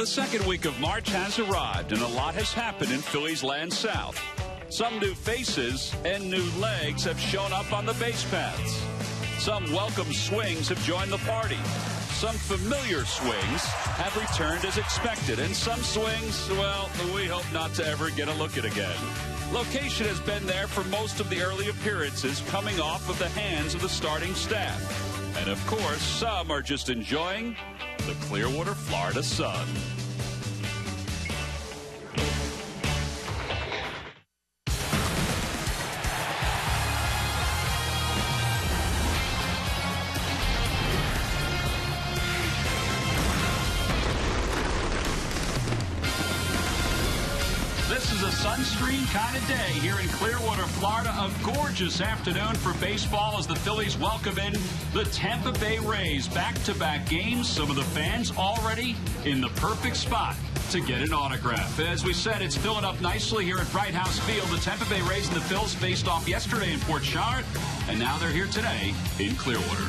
The second week of March has arrived, and a lot has happened in Phillies land south. Some new faces and new legs have shown up on the base paths. Some welcome swings have joined the party. Some familiar swings have returned as expected, and some swings, well, we hope not to ever get a look at again. Location has been there for most of the early appearances, coming off of the hands of the starting staff. And of course, some are just enjoying the Clearwater, Florida sun. This is a sunscreen kind of day here in Clearwater, Florida. A gorgeous afternoon for baseball as the Phillies welcome in the Tampa Bay Rays. Back-to-back games. Some of the fans already in the perfect spot to get an autograph. As we said, it's filling up nicely here at Bright House Field. The Tampa Bay Rays and the Phils faced off yesterday in Port Charlotte, and now they're here today in Clearwater.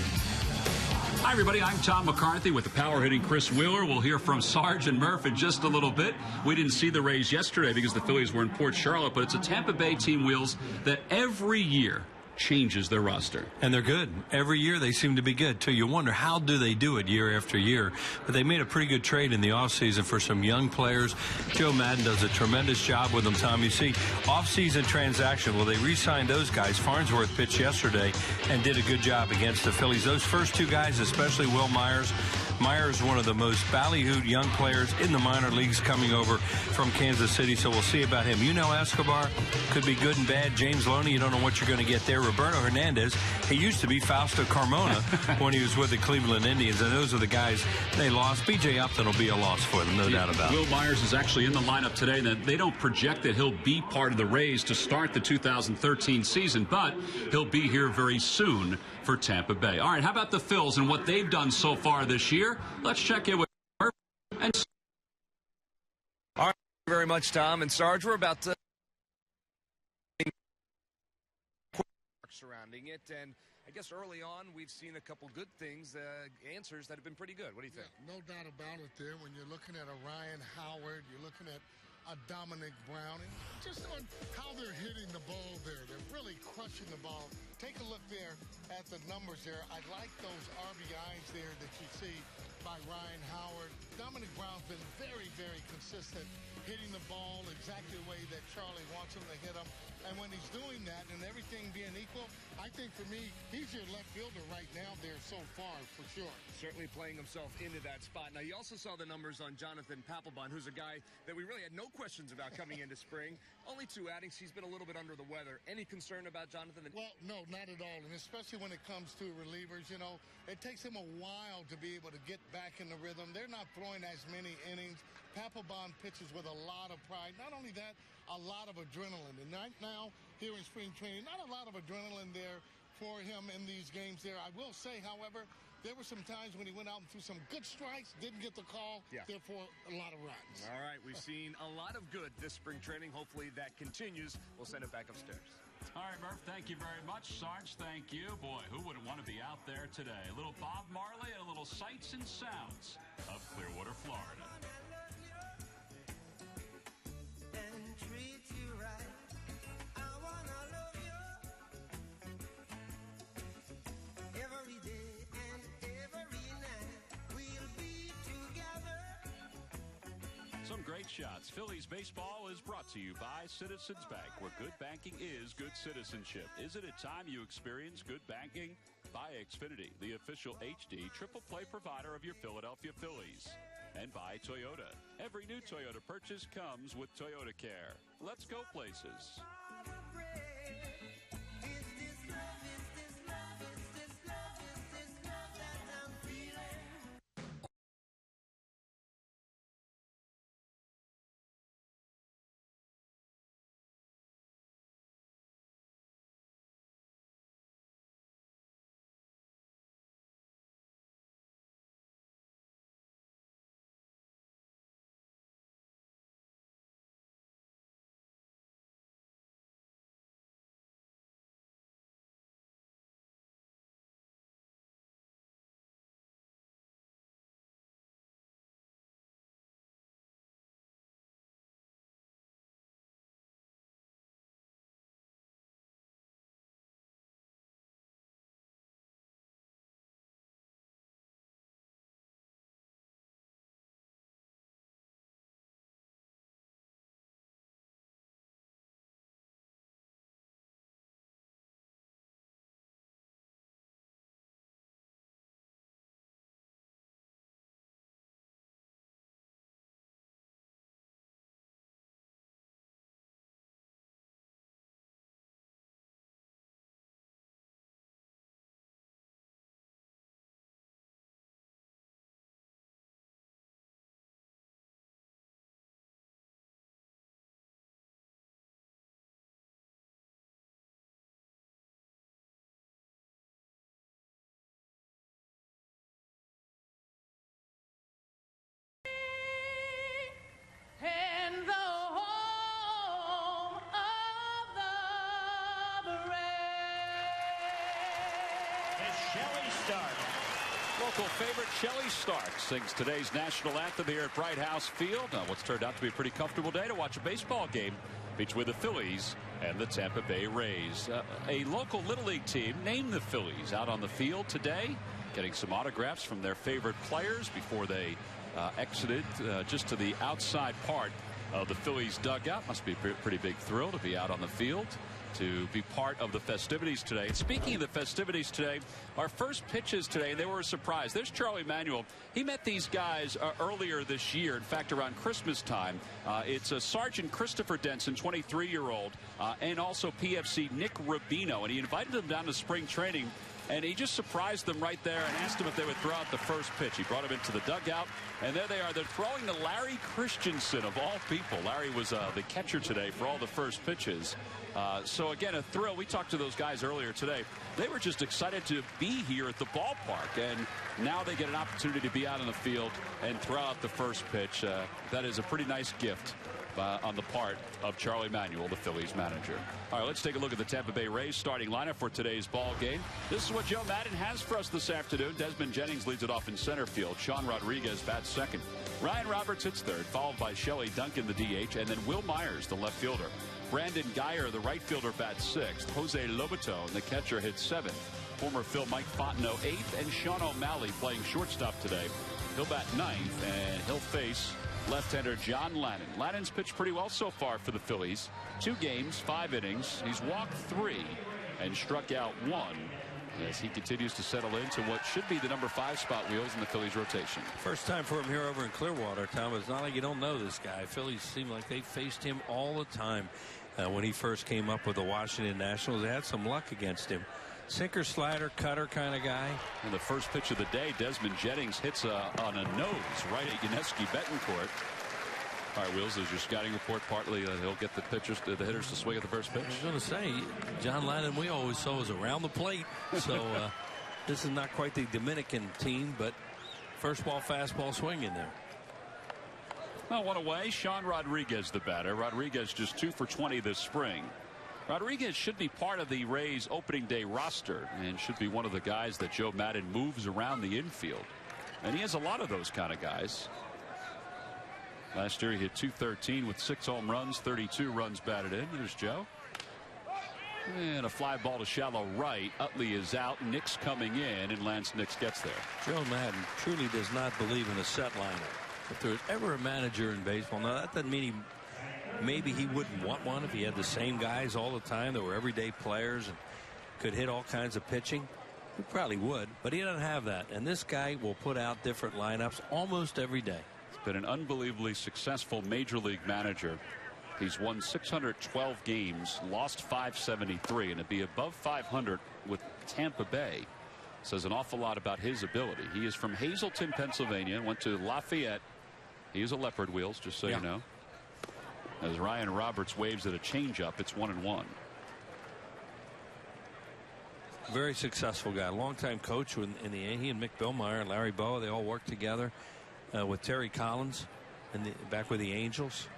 Hi, everybody. I'm Tom McCarthy with the power-hitting Chris Wheeler. We'll hear from Sarge and Murph in just a little bit. We didn't see the Rays yesterday because the Phillies were in Port Charlotte, but it's a Tampa Bay team, Wheels, that every year changes their roster. And they're good. Every year they seem to be good, too. You wonder how do they do it year after year. But they made a pretty good trade in the offseason for some young players. Joe Madden does a tremendous job with them, Tom. You see, offseason transaction, well, they re-signed those guys. Farnsworth pitched yesterday and did a good job against the Phillies. Those first two guys, especially Will Myers. Myers, one of the most ballyhooed young players in the minor leagues coming over from Kansas City, so we'll see about him. You know Escobar could be good and bad. James Loney, you don't know what you're going to get there. Roberto Hernandez, he used to be Fausto Carmona when he was with the Cleveland Indians, and those are the guys they lost. B.J. Upton will be a loss for them, no doubt about it. Will Myers is actually in the lineup today. They don't project that he'll be part of the Rays to start the 2013 season, but he'll be here very soon for Tampa Bay. All right, how about the Phils and what they've done so far this year? Let's check in with Murph and all right, thank you very much, Tom and Sarge. We're about to surrounding it, and I guess early on we've seen a couple good things, answers that have been pretty good. What do you think? Yeah, no doubt about it there. When you're looking at a Ryan Howard, you're looking at a Dominic Browning, just on how they're hitting the ball there. They're really crushing the ball. Take a look there at the numbers there. I like those RBIs there that you see by Ryan Howard. Dominic Brown's been very, very consistent, hitting the ball exactly the way that Charlie wants him to hit him. And when he's doing that and everything being equal, I think for me, he's your left fielder right now there so far, for sure. Certainly playing himself into that spot. Now, you also saw the numbers on Jonathan Papelbon, who's a guy that we really had no questions about coming into spring. Only 2 outings. He's been a little bit under the weather. Any concern about Jonathan? Well, no, not at all. And especially when it comes to relievers, you know, it takes him a while to be able to get back in the rhythm. They're not throwing as many innings. Papelbon pitches with a lot of pride. Not only that, a lot of adrenaline. And right now, here in spring training, not a lot of adrenaline there for him in these games there. I will say, however, there were some times when he went out and threw some good strikes, didn't get the call, therefore a lot of runs. All right, we've seen a lot of good this spring training. Hopefully that continues. We'll send it back upstairs. All right, Murph, thank you very much. Sarge, thank you. Boy, who wouldn't want to be out there today? A little Bob Marley and a little sights and sounds of Clearwater, Florida. Some great shots. Phillies baseball is brought to you by Citizens Bank, where good banking is good citizenship. Isn't it time you experience good banking? By Xfinity, the official HD triple play provider of your Philadelphia Phillies. And by Toyota. Every new Toyota purchase comes with Toyota Care. Let's go places. local favorite Shelley Stark sings today's national anthem here at Bright House Field. What's turned out to be a pretty comfortable day to watch a baseball game between the Phillies and the Tampa Bay Rays. A local Little League team named the Phillies out on the field today, getting some autographs from their favorite players before they exited just to the outside part of the Phillies dugout. Must be a pretty big thrill to be out on the field, to be part of the festivities today. And speaking of the festivities today, our first pitches today, they were a surprise. There's Charlie Manuel. He met these guys earlier this year, in fact, around Christmas time. It's Sergeant Christopher Denson, 23-year-old, and also PFC Nick Rubino. And he invited them down to spring training, and he just surprised them right there and asked them if they would throw out the first pitch. He brought him into the dugout, and there they are. They're throwing to Larry Christensen, of all people. Larry was the catcher today for all the first pitches. So, again, a thrill. We talked to those guys earlier today. They were just excited to be here at the ballpark, and now they get an opportunity to be out on the field and throw out the first pitch. That is a pretty nice gift on the part of Charlie Manuel, the Phillies manager. All right, let's take a look at the Tampa Bay Rays starting lineup for today's ball game. This is what Joe Madden has for us this afternoon. Desmond Jennings leads it off in center field. Sean Rodriguez bats second. Ryan Roberts hits third, followed by Shelley Duncan, the DH, and then Will Myers, the left fielder. Brandon Geyer, the right fielder, bats sixth. Jose Lobaton, the catcher, hits seventh. Former Phil Mike Fontenot eighth, and Sean O'Malley playing shortstop today. He'll bat ninth, and he'll face left-hander John Lannon. Lannon's pitched pretty well so far for the Phillies. 2 games, 5 innings. He's walked 3 and struck out 1 as he continues to settle into what should be the number 5 spot, Wheels, in the Phillies rotation. First time for him here over in Clearwater, Tom. It's not like you don't know this guy. Phillies seem like they faced him all the time when he first came up with the Washington Nationals. They had some luck against him. Sinker, slider, cutter kind of guy. And the first pitch of the day, Desmond Jennings hits on a nose right at Yuniesky Betancourt. All right, Wheels, is your scouting report partly he'll get the hitters to swing at the first pitch? I was going to say, John Lannon, we always saw was around the plate. So this is not quite the Dominican team, but first ball, fastball swing in there. Well, one away, Sean Rodriguez, the batter. Rodriguez just 2 for 20 this spring. Rodriguez should be part of the Rays opening day roster and should be one of the guys that Joe Madden moves around the infield. And he has a lot of those kind of guys. Last year he hit .213 with 6 home runs, 32 runs batted in. Here's Joe. And a fly ball to shallow right. Utley is out. Nix coming in, and Lance Nix gets there. Joe Madden truly does not believe in a set lineup. If there's ever a manager in baseball, now that doesn't mean maybe he wouldn't want one if he had the same guys all the time that were everyday players and could hit all kinds of pitching. He probably would, but he doesn't have that. And this guy will put out different lineups almost every day. He's been an unbelievably successful major league manager. He's won 612 games, lost 573, and to be above 500 with Tampa Bay says an awful lot about his ability. He is from Hazleton, Pennsylvania, went to Lafayette. He is a Leopard, Wheels, just so you know. As Ryan Roberts waves at a changeup, it's 1-1. Very successful guy, longtime coach in the he and Mick Billmeyer and Larry Boa, they all worked together with Terry Collins back with the Angels.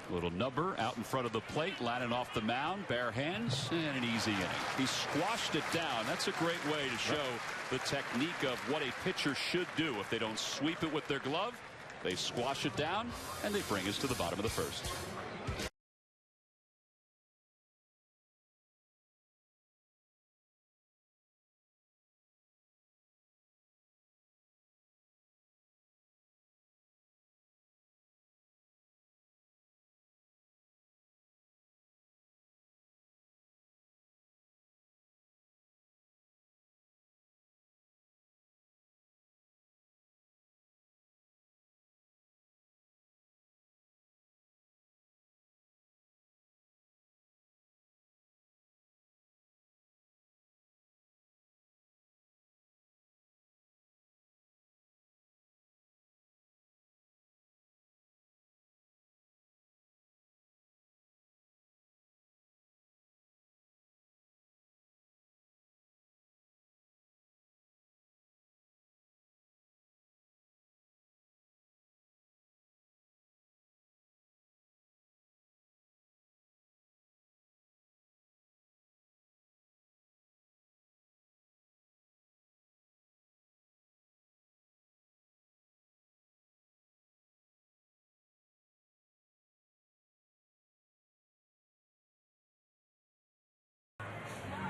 Little nubber out in front of the plate. Lannon off the mound, bare hands, and an easy inning. He squashed it down. That's a great way to show the technique of what a pitcher should do. If they don't sweep it with their glove, they squash it down, and they bring us to the bottom of the first.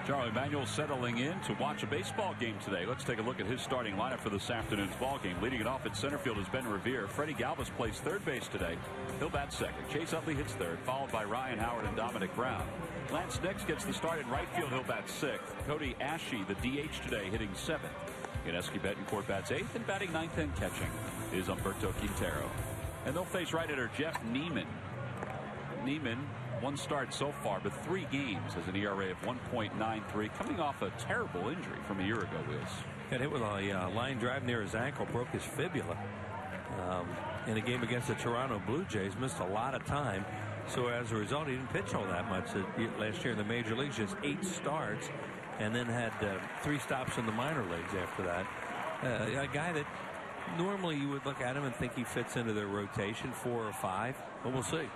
Charlie Manuel settling in to watch a baseball game today. Let's take a look at his starting lineup for this afternoon's ball game. Leading it off at center field is Ben Revere. Freddie Galvis plays third base today. He'll bat second. Chase Utley hits third, followed by Ryan Howard and Dominic Brown. Lance Nix gets the start in right field. He'll bat sixth. Cody Ashe, the DH today, hitting seventh. Yuniesky Betancourt bats eighth, and batting ninth and catching is Humberto Quintero. And they'll face right-hander Jeff Neiman. Neiman, one start so far, but 3 games has an ERA of 1.93, coming off a terrible injury from a year ago, Wiz. Got hit with a line drive near his ankle, broke his fibula in a game against the Toronto Blue Jays, missed a lot of time. So as a result, he didn't pitch all that much last year in the major leagues, just 8 starts, and then had 3 stops in the minor leagues after that. A guy that normally you would look at him and think he fits into their rotation, 4 or 5, but we'll see.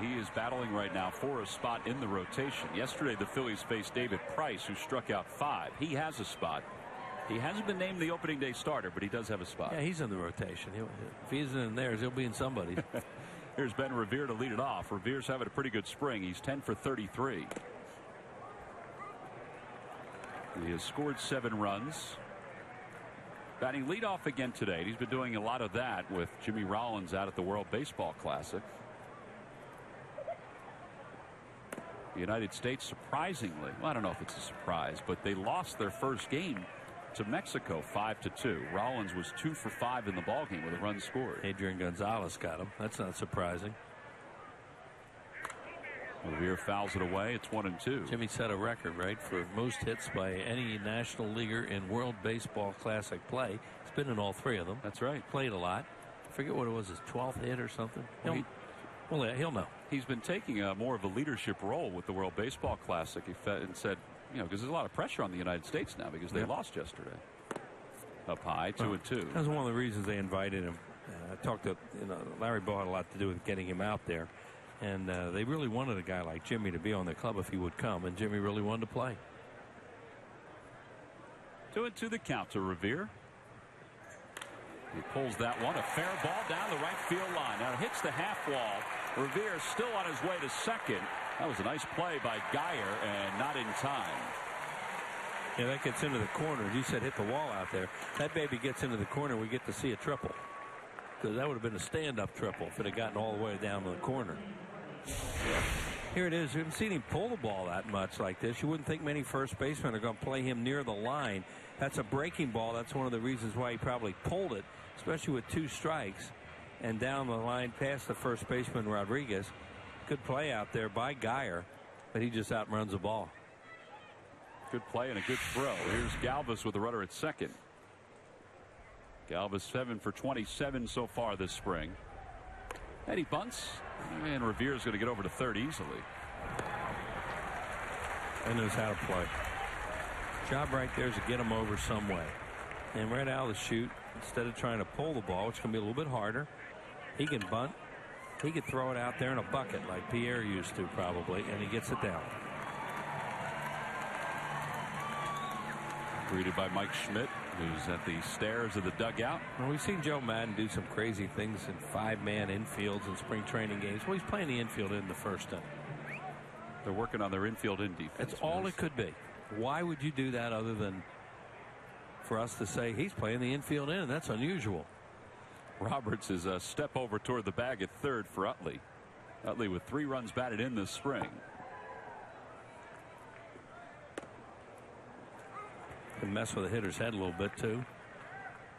He is battling right now for a spot in the rotation. Yesterday, the Phillies faced David Price, who struck out 5. He has a spot. He hasn't been named the opening day starter, but he does have a spot. Yeah, he's in the rotation. If he isn't in theirs, he'll be in somebody's. Here's Ben Revere to lead it off. Revere's having a pretty good spring. He's 10 for 33. He has scored 7 runs. Batting leadoff again today. He's been doing a lot of that with Jimmy Rollins out at the World Baseball Classic. The United States, surprisingly, well, I don't know if it's a surprise, but they lost their first game to Mexico 5-2. Rollins was 2 for 5 in the ballgame with a run scored. Adrian Gonzalez got him. That's not surprising. Revere fouls it away. It's 1-2. Jimmy set a record, right, for most hits by any national leaguer in World Baseball Classic play. He's been in all 3 of them. That's right. Played a lot. I forget what it was, his 12th hit or something. He'll know. He's been taking more of a leadership role with the World Baseball Classic. He and said, you know, because there's a lot of pressure on the United States now because they lost yesterday. Up high, 2-2. That was one of the reasons they invited him. I talked to Larry Bow had a lot to do with getting him out there, and they really wanted a guy like Jimmy to be on the club if he would come, and Jimmy really wanted to play. 2-2 the count to Revere. He pulls that one, a fair ball down the right field line. Now it hits the half wall. Revere still on his way to second. That was a nice play by Geyer and not in time. Yeah, that gets into the corner. You said hit the wall out there. That baby gets into the corner, we get to see a triple. Because that would have been a stand-up triple if it had gotten all the way down to the corner. Here it is. You haven't seen him pull the ball that much like this. You wouldn't think many first basemen are going to play him near the line. That's a breaking ball. That's one of the reasons why he probably pulled it, especially with 2 strikes. And down the line past the first baseman, Rodriguez. Good play out there by Geyer, but he just outruns the ball. Good play and a good throw. Here's Galvis with the runner at second. Galvis 7 for 27 so far this spring. And he bunts. And Revere's going to get over to third easily. And knows how to play. Job right there is to get him over some way. And right out of the chute, instead of trying to pull the ball, which can be a little bit harder, he can bunt. He could throw it out there in a bucket like Pierre used to probably, and he gets it down. Greeted by Mike Schmidt, who's at the stairs of the dugout. Well, we've seen Joe Madden do some crazy things in 5-man infields and spring training games. Well, he's playing the infield in the first inning. They're working on their infield in defense. That's all it could be. Why would you do that other than for us to say he's playing the infield in? That's unusual. Roberts is a step over toward the bag at third for Utley. Utley with 3 runs batted in this spring. Can mess with the hitter's head a little bit too,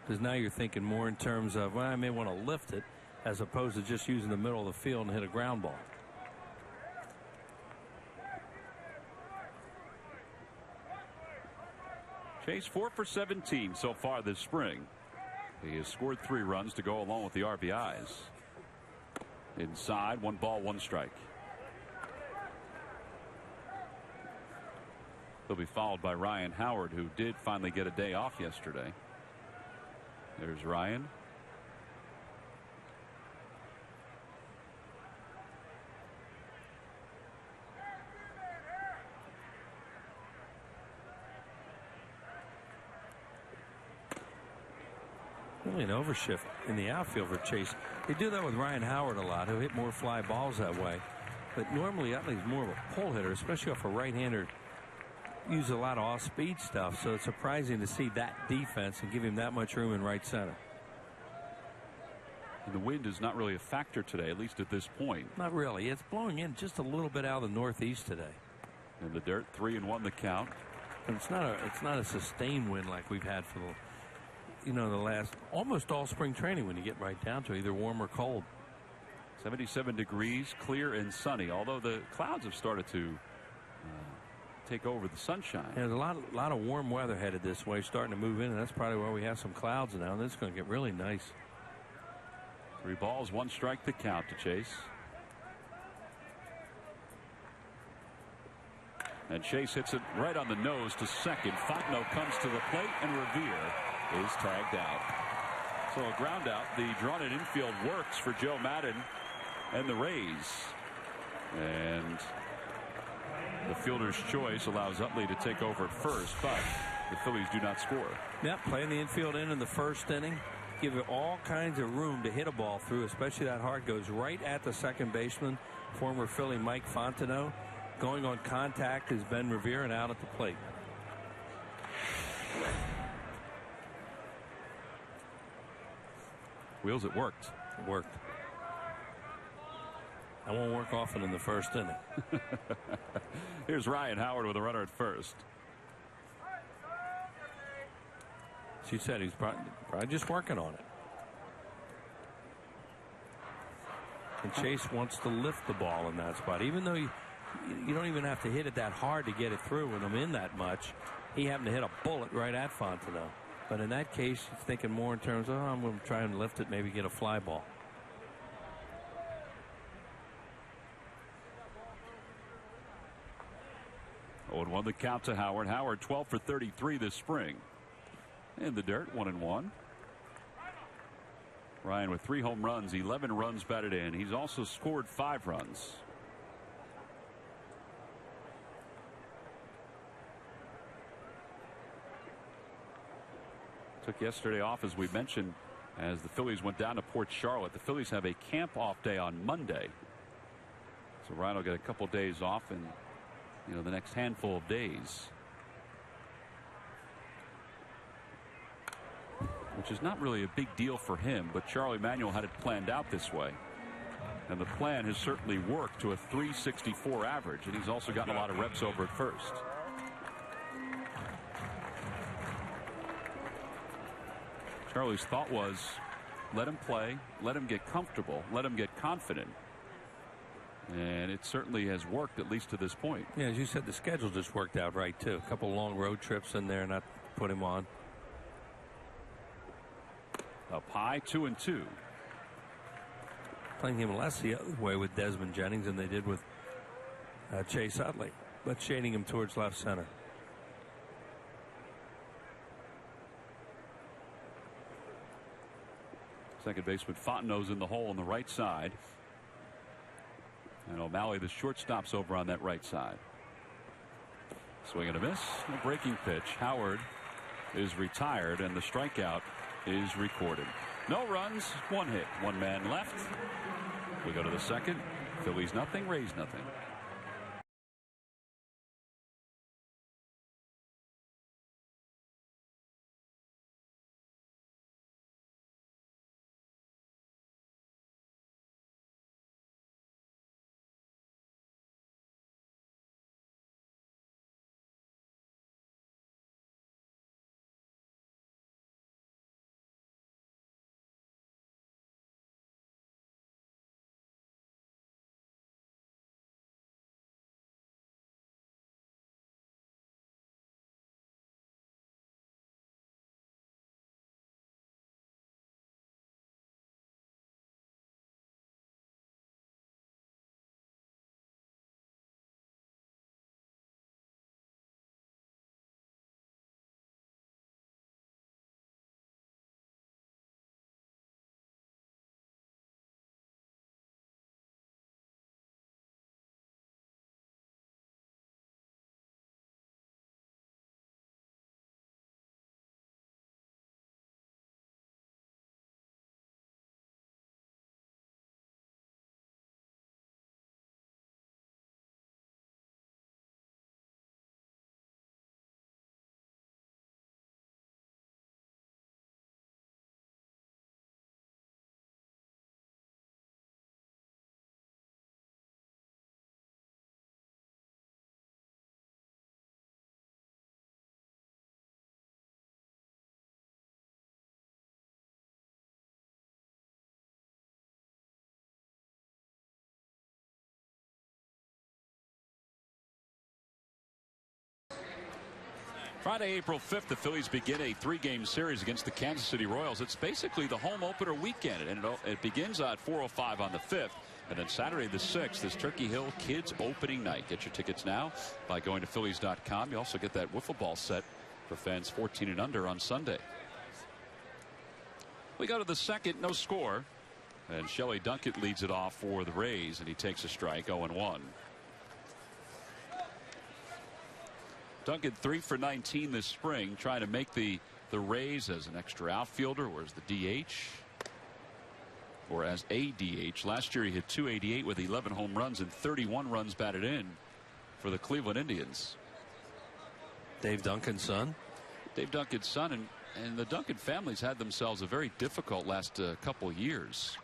because now you're thinking more in terms of, well, I may want to lift it as opposed to just using the middle of the field and hit a ground ball. Chase 4 for 17 so far this spring. He has scored 3 runs to go along with the RBIs. Inside, 1 ball, 1 strike. He'll be followed by Ryan Howard, who did finally get a day off yesterday. There's Ryan. Really an overshift in the outfield for Chase. They do that with Ryan Howard a lot, who hit more fly balls that way. But normally Utley's more of a pull hitter, especially off a right-hander use a lot of off-speed stuff, so it's surprising to see that defense and give him that much room in right center. And the wind is not really a factor today, at least at this point. Not really. It's blowing in just a little bit out of the northeast today. In the dirt, 3-1 the count. And it's not a sustained wind like we've had for the last almost all spring training when you get right down to it, either warm or cold. 77 degrees, clear and sunny, although the clouds have started to take over the sunshine. There's a lot of warm weather headed this way, starting to move in, and that's probably why we have some clouds now, and it's going to get really nice. 3 balls, 1 strike to count to Chase. And Chase hits it right on the nose to second. Fontenot comes to the plate, and Revere is tagged out. So a ground out. The drawn-in infield works for Joe Maddon and the Rays. And the fielder's choice allows Utley to take over at first, but the Phillies do not score. Yep, playing the infield in the first inning. Give it all kinds of room to hit a ball through, especially that hard goes right at the second baseman, former Philly Mike Fontenot. Going on contact is Ben Revere, and out at the plate. Wheels, it worked. It worked. I won't work often in the first inning. Here's Ryan Howard with a runner at first. She said he's probably just working on it. And Chase wants to lift the ball in that spot, even though you don't even have to hit it that hard to get it through with him in that much. He happened to hit a bullet right at Fontenot. But in that case, he's thinking more in terms of, I'm going to try and lift it, maybe get a fly ball. Oh, and 1 the count to Howard. Howard 12 for 33 this spring. In the dirt, 1-1. Ryan with 3 home runs, 11 runs batted in. He's also scored 5 runs. Took yesterday off, as we mentioned, as the Phillies went down to Port Charlotte. The Phillies have a camp off day on Monday. So Ryan will get a couple days off in the next handful of days. Which is not really a big deal for him, but Charlie Manuel had it planned out this way. And the plan has certainly worked to a .364 average, and he's also gotten a lot of reps over at first. Charlie's thought was, let him play, let him get comfortable, let him get confident. And it certainly has worked, at least to this point. Yeah, as you said, the schedule just worked out right, too. A couple long road trips in there, not put him on. Up high, 2-2. Playing him less the other way with Desmond Jennings than they did with Chase Utley, but shading him towards left center. Second baseman Fontenot's in the hole on the right side. And O'Malley, the shortstop's over on that right side. Swing and a miss. A breaking pitch. Howard is retired, and the strikeout is recorded. No runs, 1 hit, 1 man left. We go to the second. Phillies nothing, Rays nothing. Friday, April 5th, the Phillies begin a 3-game series against the Kansas City Royals. It's basically the home opener weekend, and it begins at 4:05 on the 5th. And then Saturday the 6th is Turkey Hill Kids opening night. Get your tickets now by going to Phillies.com. You also get that wiffle ball set for fans 14 and under on Sunday. We go to the second, no score. And Shelley Dunkett leads it off for the Rays, and he takes a strike, 0-1. Dunkett 3 for 19 this spring, trying to make the Rays as an extra outfielder or as the DH. Or as a DH. Last year he hit .288 with 11 home runs and 31 runs batted in for the Cleveland Indians. Dave Duncan's son. Dave Duncan's son, and the Duncan family's had themselves a very difficult last couple years.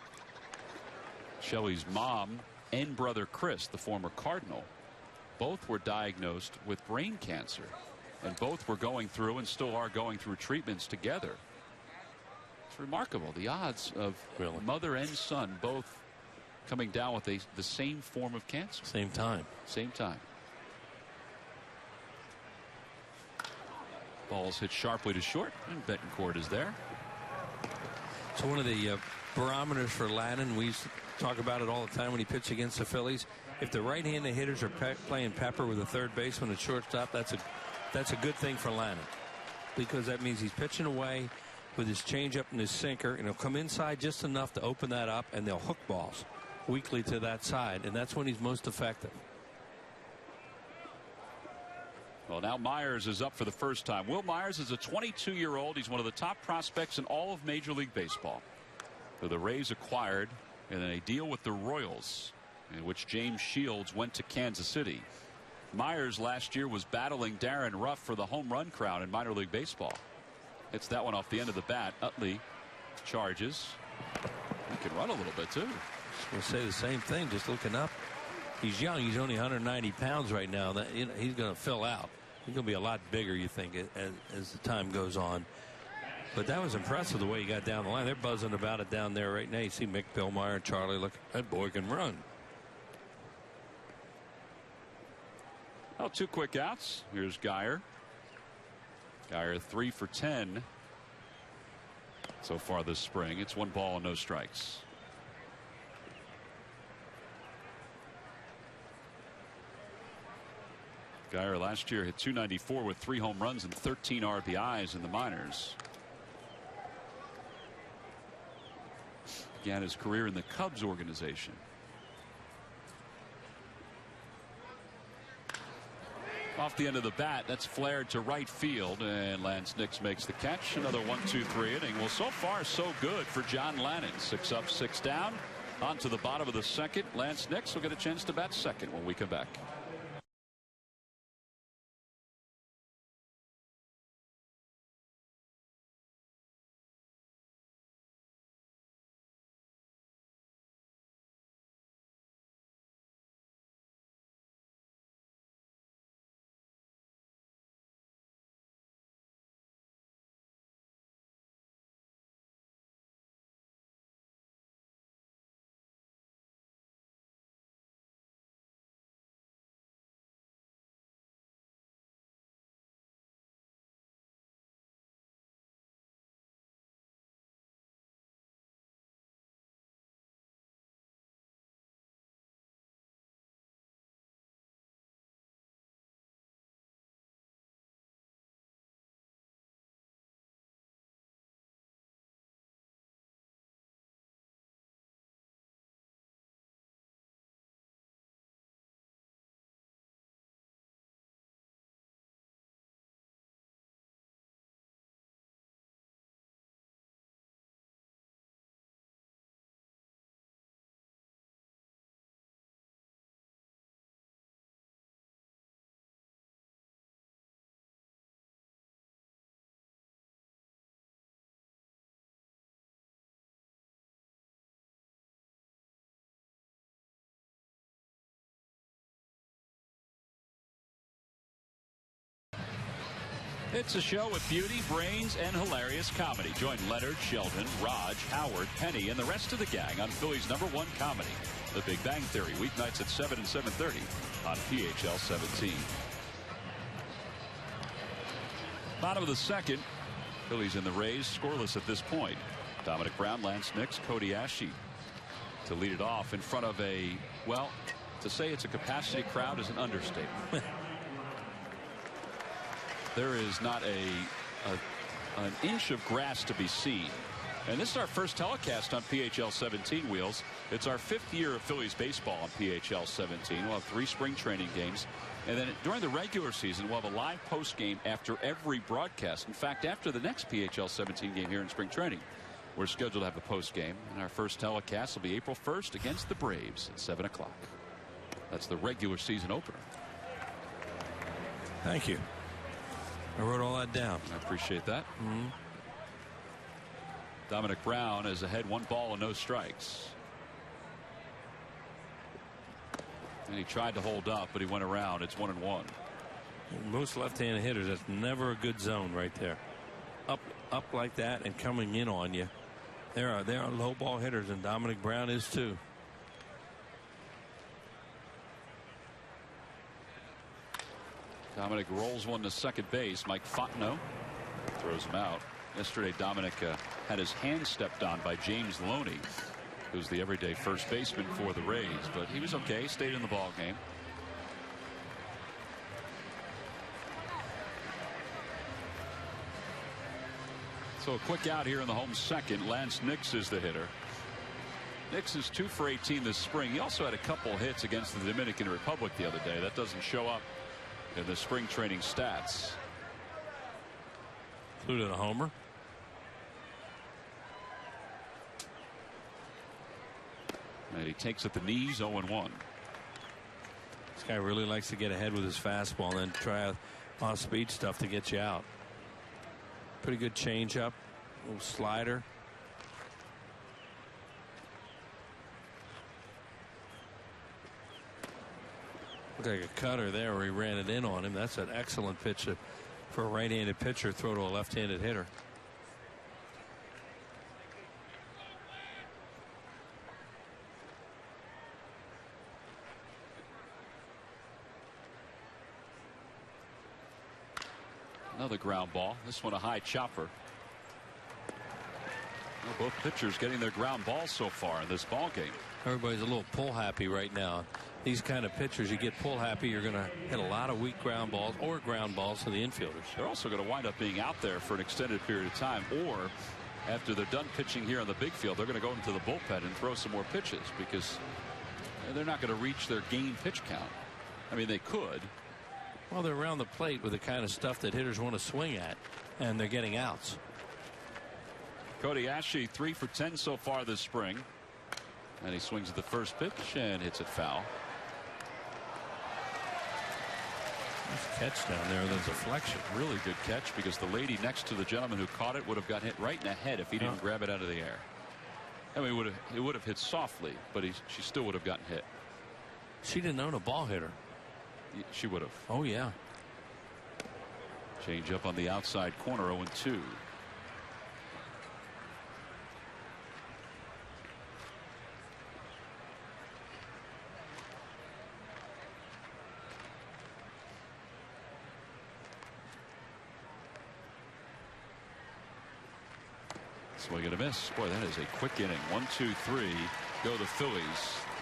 Shelley's mom and brother Chris, the former Cardinal, both were diagnosed with brain cancer, and both were going through and still are going through treatments together. It's remarkable, the odds of mother and son both coming down with the same form of cancer. Same time. Same time. Ball's hit sharply to short, and Betancourt is there. So one of the barometers for Ladden, we used to talk about it all the time when he pitched against the Phillies. If the right-handed hitters are playing pepper with a third baseman at shortstop, that's a good thing for Ladden, because that means he's pitching away with his changeup and his sinker, and he'll come inside just enough to open that up, and they'll hook balls weakly to that side, and that's when he's most effective. Well, now Myers is up for the first time. Will Myers is a 22-year-old. He's one of the top prospects in all of Major League Baseball. So the Rays acquired in a deal with the Royals, in which James Shields went to Kansas City. Myers last year was battling Darren Ruff for the home run crown in minor league baseball. It's that one off the end of the bat. Utley charges. He can run a little bit too. We'll say the same thing, just looking up. He's young. He's only 190 pounds right now. That, he's going to fill out. He's going to be a lot bigger, you think, as the time goes on. But that was impressive the way he got down the line. They're buzzing about it down there right now. You see Mick Billmeyer and Charlie. Look, that boy can run. Oh, 2 quick outs. Here's Geyer. Geyer 3 for 10 so far this spring. It's 1 ball and no strikes. Geyer last year hit .294 with 3 home runs and 13 RBIs in the minors. Began his career in the Cubs organization. Off the end of the bat, that's flared to right field, and Lance Nix makes the catch. Another 1-2-3 inning. Well, so far so good for John Lannon. 6 up, 6 down. On to the bottom of the second. Lance Nix will get a chance to bat second when we come back. It's a show with beauty, brains, and hilarious comedy. Join Leonard, Sheldon, Raj, Howard, Penny, and the rest of the gang on Philly's #1 comedy, The Big Bang Theory, weeknights at 7 and 7:30 on PHL 17. Bottom of the second. Phillies and the Rays scoreless at this point. Dominic Brown, Lance Nix, Cody Ashe to lead it off in front of a, well, to say it's a capacity crowd is an understatement. There is not an inch of grass to be seen. And this is our first telecast on PHL 17 wheels. It's our 5th year of Phillies baseball on PHL 17. We'll have 3 spring training games. And then during the regular season, we'll have a live post game after every broadcast. In fact, after the next PHL 17 game here in spring training, we're scheduled to have a post game. And our first telecast will be April 1st against the Braves at 7 o'clock. That's the regular season opener. Thank you. I wrote all that down. I appreciate that. Dominic Brown is ahead 1 ball and no strikes. And he tried to hold up, but he went around. It's 1-1. Most left-handed hitters, that's never a good zone right there. Up like that and coming in on you. There are low ball hitters, and Dominic Brown is too. Dominic rolls one to second base. Mike Fontenot throws him out. Yesterday, Dominic had his hand stepped on by James Loney, who's the everyday first baseman for the Rays, but he was okay, stayed in the ball game. So a quick out here in the home second. Lance Nix is the hitter. Nix is 2 for 18 this spring. He also had a couple hits against the Dominican Republic the other day. That doesn't show up in the spring training stats. Included a homer. And he takes at the knees. 0-1. This guy really likes to get ahead with his fastball and then try off-speed stuff to get you out. Pretty good changeup, little slider. Looked like a cutter there where he ran it in on him. That's an excellent pitch for a right-handed pitcher. Throw to a left-handed hitter. Another ground ball. This one a high chopper. Well, both pitchers getting their ground balls so far in this ball game. Everybody's a little pull happy right now. These kind of pitchers, you get pull happy, you're going to hit a lot of weak ground balls or ground balls to the infielders. They're also going to wind up being out there for an extended period of time, or after they're done pitching here on the big field, they're going to go into the bullpen and throw some more pitches because they're not going to reach their game pitch count. I mean, they could. Well, they're around the plate with the kind of stuff that hitters want to swing at, and they're getting outs. Cody Ashe 3 for 10 so far this spring, and he swings at the first pitch and hits it foul. Nice catch down there. The deflection. Really good catch because the lady next to the gentleman who caught it would have got hit right in the head if he didn't grab it out of the air. I mean, it would have hit softly, but she still would have gotten hit. She didn't own a ball hitter. She would have. Oh, yeah. Change up on the outside corner. 0-2. Swing and a miss. Boy, that is a quick inning. 1-2-3. Go the Phillies.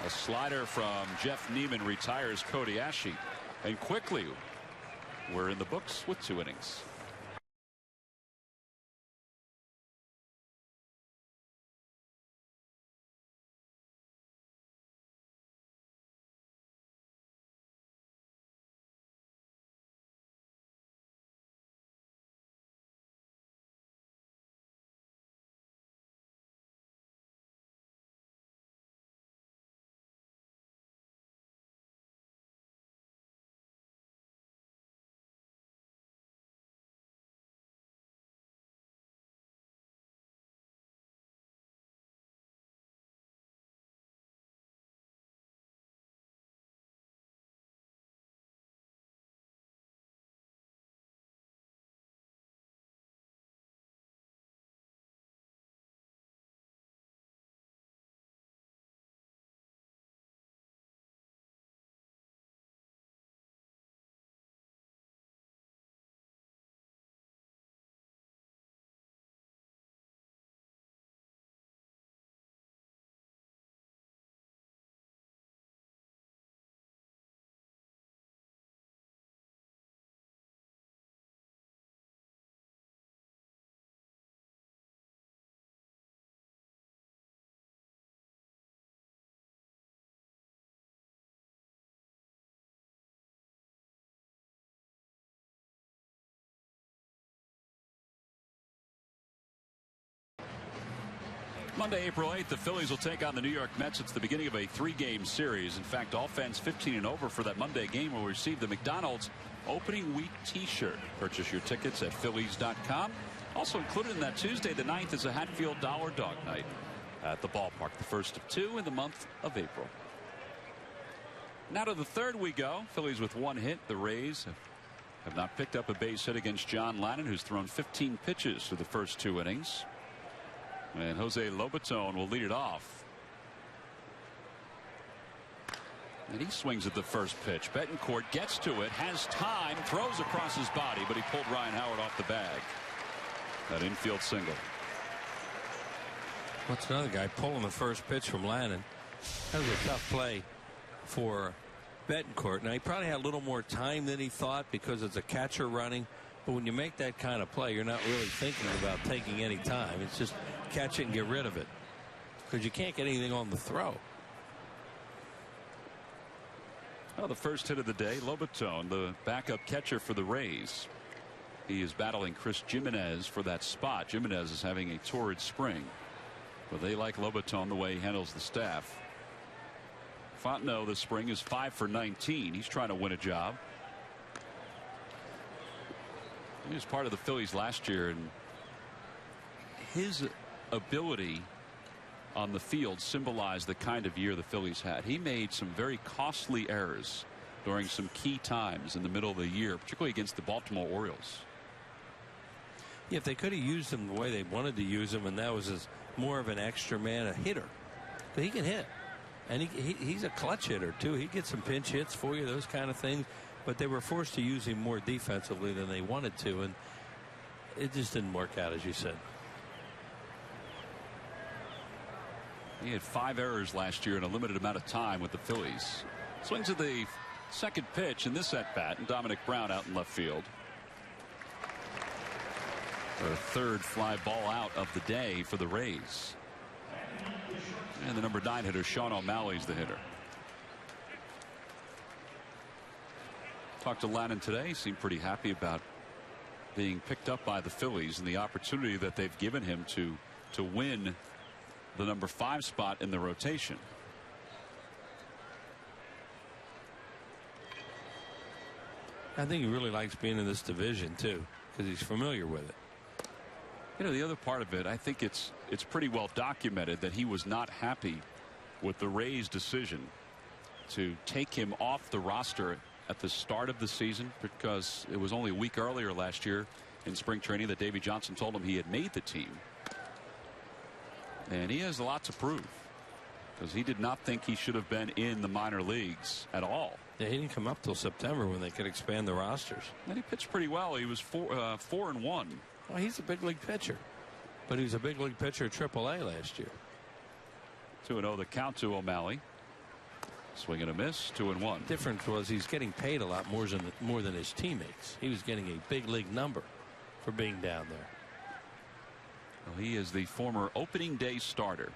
A slider from Jeff Neiman retires Cody Ashe. And quickly, we're in the books with 2 innings. Monday, April 8th, the Phillies will take on the New York Mets. It's the beginning of a 3-game series. In fact, all fans 15 and over for that Monday game will receive the McDonald's opening week T-shirt. Purchase your tickets at Phillies.com. Also included in that Tuesday the 9th is a Hatfield Dollar Dog Night at the ballpark, the first of 2 in the month of April. Now to the third we go. Phillies with 1 hit. The Rays have not picked up a base hit against John Lannon, who's thrown 15 pitches through the first 2 innings. And Jose Lobaton will lead it off. And he swings at the first pitch. Betancourt gets to it, has time, throws across his body, but he pulled Ryan Howard off the bag. That infield single. What's another guy pulling the first pitch from Lannon? That was a tough play for Betancourt. Now, he probably had a little more time than he thought because it's a catcher running. But when you make that kind of play, you're not really thinking about taking any time. It's just catch it and get rid of it, because you can't get anything on the throw. Well, the first hit of the day, Lobaton, the backup catcher for the Rays. He is battling Chris Jimenez for that spot. Jimenez is having a torrid spring, but they like Lobaton the way he handles the staff. Fontenot this spring is 5 for 19. He's trying to win a job. He was part of the Phillies last year, and his ability on the field symbolized the kind of year the Phillies had. He made some very costly errors during some key times in the middle of the year, particularly against the Baltimore Orioles. Yeah, if they could have used him the way they wanted to use him, and that was as more of an extra man, a hitter. But he can hit, and he's a clutch hitter too. He gets some pinch hits for you, those kind of things. But they were forced to use him more defensively than they wanted to, and it just didn't work out, as you said. He had 5 errors last year in a limited amount of time with the Phillies. Swings at the second pitch in this at bat, and Dominic Brown out in left field. Their third fly ball out of the day for the Rays. And the number 9 hitter, Sean O'Malley's the hitter. Talked to Lannon today. He seemed pretty happy about being picked up by the Phillies and the opportunity that they've given him to win the number 5 spot in the rotation. I think he really likes being in this division too, because he's familiar with it. You know, the other part of it, I think it's pretty well documented that he was not happy with the Rays' decision to take him off the roster at the start of the season, because it was only a week earlier last year in spring training that Davey Johnson told him he had made the team. And he has a lot to prove, because he did not think he should have been in the minor leagues at all. Yeah, he didn't come up till September when they could expand the rosters. And he pitched pretty well. He was 4-1. Well, he's a big league pitcher, but he was a big league pitcher at AAA last year. 2-0 the count to O'Malley. Swing and a miss. 2-1. Difference was he's getting paid a lot more than his teammates. He was getting a big league number for being down there. Well, he is the former opening day starter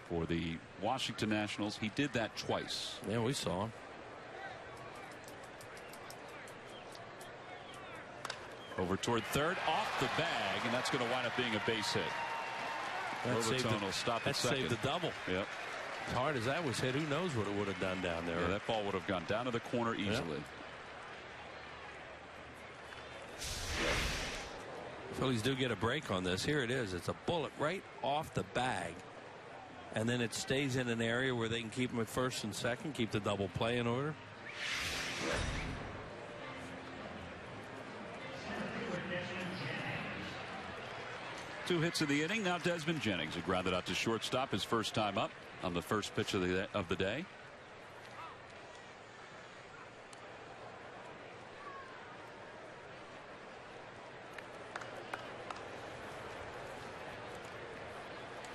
for the Washington Nationals. He did that twice. Yeah, we saw him. Over toward third, off the bag, and that's going to wind up being a base hit. Lobaton will stop at second. That saved the double. Yep. As hard as that was hit, who knows what it would have done down there. Yeah, that ball would have gone down to the corner easily. Yep. Phillies do get a break on this. Here it is. It's a bullet right off the bag. And then it stays in an area where they can keep him at first and second, keep the double play in order. Two hits in the inning. Now Desmond Jennings, who grounded out to shortstop his first time up on the first pitch of the day.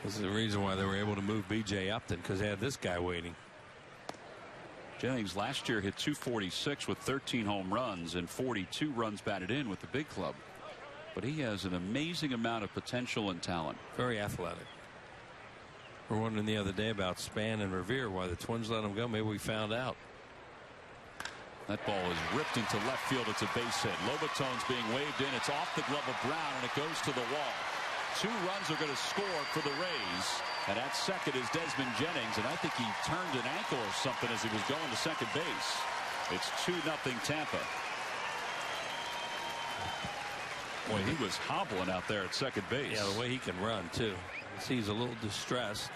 This is the reason why they were able to move B.J. Upton, because they had this guy waiting. Jennings last year hit .246 with 13 home runs and 42 runs batted in with the big club. But he has an amazing amount of potential and talent. Very athletic. We're wondering the other day about Span and Revere, why the Twins let him go. Maybe we found out. That ball is ripped into left field. It's a base hit. Lobaton's being waved in. It's off the glove of Brown, and it goes to the wall. 2 runs are going to score for the Rays. And at second is Desmond Jennings. And I think he turned an ankle or something as he was going to second base. It's 2-0 Tampa. Boy, he was hobbling out there at second base. Yeah, the way he can run, too. He's a little distressed.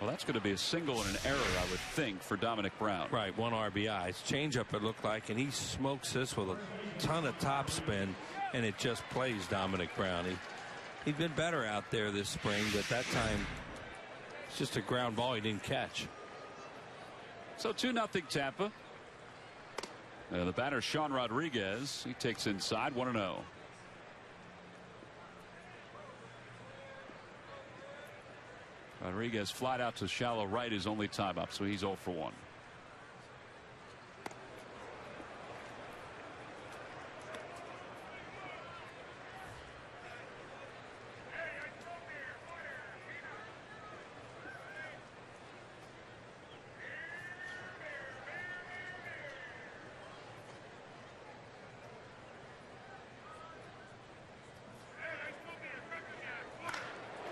Well, that's going to be a single and an error, I would think, for Dominic Brown. Right, 1 RBI. It's changeup, it looked like, and he smokes this with a ton of topspin, and it just plays Dominic Brown. He'd been better out there this spring, but that time it's just a ground ball he didn't catch. So 2-0 Tampa. The batter, Sean Rodriguez, he takes inside 1-0. Rodriguez flied out to shallow right, his only time up, so he's 0 for 1.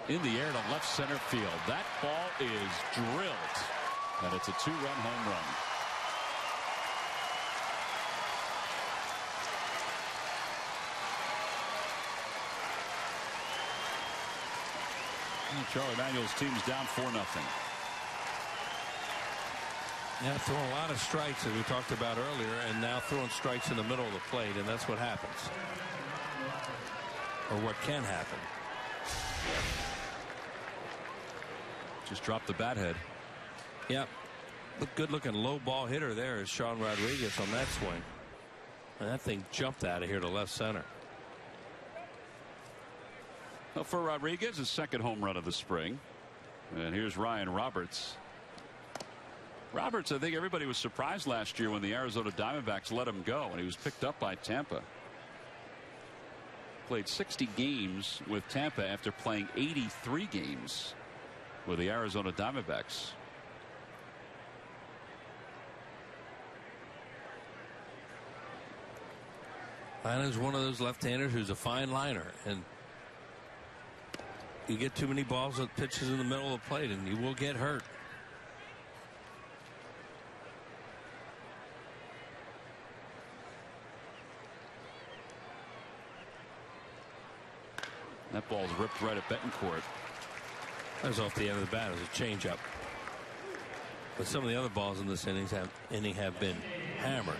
In the air to left center field. That ball is drilled, and it's a 2-run home run. And Charlie Manuel's team's down 4-0. Yeah, throwing a lot of strikes, as we talked about earlier, and now throwing strikes in the middle of the plate, and that's what happens. Or what can happen. Just dropped the bat head. Yep. Good looking low ball hitter there is Sean Rodriguez on that swing. And that thing jumped out of here to left center. Well, for Rodriguez, his second home run of the spring. And here's Ryan Roberts. Roberts, I think everybody was surprised last year when the Arizona Diamondbacks let him go, and he was picked up by Tampa. Played 60 games with Tampa after playing 83 games with the Arizona Diamondbacks. Lana's one of those left-handers who's a fine liner, and you get too many balls with pitches in the middle of the plate and you will get hurt. That ball's ripped right at Betancourt. That was off the end of the bat. It was a changeup. But some of the other balls in this inning have been hammered.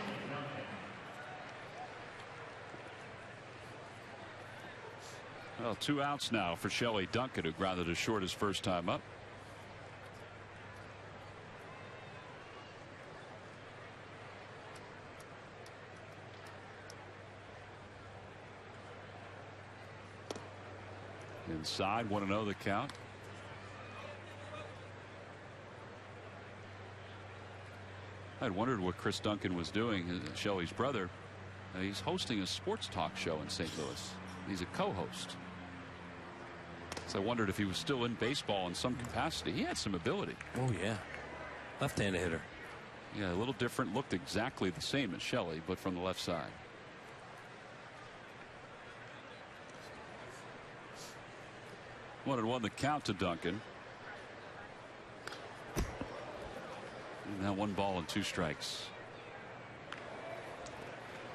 Well, 2 outs now for Shelley Duncan, who grounded to short his first time up. Inside, 1-0 the count. I'd wondered what Chris Duncan was doing, Shelley's brother. He's hosting a sports talk show in St. Louis. He's a co-host. So I wondered if he was still in baseball in some capacity. He had some ability. Oh, yeah. Left-handed hitter. Yeah, a little different. Looked exactly the same as Shelley, but from the left side. One and one the count to Duncan. And now 1 ball and 2 strikes.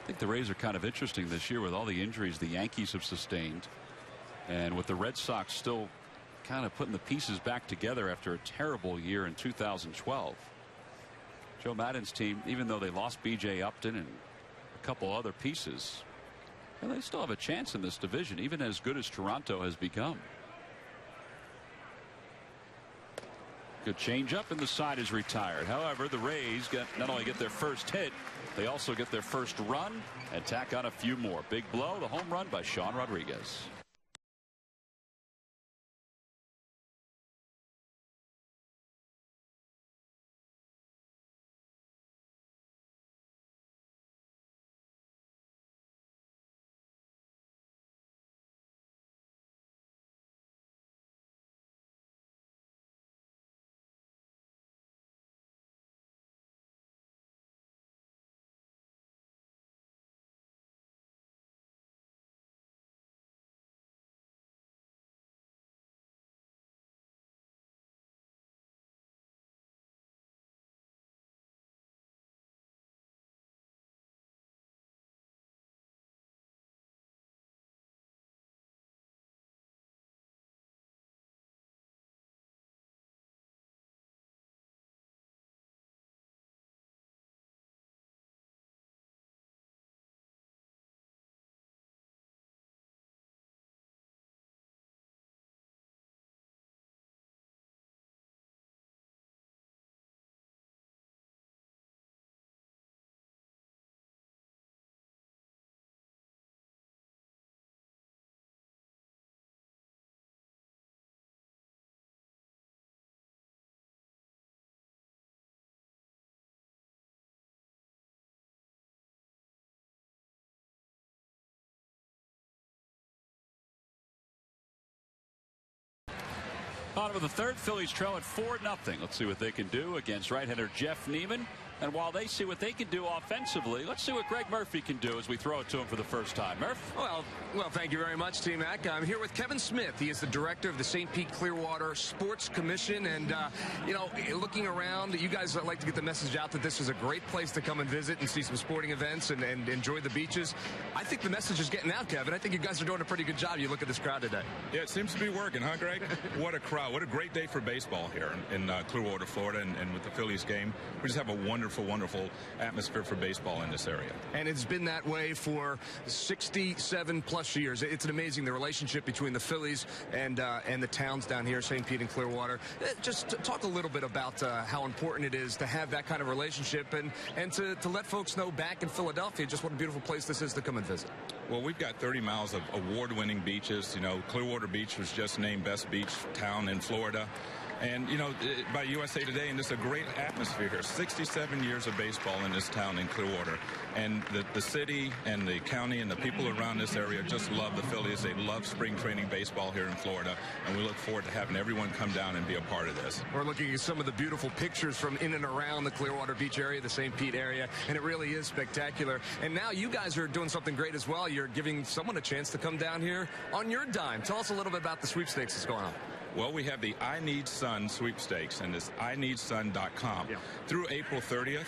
I think the Rays are kind of interesting this year with all the injuries the Yankees have sustained, and with the Red Sox still kind of putting the pieces back together after a terrible year in 2012. Joe Maddon's team, even though they lost B.J. Upton and a couple other pieces, and they still have a chance in this division, even as good as Toronto has become. Good changeup, and the side is retired. However, the Rays not only get their first hit, they also get their first run and tack on a few more. Big blow, the home run by Sean Rodriguez. Bottom of the third, Phillies trail at 4-0. Let's see what they can do against right-hander Jeff Neiman. And while they see what they can do offensively, let's see what Greg Murphy can do as we throw it to him for the first time. Murph? Well, thank you very much, T-Mac. I'm here with Kevin Smith. He is the director of the St. Pete Clearwater Sports Commission. And, looking around, you guys like to get the message out that this is a great place to come and visit and see some sporting events and enjoy the beaches. I think the message is getting out, Kevin. I think you guys are doing a pretty good job. You look at this crowd today. Yeah, it seems to be working, huh, Greg? What a crowd. What a great day for baseball here in Clearwater, Florida, and with the Phillies game. We just have a wonderful atmosphere for baseball in this area. And it's been that way for 67 plus years. It's amazing, the relationship between the Phillies and the towns down here, St. Pete and Clearwater. Just talk a little bit about how important it is to have that kind of relationship and to let folks know back in Philadelphia just what a beautiful place this is to come and visit. Well, we've got 30 miles of award-winning beaches. Clearwater Beach was just named best beach town in Florida. And, by USA Today, and it's a great atmosphere here. 67 years of baseball in this town in Clearwater. And the city and the county and the people around this area just love the Phillies. They love spring training baseball here in Florida. And we look forward to having everyone come down and be a part of this. We're looking at some of the beautiful pictures from in and around the Clearwater Beach area, the St. Pete area. And it really is spectacular. And now you guys are doing something great as well. You're giving someone a chance to come down here on your dime. Tell us a little bit about the sweepstakes that's going on. Well, we have the I Need Sun sweepstakes, and it's ineedsun.com. Yeah. Through April 30th,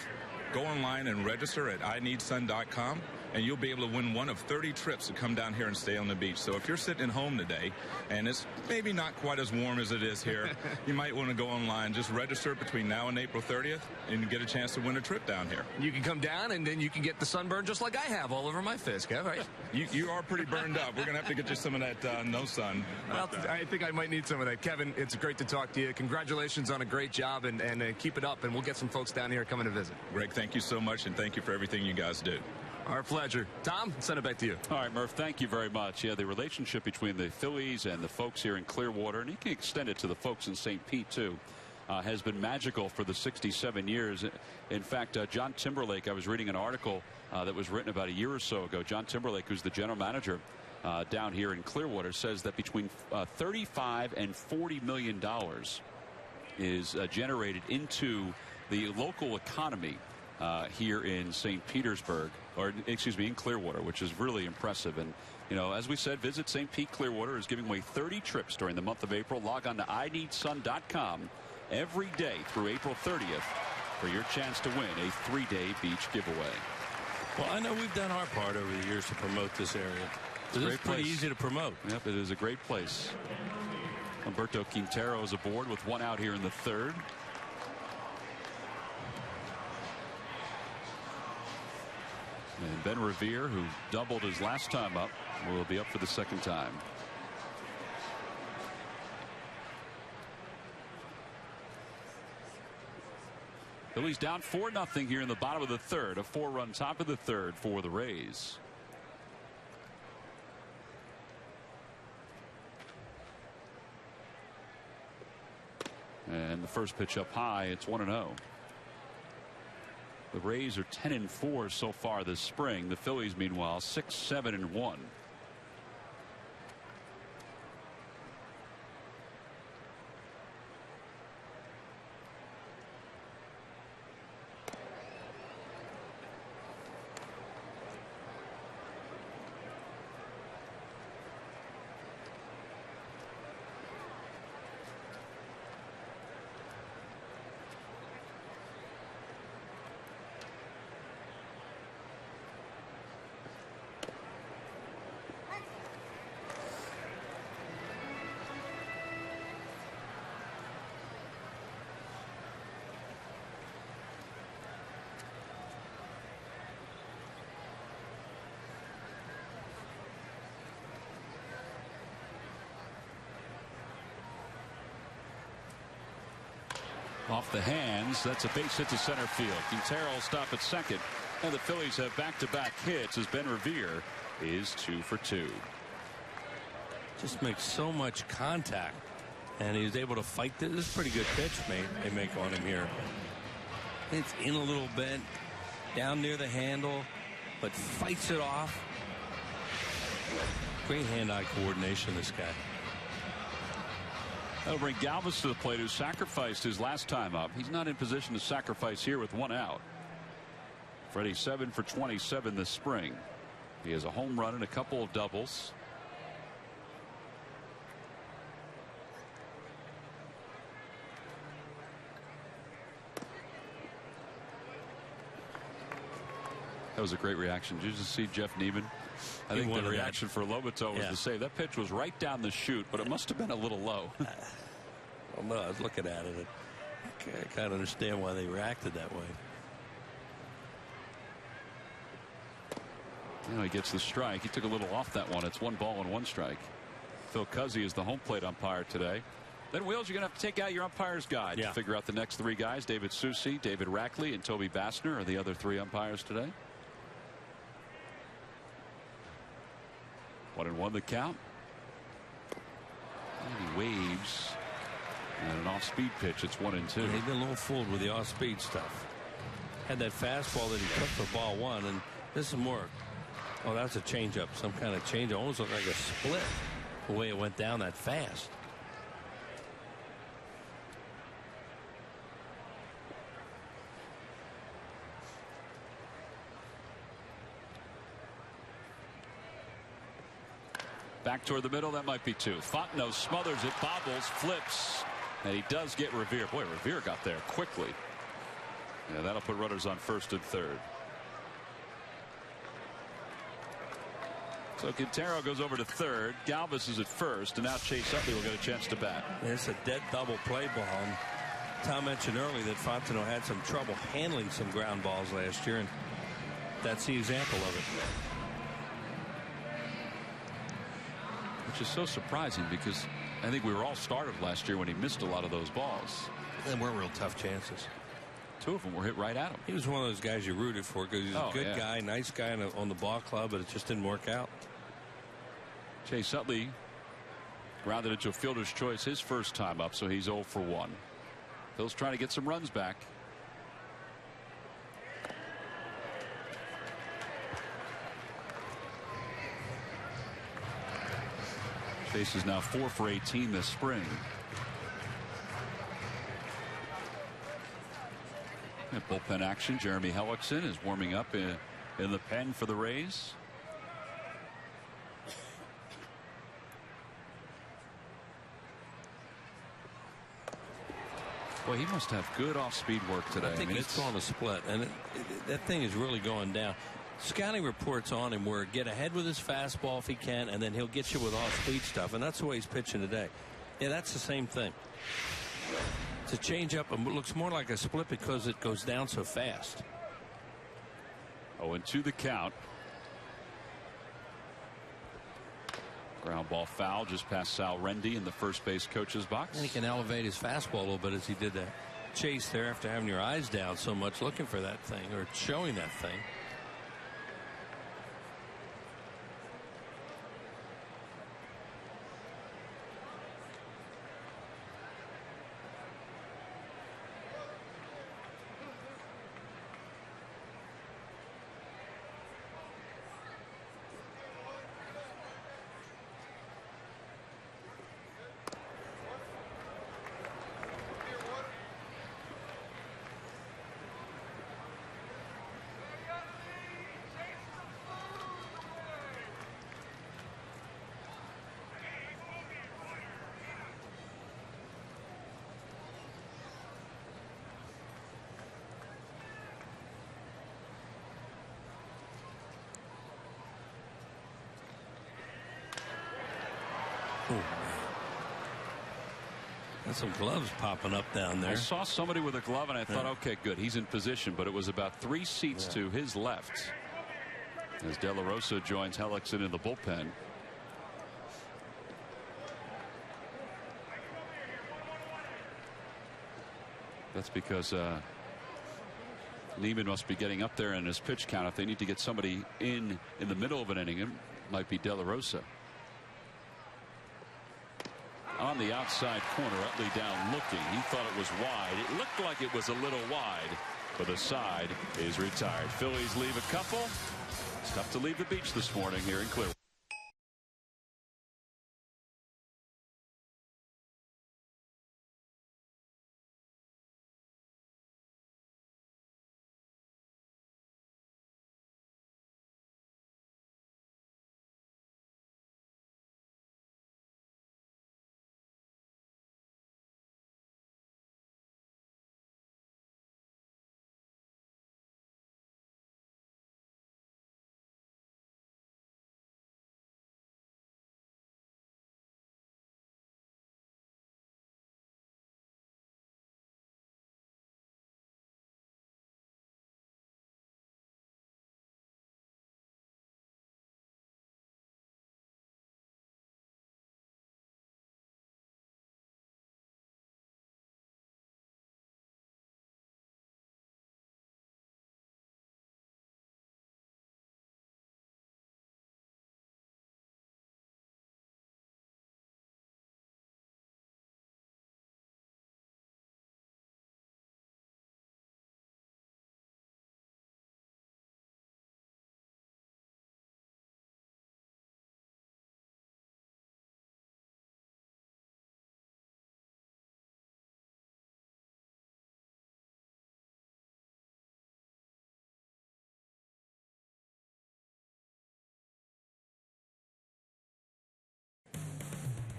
go online and register at ineedsun.com, and you'll be able to win one of 30 trips to come down here and stay on the beach. So if you're sitting at home today, and it's maybe not quite as warm as it is here, you might want to go online, just register between now and April 30th, and get a chance to win a trip down here. You can come down, and then you can get the sunburn just like I have all over my face, Kev, right? You are pretty burned up. We're going to have to get you some of that no sun. Well, I think I might need some of that. Kevin, it's great to talk to you. Congratulations on a great job, and keep it up, and we'll get some folks down here coming to visit. Greg, thank you so much, and thank you for everything you guys do. Our pleasure. Tom, send it back to you. All right, Murph, thank you very much. Yeah, the relationship between the Phillies and the folks here in Clearwater, and you can extend it to the folks in St. Pete, too, has been magical for the 67 years. In fact, John Timberlake, I was reading an article that was written about a year or so ago. John Timberlake, who's the general manager down here in Clearwater, says that between $35 and $40 million is generated into the local economy here in St. Petersburg, or excuse me, in Clearwater, which is really impressive. And, as we said, Visit St. Pete Clearwater is giving away 30 trips during the month of April. Log on to ineedsun.com every day through April 30th for your chance to win a 3-day beach giveaway. Well, I know we've done our part over the years to promote this area. It's pretty easy to promote. Yep, it is a great place. Humberto Quintero is aboard with one out here in the third. And Ben Revere, who doubled his last time up, will be up for the second time. Phillies down 4-0 here in the bottom of the third. A 4-run top of the third for the Rays. And the first pitch up high. It's 1-0. The Rays are 10-4 so far this spring. The Phillies, meanwhile, 6-7-1. Off the hands, that's a base hit to center field. Quintero will stop at second, and the Phillies have back-to-back hits as Ben Revere is 2 for 2. Just makes so much contact, and he was able to fight this. This is a pretty good pitch they make on him here. It's in a little bit, down near the handle, but fights it off. Great hand-eye coordination, this guy. That'll bring Galvis to the plate, who sacrificed his last time up. He's not in position to sacrifice here with one out. Freddie 7 for 27 this spring. He has a home run and a couple of doubles. That was a great reaction. Did you just see Jeff Neiman? I think the reaction for Lobato was to say that pitch was right down the chute, but it must have been a little low. Well, no, I was looking at it. I kind of understand why they reacted that way. You know, he gets the strike. He took a little off that one. It's 1 ball and 1 strike. Phil Cuzzy is the home plate umpire today. Then, Wheels, you're going to have to take out your umpire's guide to figure out the next 3 guys. David Susi, David Rackley, and Toby Bassner are the other 3 umpires today. 1-1 the count. And he waves. And an off-speed pitch. It's 1-2. He's been a little fooled with the off-speed stuff. Had that fastball that he took for ball 1, and this is more. Oh, that's a changeup. Some kind of change. It almost looked like a split the way it went down that fast. Back toward the middle. That might be 2. Fontenot smothers it, bobbles, flips, and he does get Revere. Boy, Revere got there quickly. Yeah, that'll put runners on first and third. So Quintero goes over to third. Galvis is at first, and now Chase Utley will get a chance to bat. It's a dead double play ball. And Tom mentioned earlier that Fontenot had some trouble handling some ground balls last year, and that's the example of it. Which is so surprising, because I think we were all startled last year when he missed a lot of those balls. They weren't real tough chances. 2 of them were hit right at him. He was one of those guys you rooted for because he's a good guy, nice guy on the ball club, but it just didn't work out. Chase Utley grounded into a fielder's choice his first time up, so he's 0 for 1. Phil's trying to get some runs back. Chase is now 4 for 18 this spring. And bullpen action. Jeremy Hellickson is warming up in the pen for the Rays. Boy, he must have good off-speed work today. I think he's throwing a split, and that thing is really going down. Scouting reports on him where get ahead with his fastball if he can, and then he'll get you with off-speed stuff, and that's the way he's pitching today. Yeah, that's the same thing. It's a changeup, and it looks more like a split because it goes down so fast. 0-2 the count. Ground ball foul just past Sal Rendy in the first base coach's box. And he can elevate his fastball a little bit as he did that chase there after having your eyes down so much looking for that thing or showing that thing. There's some gloves popping up down there. I saw somebody with a glove and I thought, okay, good, he's in position, but it was about 3 seats to his left as De La Rosa joins Hellickson in the bullpen. That's because Neiman must be getting up there in his pitch count. If they need to get somebody in the middle of an inning, it might be De La Rosa. On the outside corner, Utley down looking. He thought it was wide. It looked like it was a little wide, but the side is retired. Phillies leave a couple. It's tough to leave the beach this morning here in Clearwater.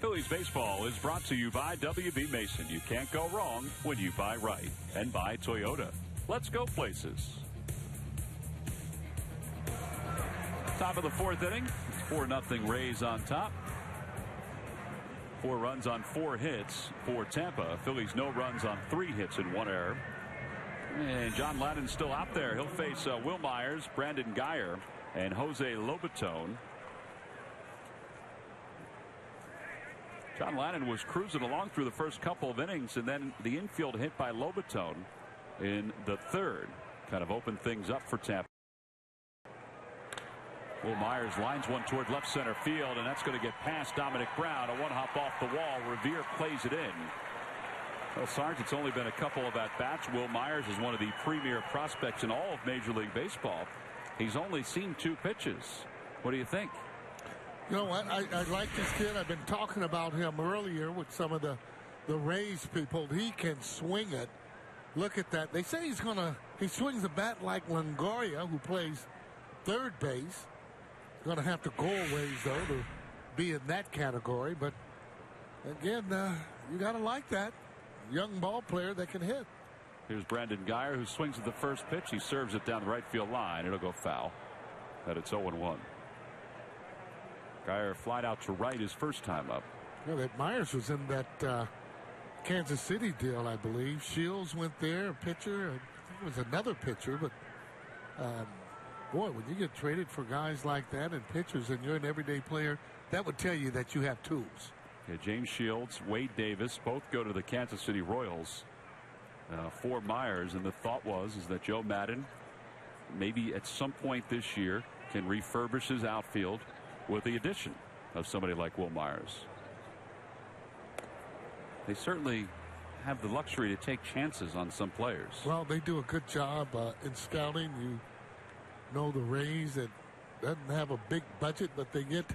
Phillies baseball is brought to you by W.B. Mason. You can't go wrong when you buy right. And by Toyota. Let's go places. Top of the fourth inning. 4-0 Rays on top. 4 runs on 4 hits for Tampa. Phillies no runs on 3 hits and 1 error. And John Ladden's still out there. He'll face Will Myers, Brandon Guyer, and Jose Lobaton. John Ladden was cruising along through the first couple of innings, and then the infield hit by Lobaton in the third kind of opened things up for Tampa. Will Myers lines one toward left center field, and that's going to get past Dominic Brown. A one-hop off the wall. Revere plays it in. Well, Sarge, it's only been a couple of at-bats. Will Myers is one of the premier prospects in all of Major League Baseball. He's only seen 2 pitches. What do you think? You know what? I like this kid. I've been talking about him earlier with some of the Rays people. He can swing it. Look at that. They say he swings a bat like Longoria, who plays third base. He's going to have to go a ways, though, to be in that category. But, again, you got to like that. Young ball player that can hit. Here's Brandon Guyer, who swings at the first pitch. He serves it down the right field line. It'll go foul. And it's 0-1. Guyer flied out to right his first time up. Yeah, that Myers was in that Kansas City deal, I believe. Shields went there, a pitcher. I think it was another pitcher, but boy, when you get traded for guys like that and pitchers and you're an everyday player, that would tell you that you have tools. Yeah, James Shields, Wade Davis both go to the Kansas City Royals for Myers, and the thought is that Joe Maddon maybe at some point this year can refurbish his outfield with the addition of somebody like Will Myers. They certainly have the luxury to take chances on some players. Well, they do a good job in scouting. You know, the Rays that doesn't have a big budget, but they get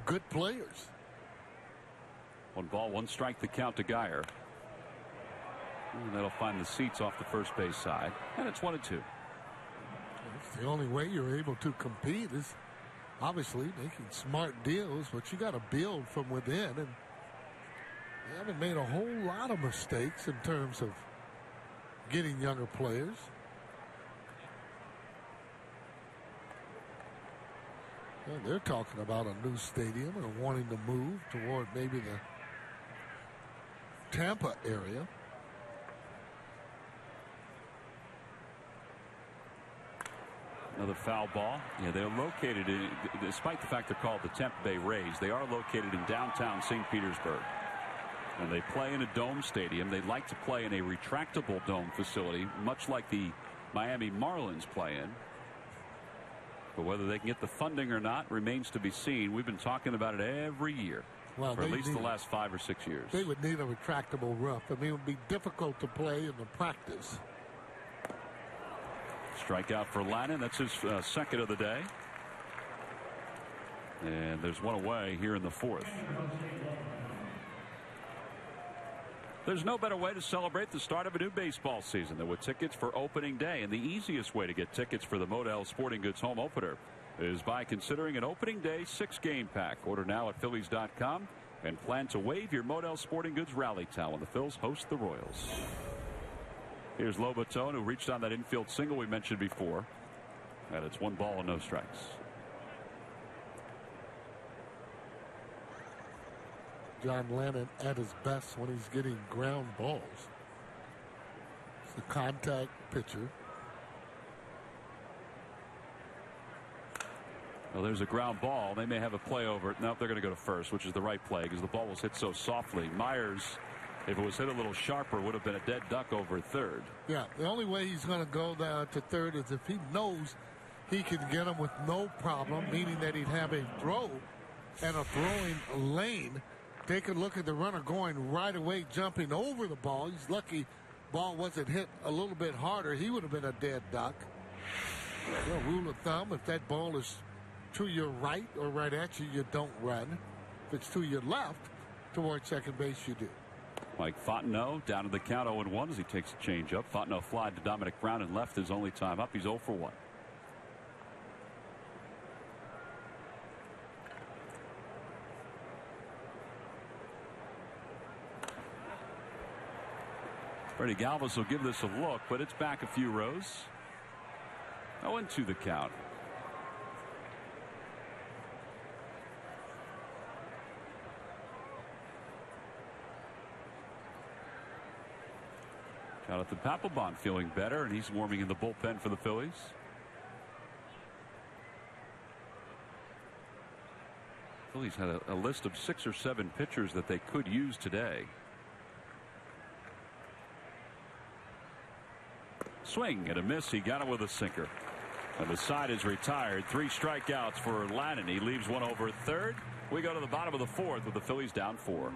good players. 1 ball, 1 strike, the count to Guyer. And that'll find the seats off the first base side. And it's 1-2. It's the only way you're able to compete is obviously making smart deals, but you got to build from within, and they haven't made a whole lot of mistakes in terms of getting younger players. Well, they're talking about a new stadium and wanting to move toward maybe the Tampa area. Another foul ball. Yeah, they're located in, despite the fact they're called the Tampa Bay Rays, they are located in downtown St. Petersburg. And they play in a dome stadium. They like to play in a retractable dome facility, much like the Miami Marlins play in. But whether they can get the funding or not remains to be seen. We've been talking about it every year for at least the last 5 or 6 years. They would need a retractable roof. I mean, it would be difficult to play in the practice. Strikeout for Ladden. That's his second of the day. And there's 1 away here in the 4th. There's no better way to celebrate the start of a new baseball season than with tickets for opening day. And the easiest way to get tickets for the Modell Sporting Goods home opener is by considering an opening day 6-game pack. Order now at Phillies.com and plan to waive your Modell Sporting Goods rally towel when the Phils host the Royals. Here's Lobaton, who reached on that infield single we mentioned before. And it's 1 ball and no strikes. John Lennon at his best when he's getting ground balls. It's a contact pitcher. Well, there's a ground ball. They may have a play over it. No, they're going to go to first, which is the right play because the ball was hit so softly. Myers, if it was hit a little sharper, would have been a dead duck over at third. Yeah, the only way he's going to go to third is if he knows he can get him with no problem, meaning that he'd have a throw and a throwing lane. Take a look at the runner going right away, jumping over the ball. He's lucky ball wasn't hit a little bit harder. He would have been a dead duck. Well, rule of thumb, if that ball is to your right or right at you, you don't run. If it's to your left towards second base, you do. Mike Fontenot down to the count 0-1 as he takes a change up. Fontenot flied to Dominic Brown and left his only time up. He's 0 for 1. Freddie Galvis will give this a look, but it's back a few rows. 0-2 the count. Jonathan Papelbon feeling better, and he's warming in the bullpen for the Phillies. Phillies had a list of 6 or 7 pitchers that they could use today. Swing and a miss. He got it with a sinker. And the side is retired. 3 strikeouts for Lannon. He leaves one over at third. We go to the bottom of the 4th with the Phillies down 4.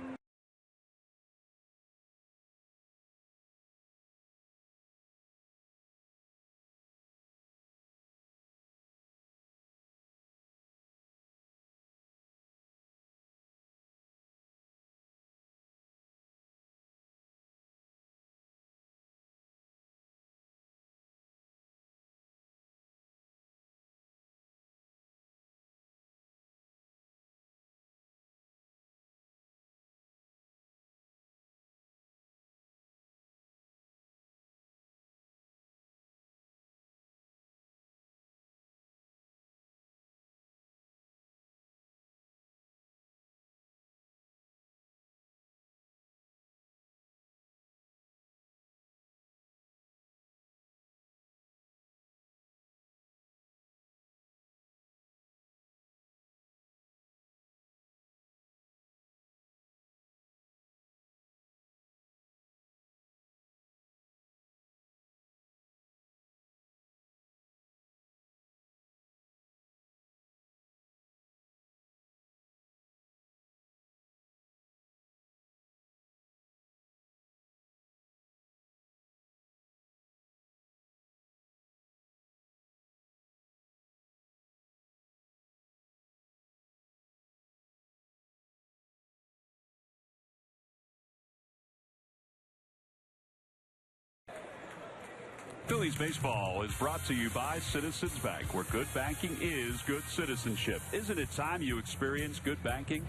Phillies baseball is brought to you by Citizens Bank, where good banking is good citizenship. Isn't it time you experience good banking?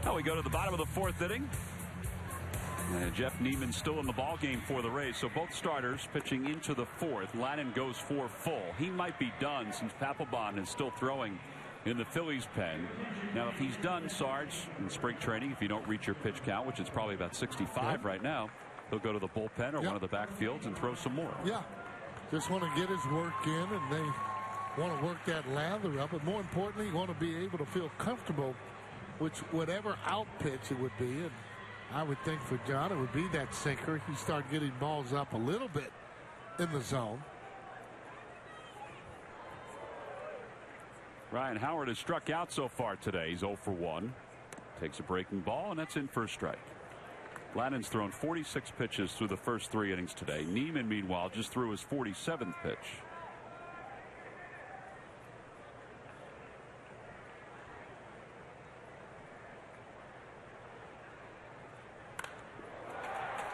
Now we go to the bottom of the 4th inning. And Jeff Neiman still in the ball game for the Rays. So both starters pitching into the 4th. Lannon goes for full. He might be done since Papelbon is still throwing in the Phillies pen. Now, if he's done, Sarge, in spring training, if you don't reach your pitch count, which is probably about 65 right now, he'll go to the bullpen or one of the backfields and throw some more. Yeah. Just want to get his work in, and they want to work that lather up. But more importantly, want to be able to feel comfortable with whatever out pitch it would be. And I would think for John, it would be that sinker. He started getting balls up a little bit in the zone. Ryan Howard has struck out so far today. He's 0 for 1. Takes a breaking ball, and that's in for a strike. Lannon's thrown 46 pitches through the first 3 innings today. Neiman, meanwhile, just threw his 47th pitch.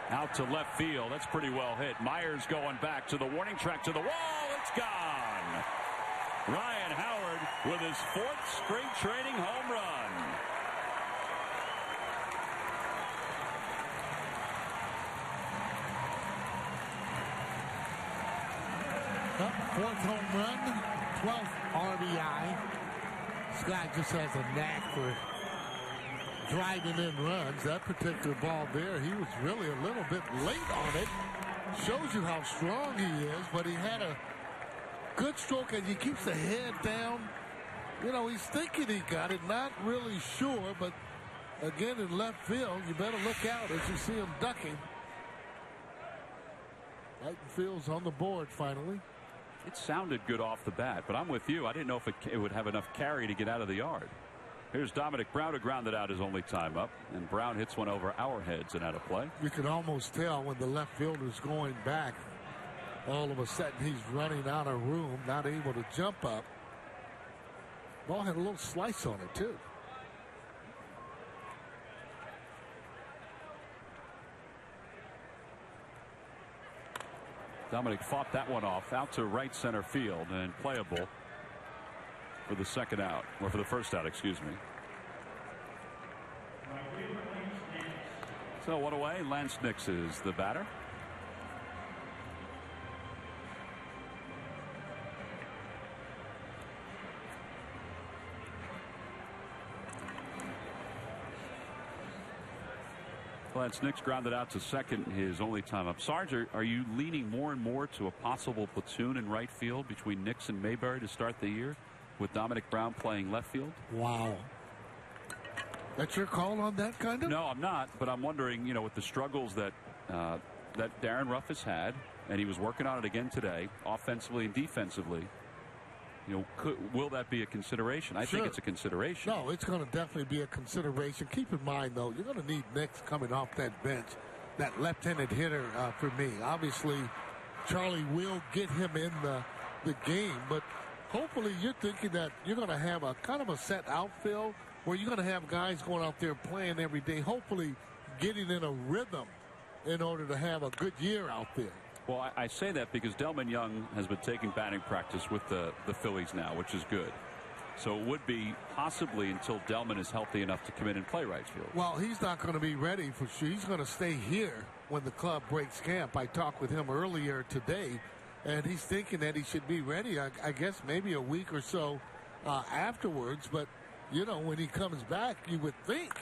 Out to left field. That's pretty well hit. Myers going back to the warning track to the wall. It's gone. Ryan Howard with his 4th straight training home run. Fourth home run, 12th RBI. This guy just has a knack for driving in runs. That particular ball there, he was really a little bit late on it. Shows you how strong he is, but he had a good stroke as he keeps the head down. You know, he's thinking he got it, not really sure, but again in left field, you better look out as you see him ducking. Right field's on the board finally. It sounded good off the bat, but I'm with you. I didn't know if it would have enough carry to get out of the yard. Here's Dominic Brown to ground it out his only time up, and Brown hits one over our heads and out of play. You can almost tell when the left fielder's going back. All of a sudden he's running out of room, not able to jump up. Ball had a little slice on it too. Dominic fought that one off out to right center field and playable for the second out, or for the first out, excuse me. So 1 away. Lance Nix is the batter. Lance Nix grounded out to second, his only time up. Sarge, are you leaning more and more to a possible platoon in right field between Nix and Mayberry to start the year, with Dominic Brown playing left field? Wow. That's your call on that, kind of? No, I'm not. But I'm wondering, with the struggles that that Darren Ruff has had, and he was working on it again today, offensively and defensively. Will that be a consideration? I think it's a consideration. No, it's going to definitely be a consideration. Keep in mind, though, you're going to need Nix coming off that bench, that left-handed hitter for me. Obviously, Charlie will get him in the game, but hopefully you're thinking that you're going to have a kind of a set outfield where you're going to have guys going out there playing every day, hopefully getting in a rhythm in order to have a good year out there. Well, I say that because Delman Young has been taking batting practice with the Phillies now, which is good. So it would be possibly until Delman is healthy enough to come in and play right field. Well, he's not going to be ready for sure. He's going to stay here when the club breaks camp. I talked with him earlier today, and he's thinking that he should be ready, I guess, maybe a week or so afterwards. But, when he comes back, you would think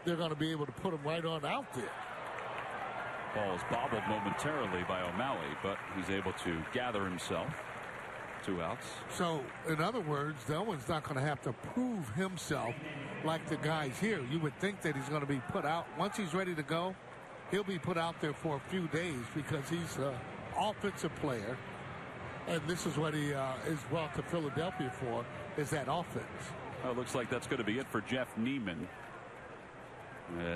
they're going to be able to put him right on out there. Ball is bobbled momentarily by O'Malley, but he's able to gather himself. 2 outs. So, in other words, Delman's not going to have to prove himself like the guys here. You would think that he's going to be put out. Once he's ready to go, he'll be put out there for a few days because he's an offensive player. And this is what he is brought to Philadelphia for, is that offense. Well, it looks like that's going to be it for Jeff Niemann.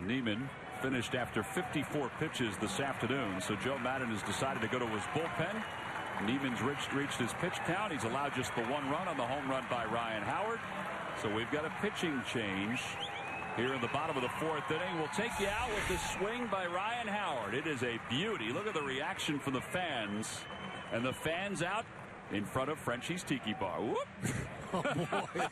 Niemann finished after 54 pitches this afternoon, so Joe Maddon has decided to go to his bullpen. Niemann's reached his pitch count. He's allowed just the 1 run on the home run by Ryan Howard. So we've got a pitching change here in the bottom of the 4th inning. We'll take you out with this swing by Ryan Howard. It is a beauty. Look at the reaction from the fans. And the fans out in front of Frenchie's Tiki Bar. Whoop. Oh, boy.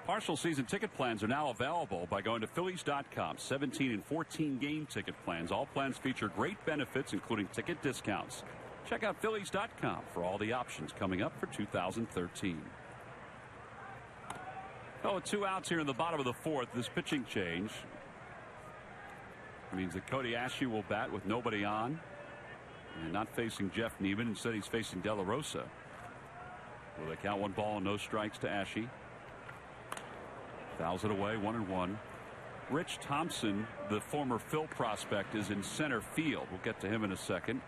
Partial season ticket plans are now available by going to Phillies.com. 17 and 14 game ticket plans. All plans feature great benefits, including ticket discounts. Check out Phillies.com for all the options coming up for 2013. Oh, 2 outs here in the bottom of the 4th. This pitching change means that Cody Ashe will bat with nobody on and not facing Jeff Niemann. Instead, he's facing De La Rosa. Will they count 1 ball and no strikes to Ashe? Fouls it away, 1-1. Rich Thompson, the former Phil prospect, is in center field. We'll get to him in a second.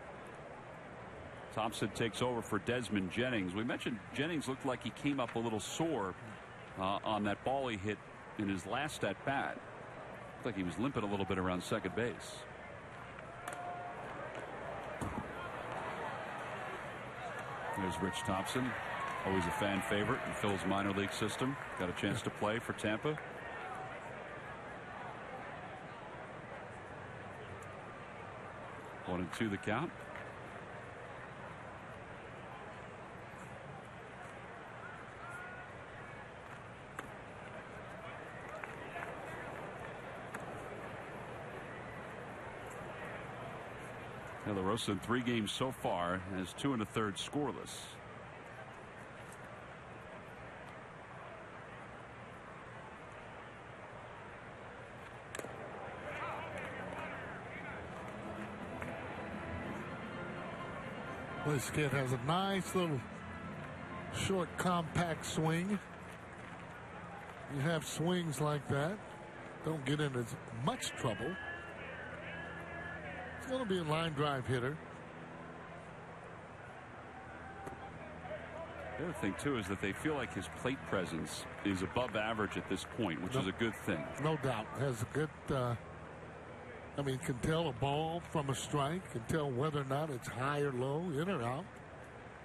Thompson takes over for Desmond Jennings. We mentioned Jennings looked like he came up a little sore on that ball he hit in his last at bat. Looked like he was limping a little bit around second base. There's Rich Thompson, always a fan favorite in Phil's minor league system. Got a chance to play for Tampa. 1-2 the count. De La Rosa in 3 games so far has 2 1/3 scoreless. This kid has a nice little short compact swing. You have swings like that, don't get in as much trouble. It's going to be a line drive hitter. The other thing too is that they feel like his plate presence is above average at this point, which is a good thing. No doubt. Has a good I mean, can tell a ball from a strike, can tell whether or not it's high or low, in or out.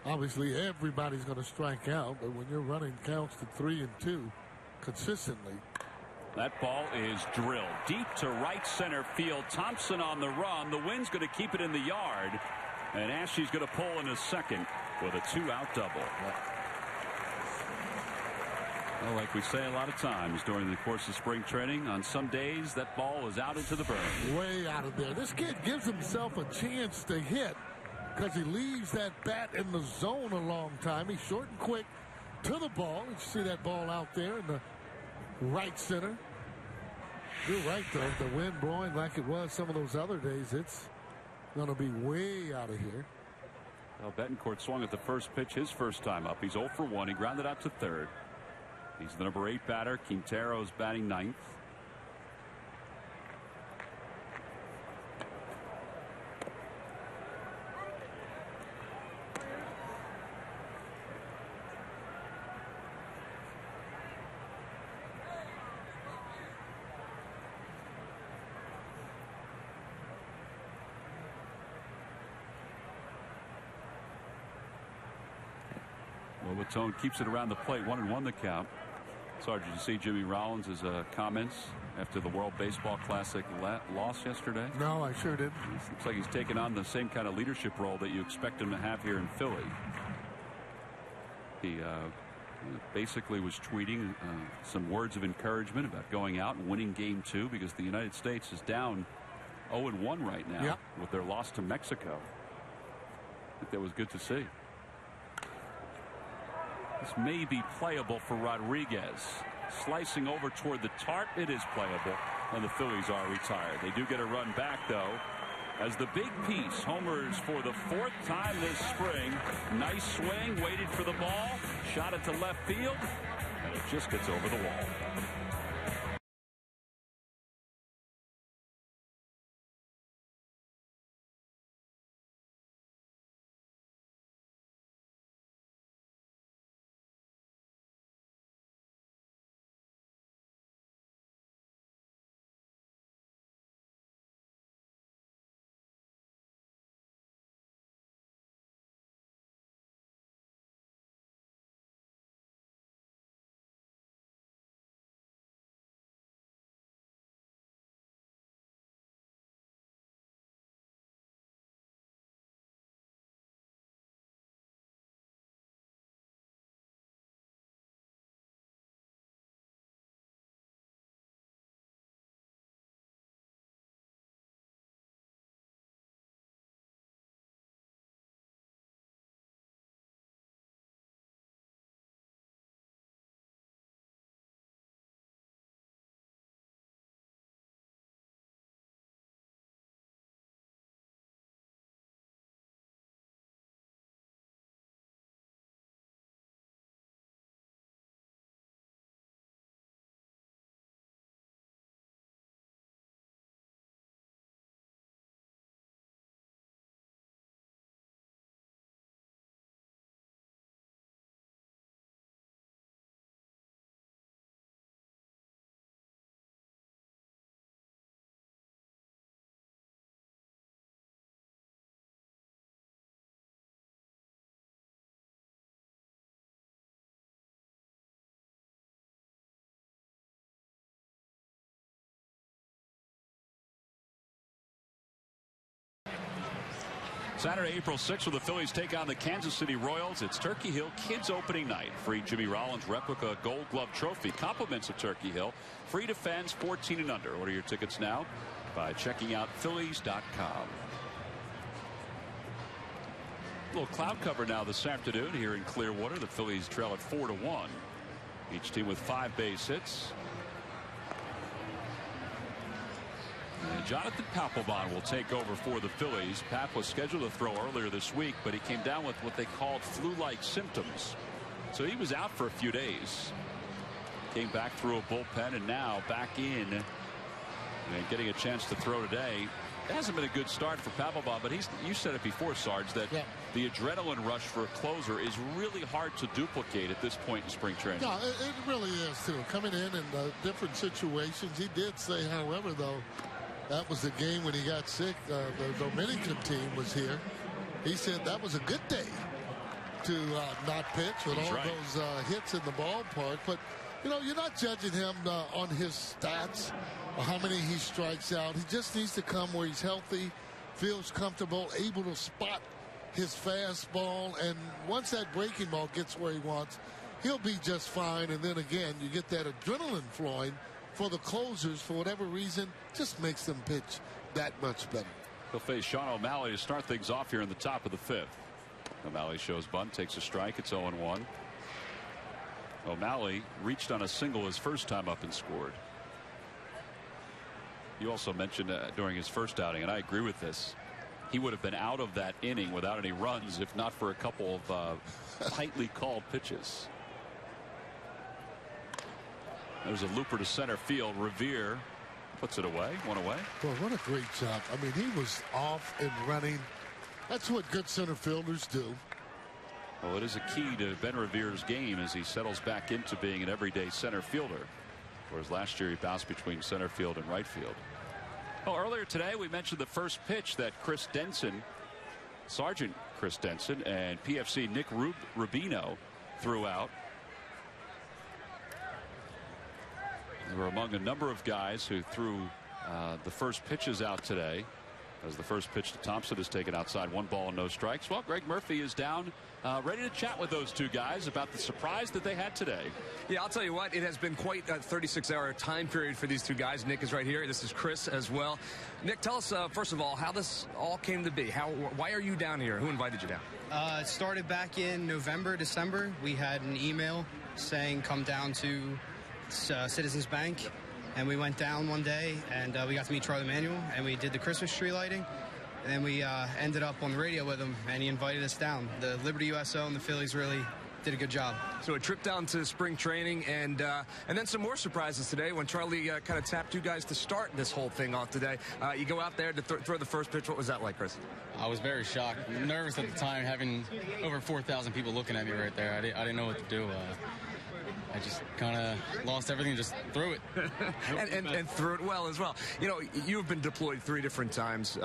Obviously everybody's going to strike out, but when you're running counts to 3 and 2 consistently. That ball is drilled deep to right center field. Thompson on the run. The wind's going to keep it in the yard, and Ashley's going to pull in a second with a 2-out double. Well, like we say a lot of times during the course of spring training, on some days that ball is out into the burn. Way out of there. This kid gives himself a chance to hit because he leaves that bat in the zone a long time. He's short and quick to the ball. You see that ball out there in the right center. You're right, though. The wind blowing like it was some of those other days, it's going to be way out of here. Well, Betancourt swung at the first pitch his first time up. He's 0 for 1. He grounded out to third. He's the number 8 batter. Quintero's batting 9th. Tone keeps it around the plate. 1-1 the count. Sorry, did you see Jimmy Rollins' comments after the World Baseball Classic loss yesterday? No, I sure didn't. Looks like he's taken on the same kind of leadership role that you expect him to have here in Philly. He basically was tweeting some words of encouragement about going out and winning game 2 because the United States is down 0-1 right now with their loss to Mexico. I think that was good to see. This may be playable for Rodriguez. Slicing over toward the tarp. It is playable, and the Phillies are retired. They do get a run back, though, as the big piece homers for the 4th time this spring. Nice swing, waited for the ball, shot it to left field, and it just gets over the wall. Saturday, April 6th, when the Phillies take on the Kansas City Royals. It's Turkey Hill Kids opening night. Free Jimmy Rollins replica Gold Glove trophy. Compliments of Turkey Hill. Free to fans 14 and under. Order your tickets now by checking out Phillies.com. A little cloud cover now this afternoon here in Clearwater. The Phillies trail at 4-1. Each team with 5 base hits. And Jonathan Papelbon will take over for the Phillies. Pap was scheduled to throw earlier this week, but he came down with what they called flu-like symptoms. So he was out for a few days. Came back through a bullpen and now back in and getting a chance to throw today. It hasn't been a good start for Papelbon, but you said it before, Sarge, that the adrenaline rush for a closer is really hard to duplicate at this point in spring training. Yeah, it really is, too. Coming in different situations. He did say, however, though, that was the game when he got sick. The Dominican team was here. He said that was a good day to not pitch with those hits in the ballpark. But, you know, you're not judging him on his stats or how many he strikes out. He just needs to come where he's healthy, feels comfortable, able to spot his fastball. And once that breaking ball gets where he wants, he'll be just fine. And then again, you get that adrenaline flowing for the closers. For whatever reason, just makes them pitch that much better. He'll face Sean O'Malley to start things off here in the top of the 5th. O'Malley shows bunt, takes a strike. It's 0-1. O'Malley reached on a single his first time up and scored. You also mentioned during his first outing, and I agree with this, he would have been out of that inning without any runs if not for a couple of tightly called pitches. There's a looper to center field. Revere puts it away. One away. Boy, what a great job. I mean, he was off and running. That's what good center fielders do. Well, it is a key to Ben Revere's game as he settles back into being an everyday center fielder. Whereas last year he bounced between center field and right field. Well, earlier today we mentioned the first pitch that Chris Denson, Sergeant Chris Denson, and PFC Nick Rubino threw out. They were among a number of guys who threw the first pitches out today, as the first pitch to Thompson is taken outside, 1 ball and no strikes. Well, Greg Murphy is down, ready to chat with those two guys about the surprise that they had today. Yeah, I'll tell you what, it has been quite a 36-hour time period for these two guys. Nick is right here. This is Chris as well. Nick, tell us, first of all, how this all came to be. Why are you down here? Who invited you down? It started back in November, December. We had an email saying come down to Citizens Bank, and we went down one day and we got to meet Charlie Manuel, and we did the Christmas tree lighting, and then we ended up on the radio with him, and he invited us down. The Liberty USO and the Phillies really did a good job. So a trip down to spring training, and then some more surprises today when Charlie kind of tapped you guys to start this whole thing off today. You go out there to throw the first pitch. What was that like, Chris? I was very shocked, nervous at the time, having over 4,000 people looking at me right there. I didn't know what to do. I just kind of lost everything, just threw it. and threw it well as well. You know, you've been deployed 3 different times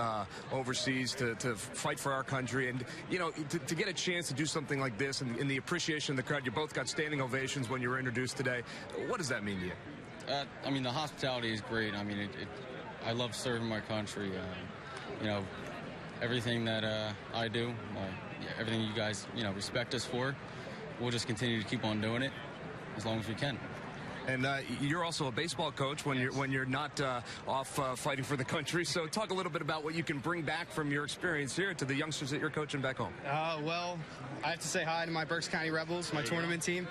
overseas to fight for our country. And, you know, to get a chance to do something like this and the appreciation of the crowd, you both got standing ovations when you were introduced today. What does that mean to you? I mean, the hospitality is great. I mean, I love serving my country. You know, everything that I do, everything you guys, you know, respect us for, we'll just continue to keep on doing it as long as we can. And you're also a baseball coach when you're not off fighting for the country. So talk a little bit about what you can bring back from your experience here to the youngsters that you're coaching back home. Well, I have to say hi to my Berks County Rebels, my tournament team.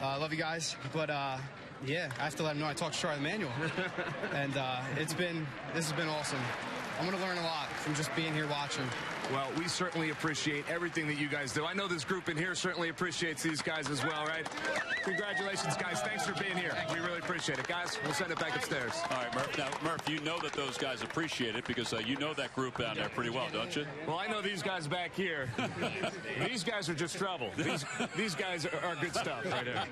I love you guys, but yeah, I have to let them know I talked to Charlie Manuel, and this has been awesome. I'm going to learn a lot from just being here watching. Well, we certainly appreciate everything that you guys do. I know this group in here certainly appreciates these guys as well, right? Congratulations, guys. Thanks for being here. We really appreciate it. Guys, we'll send it back upstairs. All right, Murph. Now, Murph, you know that those guys appreciate it because you know that group down there pretty well, don't you? Well, I know these guys back here. These guys are just trouble. These guys are good stuff right here.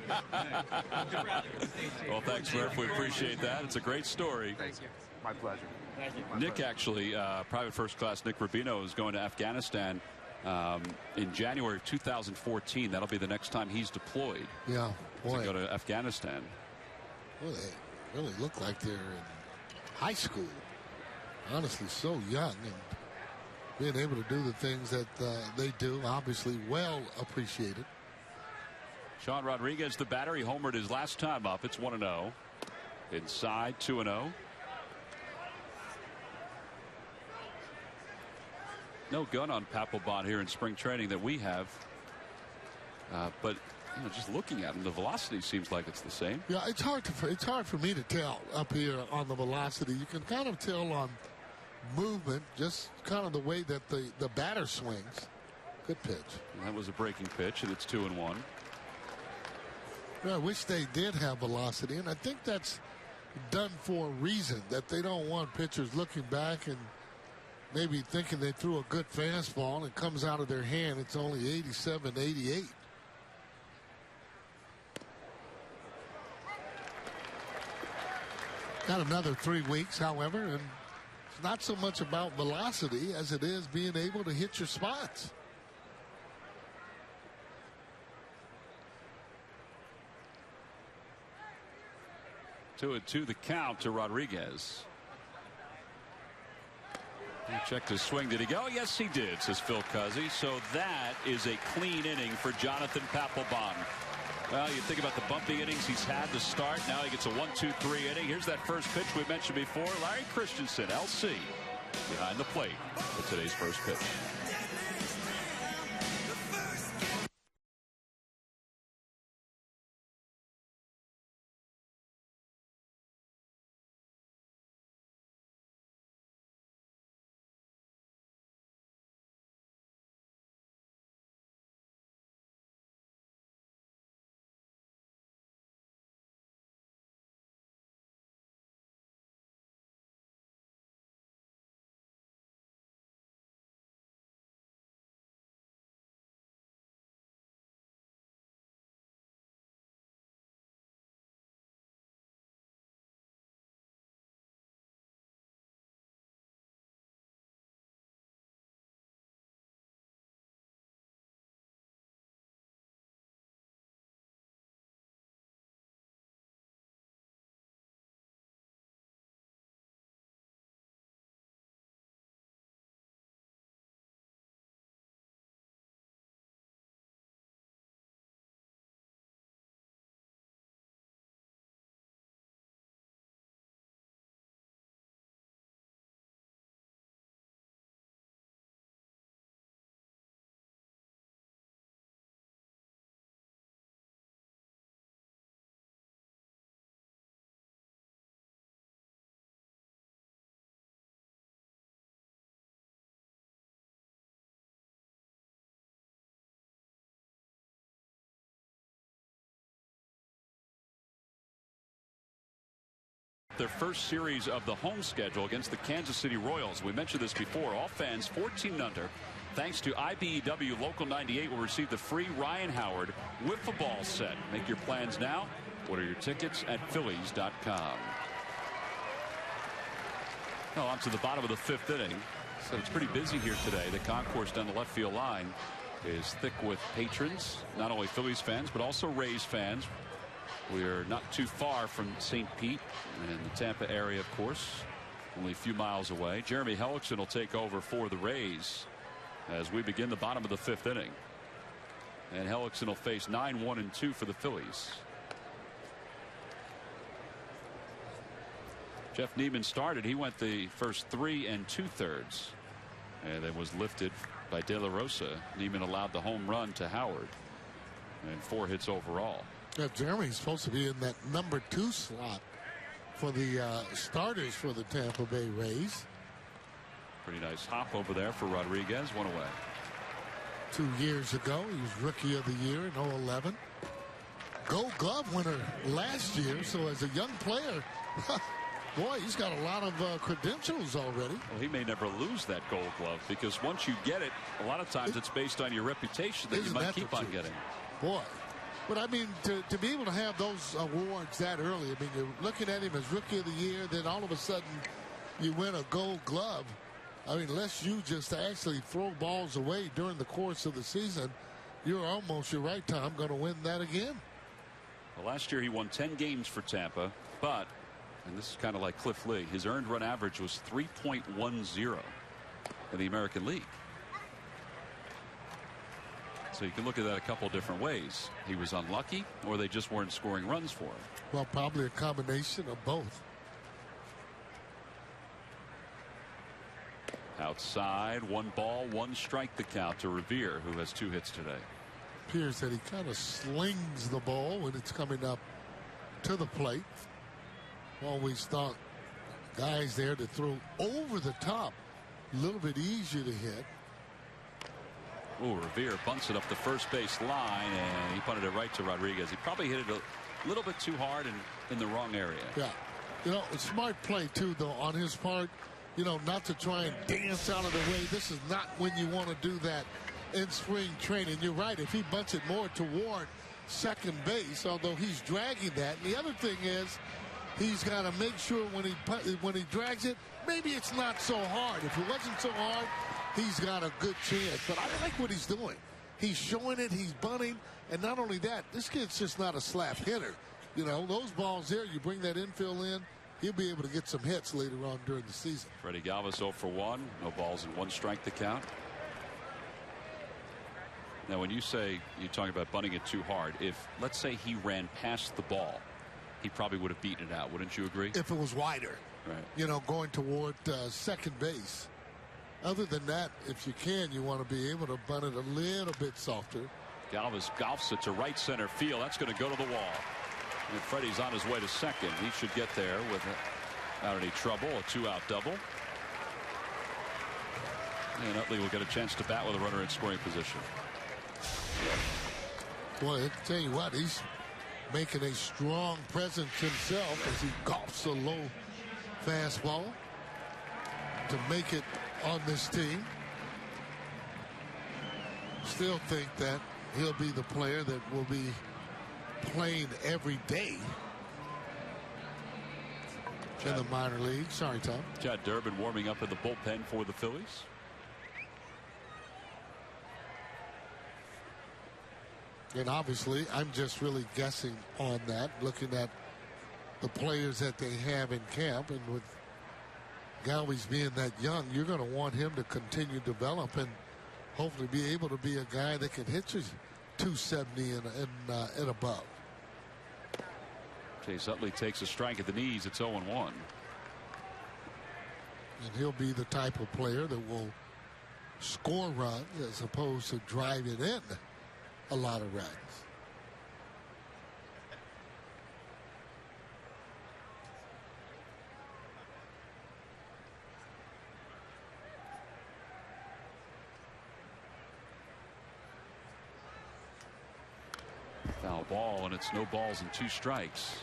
Well, thanks, Murph. We appreciate that. It's a great story. Thank you. My pleasure. Nick, actually, Private First Class Nick Rubino is going to Afghanistan in January of 2014. That'll be the next time he's deployed. Yeah, boy. To go to Afghanistan. Well, they really look like they're in high school. Honestly, so young. And being able to do the things that they do, obviously well appreciated. Sean Rodriguez, the batter, he homered his last time up. It's 1-0. Inside, 2-0. No gun on Papelbon here in spring training that we have. But just looking at him, the velocity seems like it's the same. Yeah, it's hard for me to tell up here on the velocity. You can kind of tell on movement, just kind of the way that the batter swings. Good pitch. And that was a breaking pitch, and it's 2-1. Yeah, I wish they did have velocity, and I think that's done for a reason, that they don't want pitchers looking back and maybe thinking they threw a good fastball and it comes out of their hand. It's only 87, 88. Got another 3 weeks, however, and it's not so much about velocity as it is being able to hit your spots. Two and two the count to Rodriguez. He checked his swing. Did he go? Yes, he did, says Phil Cuzzy. So that is a clean inning for Jonathan Papelbon. Well, you think about the bumpy innings he's had to start. Now he gets a 1-2-3 inning. Here's that first pitch we mentioned before. Larry Christensen, LC, behind the plate for today's first pitch. Their first series of the home schedule against the Kansas City Royals. We mentioned this before. All fans 14 under, thanks to IBEW Local 98, will receive the free Ryan Howard wiffle ball set. Make your plans now. Order your tickets at Phillies.com. Well, on to the bottom of the fifth inning. So it's pretty busy here today. The concourse down the left field line is thick with patrons, not only Phillies fans, but also Rays fans. We are not too far from St. Pete and the Tampa area, of course, only a few miles away. Jeremy Hellickson will take over for the Rays as we begin the bottom of the fifth inning. And Hellickson will face 9-1-2 for the Phillies. Jeff Neiman started. He went the first 3 2/3 and then was lifted by De La Rosa. Neiman allowed the home run to Howard and 4 hits overall. Yeah, Jeremy's supposed to be in that number 2 slot for the starters for the Tampa Bay Rays. Pretty nice hop over there for Rodriguez. 1 away. 2 years ago, he was Rookie of the Year in 2011. Gold Glove winner last year. So as a young player, boy, he's got a lot of credentials already. Well, he may never lose that Gold Glove because once you get it, a lot of times it's based on your reputation that you might keep on getting. Boy. But I mean, to be able to have those awards that early, I mean, you're looking at him as Rookie of the Year, then all of a sudden you win a Gold Glove. I mean, unless you just actually throw balls away during the course of the season, you're right, Tom, going to win that again. Well, last year he won 10 games for Tampa, but, and this is kind of like Cliff Lee, his earned run average was 3.10. in the American League. So you can look at that a couple different ways. He was unlucky, or they just weren't scoring runs for him. Well, probably a combination of both. Outside, 1 ball, 1 strike the count to Revere, who has 2 hits today. Appears that he kind of slings the ball when it's coming up to the plate. Always thought guys there to throw over the top, a little bit easier to hit. Oh, Revere bunts it up the first base line, and he punted it right to Rodriguez. He probably hit it a little bit too hard and in the wrong area. Yeah, you know, a smart play too, though, on his part. You know, not to try and dance out of the way. This is not when you want to do that in spring training. You're right. If he bunts it more toward second base, although he's dragging that. And the other thing is, he's got to make sure when he drags it, maybe it's not so hard. If it wasn't so hard, he's got a good chance. But I like what he's doing. He's showing it. He's bunting. And not only that, this kid's just not a slap hitter. You know, those balls there, you bring that infield in, he'll be able to get some hits later on during the season. Freddie Galvis 0 for 1. No balls and 1 strike to count. Now, when you say you're talking about bunting it too hard, if let's say he ran past the ball, he probably would have beaten it out. Wouldn't you agree? If it was wider, right? You know, going toward second base. Other than that, if you can, you want to be able to bunt it a little bit softer. Galvis golfs it to right center field. That's going to go to the wall. And Freddie's on his way to second. He should get there without any trouble. A 2-out double. And Utley will get a chance to bat with a runner in scoring position. Boy, I tell you what, he's making a strong presence himself as he golfs a low fastball to make it on this team. Still think that he'll be the player that will be playing every day in the minor league. Sorry, Tom. Chad Durbin warming up in the bullpen for the Phillies. And obviously, I'm just really guessing on that, looking at the players that they have in camp. And with Galvis being that young, you're going to want him to continue to develop and hopefully be able to be a guy that can hit you 270 and above. Chase Utley takes a strike at the knees. It's 0-1. And he'll be the type of player that will score runs as opposed to driving in a lot of runs. Foul ball, and it's no balls and 2 strikes.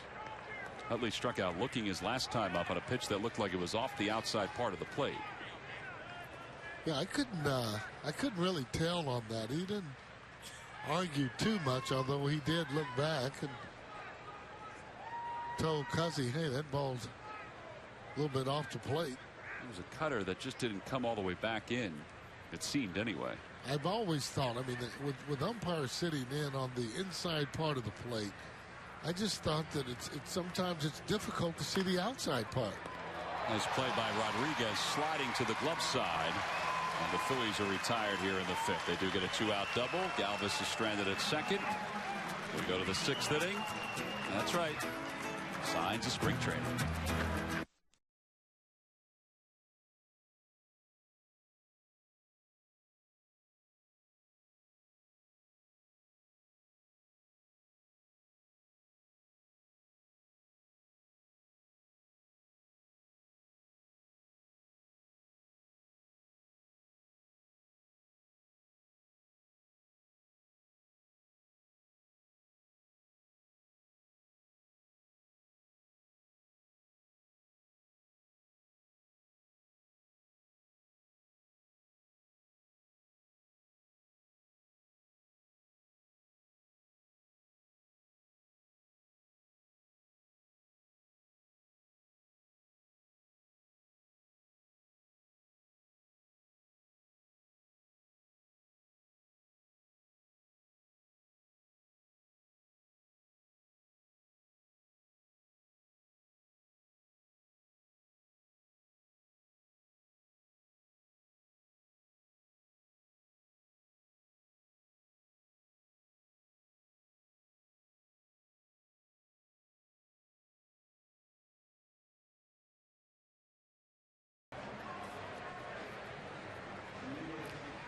Utley struck out looking his last time up on a pitch that looked like it was off the outside part of the plate. Yeah, I couldn't really tell on that. He didn't argue too much, although he did look back and told Cuzzy, hey, that ball's a little bit off the plate. It was a cutter that just didn't come all the way back in. It seemed anyway. I've always thought, I mean, with umpires sitting in on the inside part of the plate, I just thought that sometimes it's difficult to see the outside part. Nice play by Rodriguez, sliding to the glove side. And the Phillies are retired here in the 5th. They do get a 2-out double. Galvis is stranded at second. We go to the 6th inning. That's right. Signs of spring training.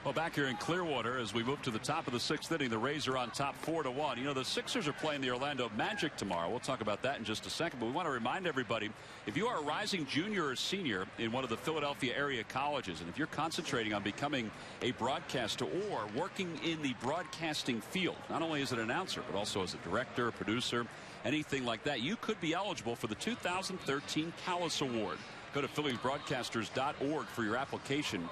Well, back here in Clearwater, as we move to the top of the 6th inning, the Rays are on top 4-1. You know, the Sixers are playing the Orlando Magic tomorrow. We'll talk about that in just a second. But we want to remind everybody, if you are a rising junior or senior in one of the Philadelphia area colleges, and if you're concentrating on becoming a broadcaster or working in the broadcasting field, not only as an announcer, but also as a director, producer, anything like that, you could be eligible for the 2013 Callis Award. Go to PhilliesBroadcasters.org for your application.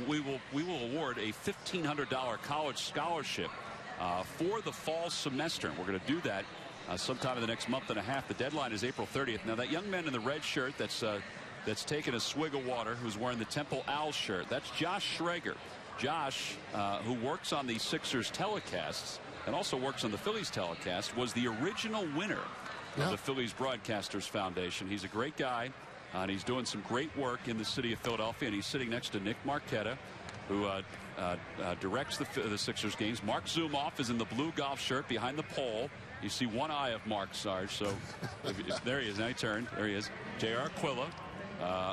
We will award a $1,500 college scholarship for the fall semester. We're going to do that sometime in the next month and a half. The deadline is April 30th. Now, that young man in the red shirt that's taking a swig of water, who's wearing the Temple Owls shirt, that's Josh Schrager. Josh, who works on the Sixers telecasts and also works on the Phillies telecast, was the original winner of the Phillies Broadcasters Foundation. He's a great guy. And he's doing some great work in the city of Philadelphia, and he's sitting next to Nick Marchetta, who directs the Sixers games. Mark Zumoff is in the blue golf shirt behind the pole. You see one eye of Mark, Sarge. So there he is. Now he turned. There he is. J.R. Aquila,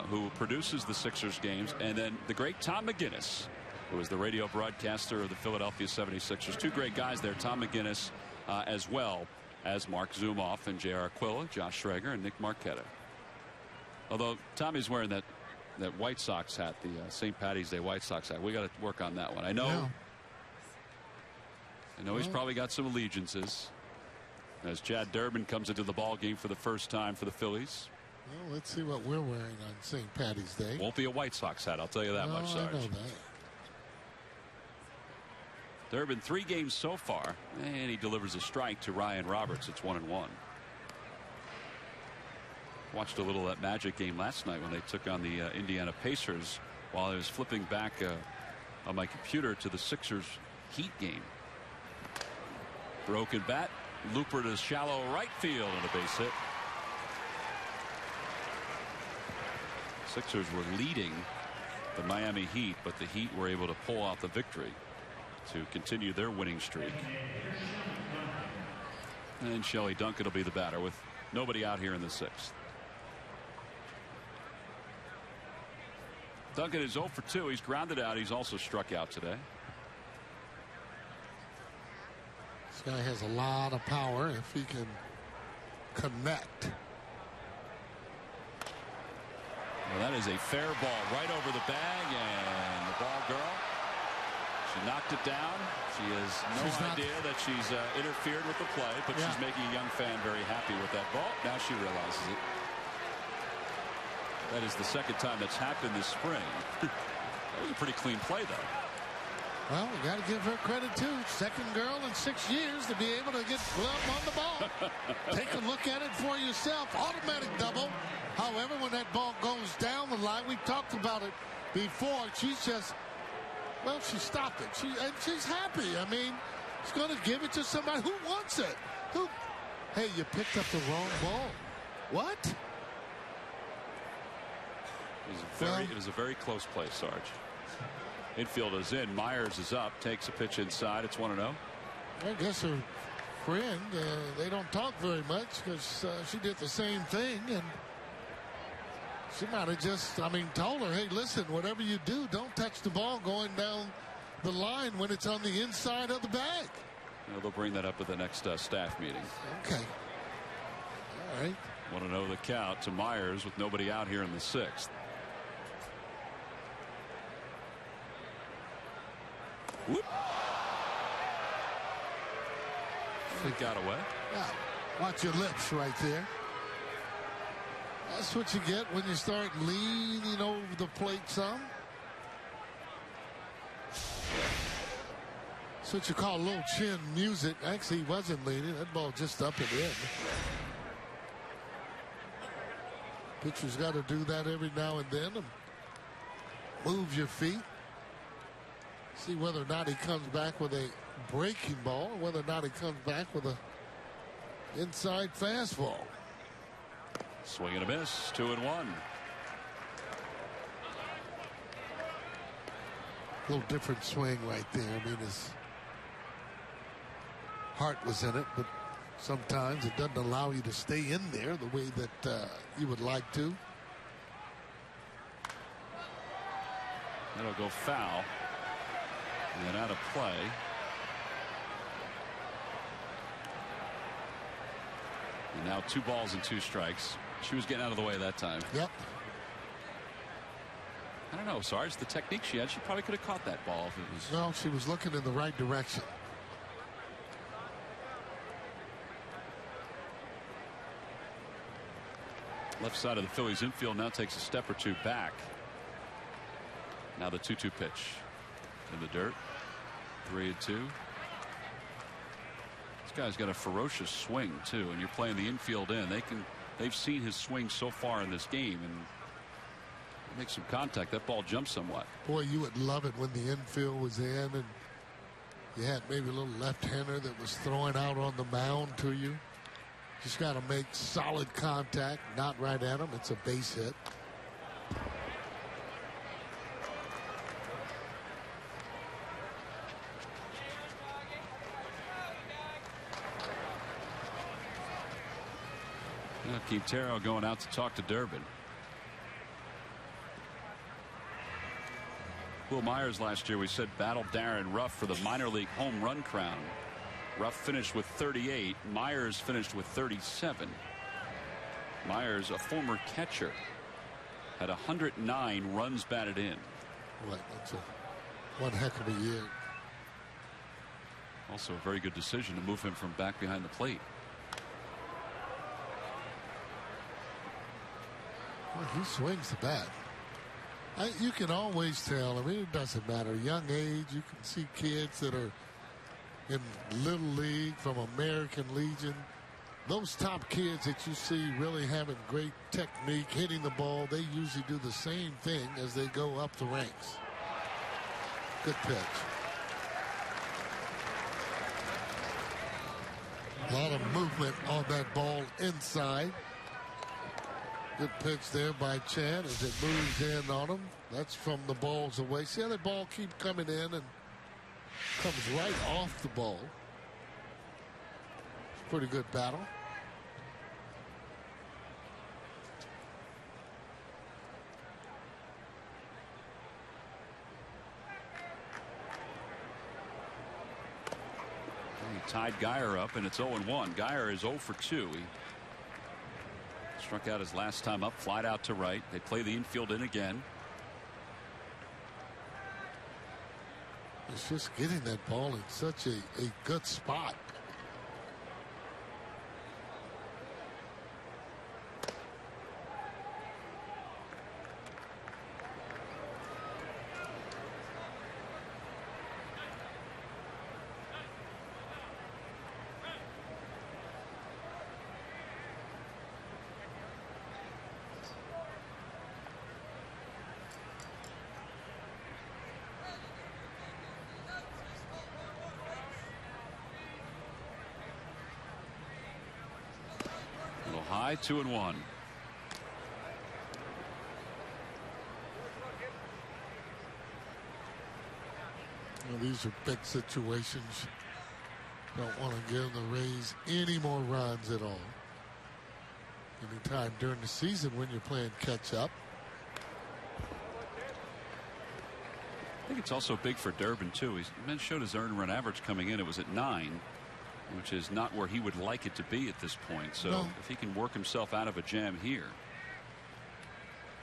who produces the Sixers games, and then the great Tom McGinnis, who is the radio broadcaster of the Philadelphia 76ers. Two great guys there, Tom McGinnis, as well as Mark Zumoff and J.R. Aquila, Josh Schrager, and Nick Marchetta. Although Tommy's wearing that White Sox hat, the St. Patty's Day White Sox hat. We got to work on that one. I know he's probably got some allegiances as Chad Durbin comes into the ball game for the first time for the Phillies. Well, let's see what we're wearing on St. Patty's Day. Won't be a White Sox hat, I'll tell you that much, Sarge. I know that. Durbin 3 games so far, and he delivers a strike to Ryan Roberts. It's 1-1. Watched a little of that Magic game last night when they took on the Indiana Pacers while I was flipping back on my computer to the Sixers Heat game. Broken bat, looper to shallow right field, and a base hit. Sixers were leading the Miami Heat, but the Heat were able to pull out the victory to continue their winning streak. And Shelley Duncan will be the batter with nobody out here in the 6th. Duncan is 0 for 2. He's grounded out. He's also struck out today. This guy has a lot of power if he can connect. Well, that is a fair ball right over the bag, and the ball girl, she knocked it down. She has no idea that she's interfered with the play, but she's making a young fan very happy with that ball. Now she realizes it. That is the second time that's happened this spring. That was a pretty clean play, though. Well, we got to give her credit, too. Second girl in 6 years to be able to get glove on the ball. Take a look at it for yourself. Automatic double. However, when that ball goes down the line, we talked about it before. She's just, well, she stopped it. And she's happy. I mean, she's going to give it to somebody who wants it. Hey, you picked up the wrong ball. What? It was a very close play, Sarge. Infield is in. Myers is up. Takes a pitch inside. It's 1-0. I guess her friend, they don't talk very much because she did the same thing. And she might have just, told her, hey, listen, whatever you do, don't touch the ball going down the line when it's on the inside of the bag. They'll bring that up at the next staff meeting. Okay. All right. 1-0 the count to Myers with nobody out here in the 6th. Whoop. It got away. Yeah. Watch your lips right there. That's what you get when you start leaning over the plate some. That's what you call a little chin music. Actually, he wasn't leaning. That ball just up and in. Pitcher's got to do that every now and then. And move your feet. See whether or not he comes back with a breaking ball, or whether or not he comes back with a inside fastball. Swing and a miss. 2-1. A little different swing right there. His heart was in it, but sometimes it doesn't allow you to stay in there the way that you would like to. That'll go foul. And out of play. And now 2 balls and 2 strikes. She was getting out of the way that time. Yep. I don't know, Sarge, the technique she had, she probably could have caught that ball if it was. Well, she was looking in the right direction. Left side of the Phillies infield now takes a step or 2 back. Now the 2-2 pitch in the dirt. 3-2. This guy's got a ferocious swing too, and you're playing the infield in. They've seen his swing so far in this game, and make some contact. That ball jumped somewhat. Boy, you would love it when the infield was in and you had maybe a little left-hander that was throwing out on the mound to you. Just got to make solid contact, not right at him. It's a base hit. Quintero going out to talk to Durbin. Will Myers last year, we said, battled Darren Ruff for the minor league home run crown. Ruff finished with 38. Myers finished with 37. Myers, a former catcher, had 109 runs batted in. Right, that's one heck of a year. Also a very good decision to move him from back behind the plate. Well, he swings the bat. You can always tell. I mean, it doesn't matter. Young age, you can see kids that are in Little League from American Legion. Those top kids that you see really having great technique, hitting the ball, they usually do the same thing as they go up the ranks. Good pitch. A lot of movement on that ball inside. Good pitch there by Chad as it moves in on him. That's from the balls away. See how the ball keep coming in and comes right off the ball. Pretty good battle. He tied Geyer up, and it's 0-1. Geyer is 0 for 2. He struck out his last time up, flied out to right. They play the infield in again. It's just getting that ball in such a good spot. High, 2-1. Well, these are big situations. Don't want to give the Rays any more runs at all. Anytime during the season when you're playing catch up. I think it's also big for Durbin too. He showed his earned run average coming in. It was at 9. Which is not where he would like it to be at this point. So no. If he can work himself out of a jam here.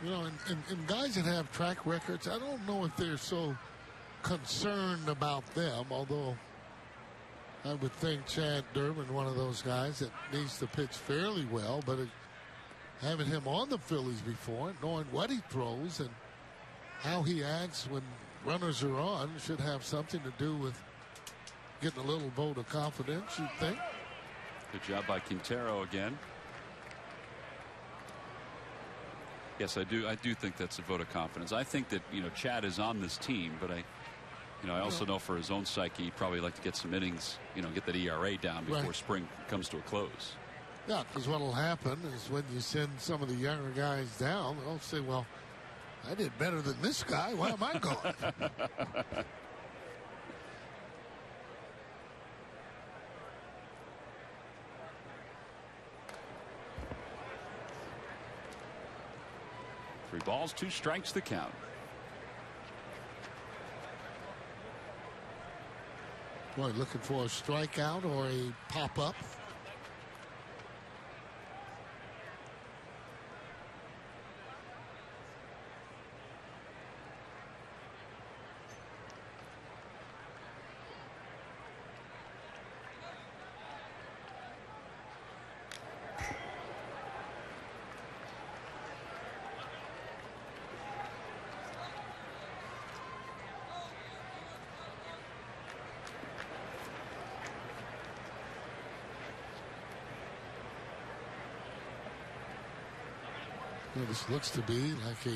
You know, and guys that have track records, I don't know if they're so concerned about them, although I would think Chad Durbin, one of those guys that needs to pitch fairly well, but having him on the Phillies before, knowing what he throws and how he acts when runners are on, should have something to do with getting a little vote of confidence, you'd think. Good job by Quintero again. Yes, I do think that's a vote of confidence. I think that, you know, Chad is on this team, but I also know for his own psyche, he'd probably like to get some innings, you know, get that ERA down before spring comes to a close. Yeah, because what will happen is when you send some of the younger guys down, they'll say, well, I did better than this guy. Why am I going? Three balls, 2 strikes, the count. Boy, looking for a strikeout or a pop-up. Well, this looks to be like a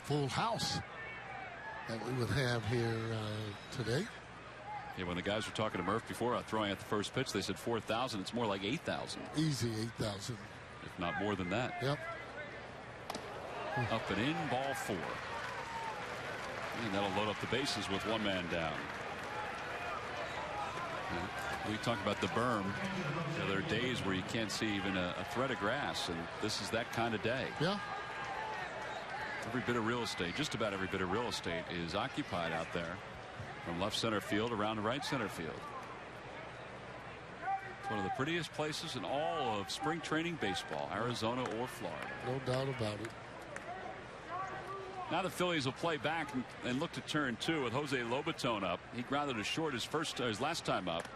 full house that we would have here today. Yeah, when the guys were talking to Murph before throwing at the first pitch, they said 4,000. It's more like 8,000. Easy 8,000. If not more than that. Yep. Up and in, ball 4. And that'll load up the bases with one man down. We talk about the berm. You know, there are days where you can't see even a thread of grass, and this is that kind of day. Yeah. Every bit of real estate, just about every bit of real estate, is occupied out there from left center field around to right center field. It's one of the prettiest places in all of spring training baseball, Arizona or Florida. No doubt about it. Now the Phillies will play back and look to turn 2 with Jose Lobaton up. He grounded as short his last time up,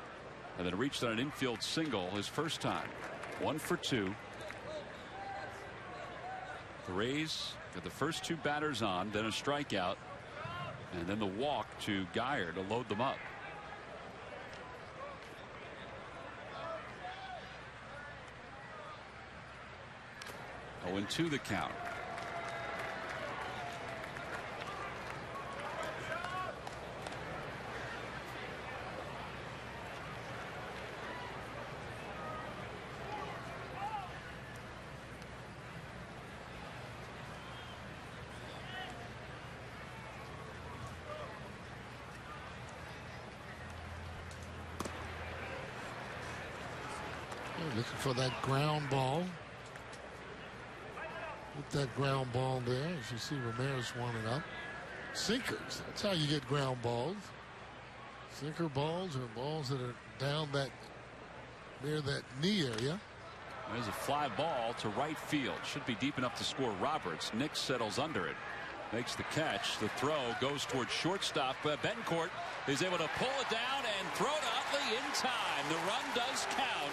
and then reached on an infield single his first time. 1 for 2. The Rays got the first 2 batters on, then a strikeout, and then the walk to Geyer to load them up. 0-2 the count. Looking for that ground ball. With that ground ball there, as you see Ramirez warming up. Sinkers, that's how you get ground balls. Sinker balls are balls that are down that near that knee area. There's a fly ball to right field. Should be deep enough to score Roberts. Nick settles under it. Makes the catch. The throw goes towards shortstop. Betancourt is able to pull it down and throw to Utley in time. The run does count.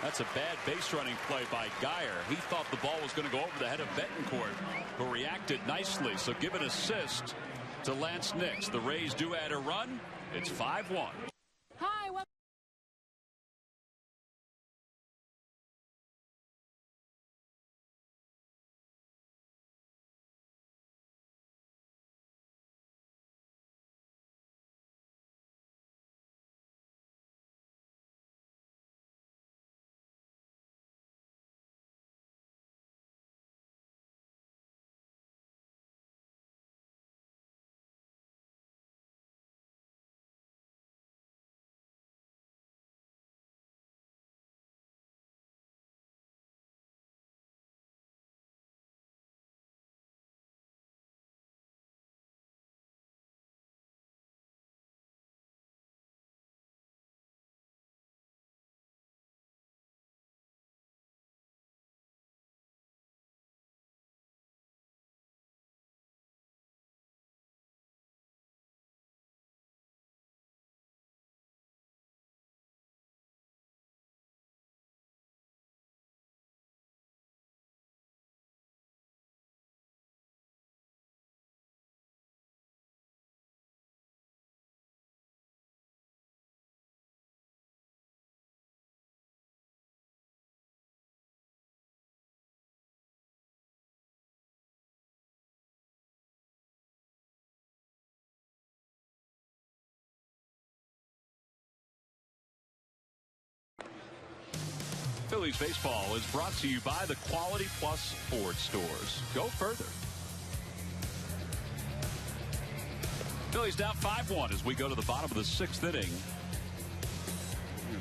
That's a bad base running play by Geyer. He thought the ball was going to go over the head of Betancourt, who reacted nicely. So give an assist to Lance Nix. The Rays do add a run. It's 5-1. Hi, welcome. Phillies baseball is brought to you by the Quality Plus Ford stores. Go further. Phillies down 5-1 as we go to the bottom of the 6th inning.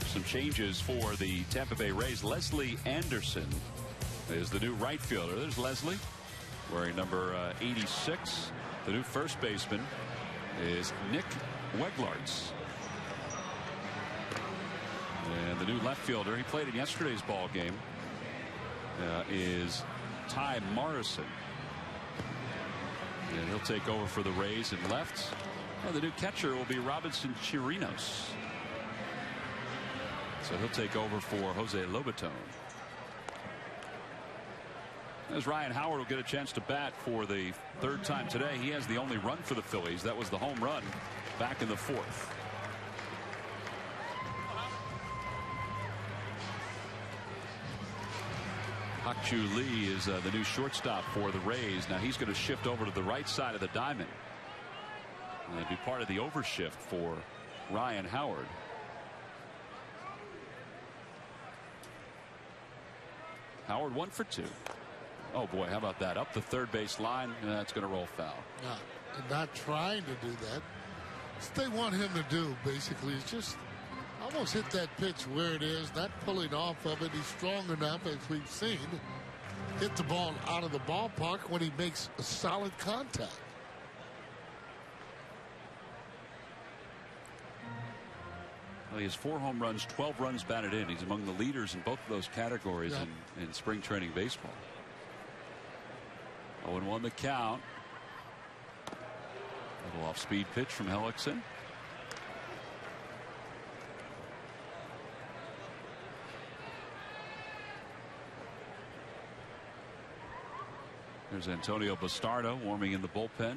Some changes for the Tampa Bay Rays. Leslie Anderson is the new right fielder. There's Leslie wearing number 86. The new first baseman is Nick Weglarts. And the new left fielder, he played in yesterday's ball game, is Ty Morrison. And he'll take over for the Rays in left. And the new catcher will be Robinson Chirinos. So he'll take over for Jose Lobaton. As Ryan Howard will get a chance to bat for the third time today. He has the only run for the Phillies. That was the home run back in the fourth. Hak-Chu Lee is the new shortstop for the Rays. Now he's going to shift over to the right side of the diamond. And it'll be part of the overshift for Ryan Howard. Howard 1 for 2. Oh boy, how about that? Up the third base line, and that's going to roll foul. Not trying to do that. What they want him to do basically is just almost hit that pitch where it is, not pulling off of it. He's strong enough, as we've seen, hit the ball out of the ballpark when he makes a solid contact. Well, he has 4 home runs, 12 runs batted in. He's among the leaders in both of those categories in spring training baseball. 0-1 the count. Little off-speed pitch from Hellickson. There's Antonio Bastardo warming in the bullpen.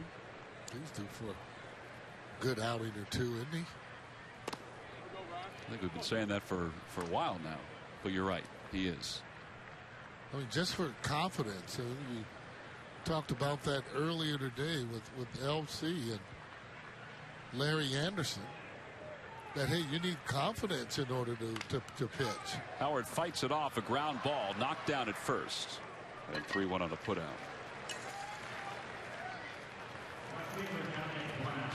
He's due for a good outing or two, isn't he? I think we've been saying that for a while now, but you're right, he is. I mean, just for confidence. We talked about that earlier today with LC and Larry Anderson. That, hey, you need confidence in order to pitch. Howard fights it off, a ground ball, knocked down at first. And 3-1 on the putout.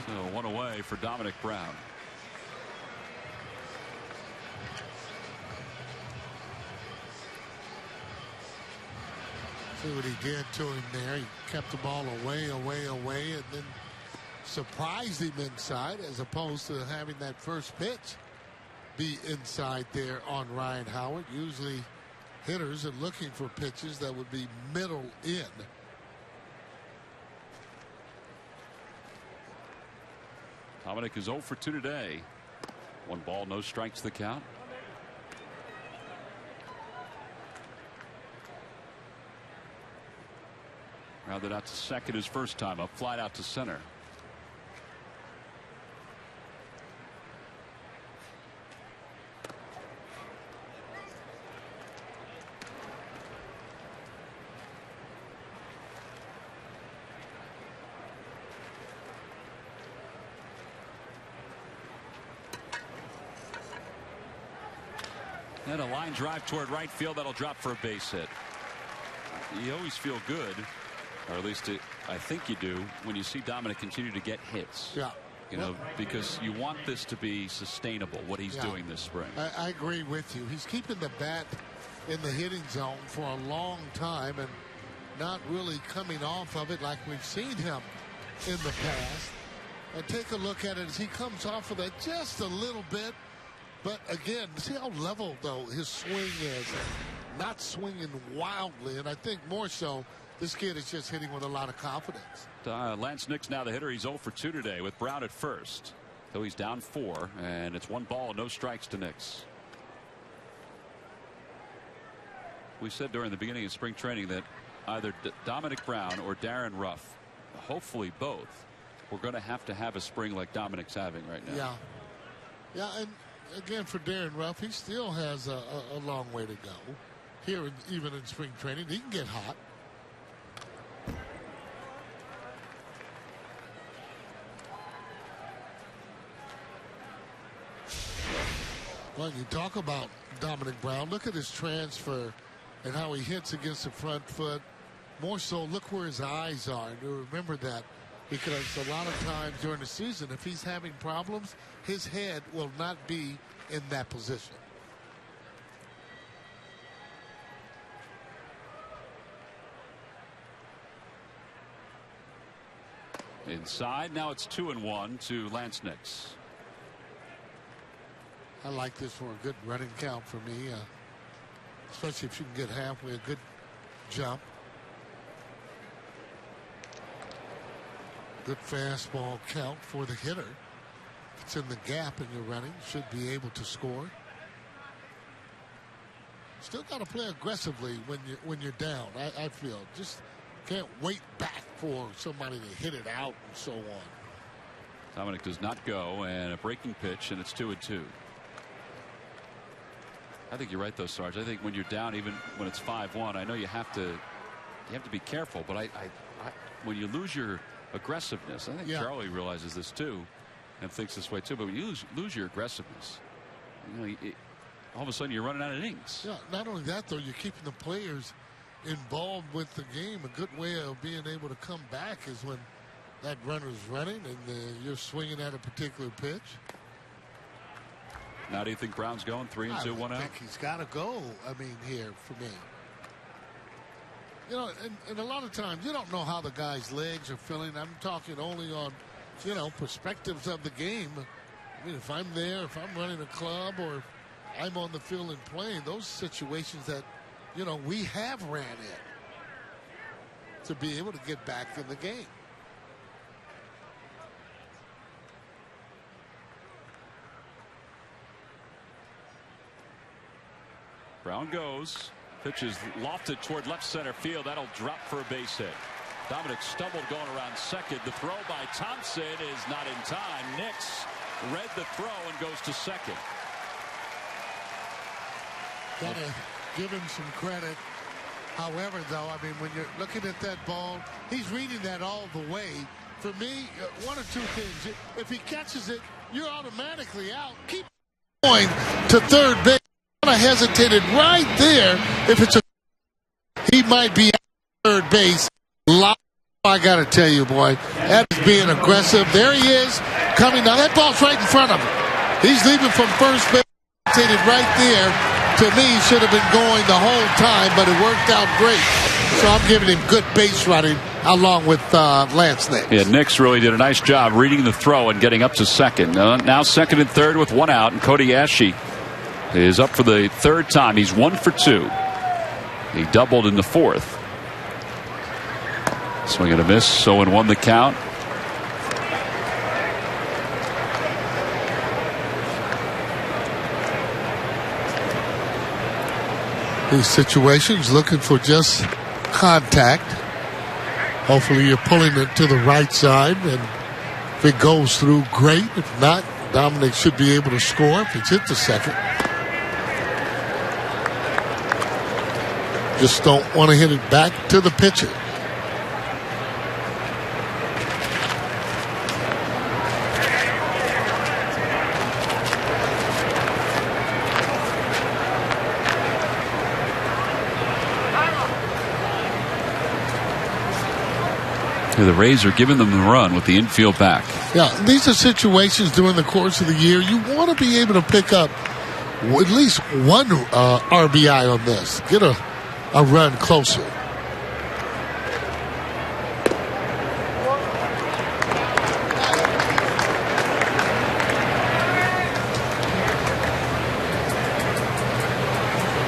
So 1 away for Dominic Brown. See what he did to him there. He kept the ball away, and then surprised him inside, as opposed to having that first pitch be inside there on Ryan Howard. Usually hitters are looking for pitches that would be middle in. Dominic is 0 for 2 today. 1 ball, no strikes the count. Rounded out to second his first time up, flied out to center. And a line drive toward right field that'll drop for a base hit. You always feel good, or at least I think you do, when you see Dominic continue to get hits. Yeah. You know, because you want this to be sustainable, what he's doing this spring. I agree with you. He's keeping the bat in the hitting zone for a long time and not really coming off of it like we've seen him in the past. And take a look at it as he comes off of that just a little bit. But again, see how level, though, his swing is. Not swinging wildly. And I think more so, this kid is just hitting with a lot of confidence. Lance Nix now the hitter. He's 0 for 2 today with Brown at first. So he's down 4, and it's 1 ball, no strikes to Nix. We said during the beginning of spring training that either Dominic Brown or Darren Ruff, hopefully both, we're going to have a spring like Dominic's having right now. Yeah, and again, for Darren Ruff, he still has a long way to go. Here, even in spring training, he can get hot. Well, you talk about Dominic Brown. Look at his transfer and how he hits against the front foot. More so, look where his eyes are. And remember that, because a lot of times during the season, if he's having problems, his head will not be in that position. Inside, now it's 2-1 to Lance Nix. I like this for a good running count for me, especially if you can get halfway, a good jump. Good fastball count for the hitter. If it's in the gap and you're running, should be able to score. Still got to play aggressively when you're down. I feel just can't wait back for somebody to hit it out and so on. Dominic does not go, and a breaking pitch, and it's 2-2. I think you're right, though, Sarge. I think when you're down, even when it's 5-1, I know you have to be careful. But I when you lose your aggressiveness, I think Charlie realizes this too, and thinks this way too. But when you lose your aggressiveness, you know, all of a sudden you're running out of innings. Yeah. Not only that, though, you're keeping the players involved with the game. A good way of being able to come back is when that runner's running and you're swinging at a particular pitch. Now, do you think Brown's going 3-2, 1 out? I think he's got to go. I mean, here for me. You know, and a lot of times you don't know how the guy's legs are feeling. I'm talking only on, you know, perspectives of the game. I mean, if I'm there, if I'm running a club, or if I'm on the field and playing, those situations that, you know, we have ran in to be able to get back in the game. Brown goes. Pitch is lofted toward left center field. That'll drop for a base hit. Dominic stumbled going around second. The throw by Thompson is not in time. Nix read the throw and goes to second. Gotta give him some credit. However, though, I mean, when you're looking at that ball, he's reading that all the way. For me, one or two things. If he catches it, you're automatically out. Keep going to third base. I hesitated right there. If it's he might be at third base. I got to tell you, boy, that is being aggressive. There he is coming down. That ball's right in front of him. He's leaving from first base. Hesitated right there. To me, should have been going the whole time, but it worked out great. So I'm giving him good base running along with Lance Nix. Yeah, Nix really did a nice job reading the throw and getting up to second. Now second and third with 1 out, and Cody Ashe is up for the third time. He's 1 for 2. He doubled in the fourth. Swing and a miss. 0-1 the count. These situations looking for just contact. Hopefully you're pulling it to the right side, and if it goes through, great. If not, Dominic should be able to score if it's hit the second. Just don't want to hit it back to the pitcher. The Rays are giving them the run with the infield back. Yeah, these are situations during the course of the year you want to be able to pick up at least one RBI on this. Get a run closer.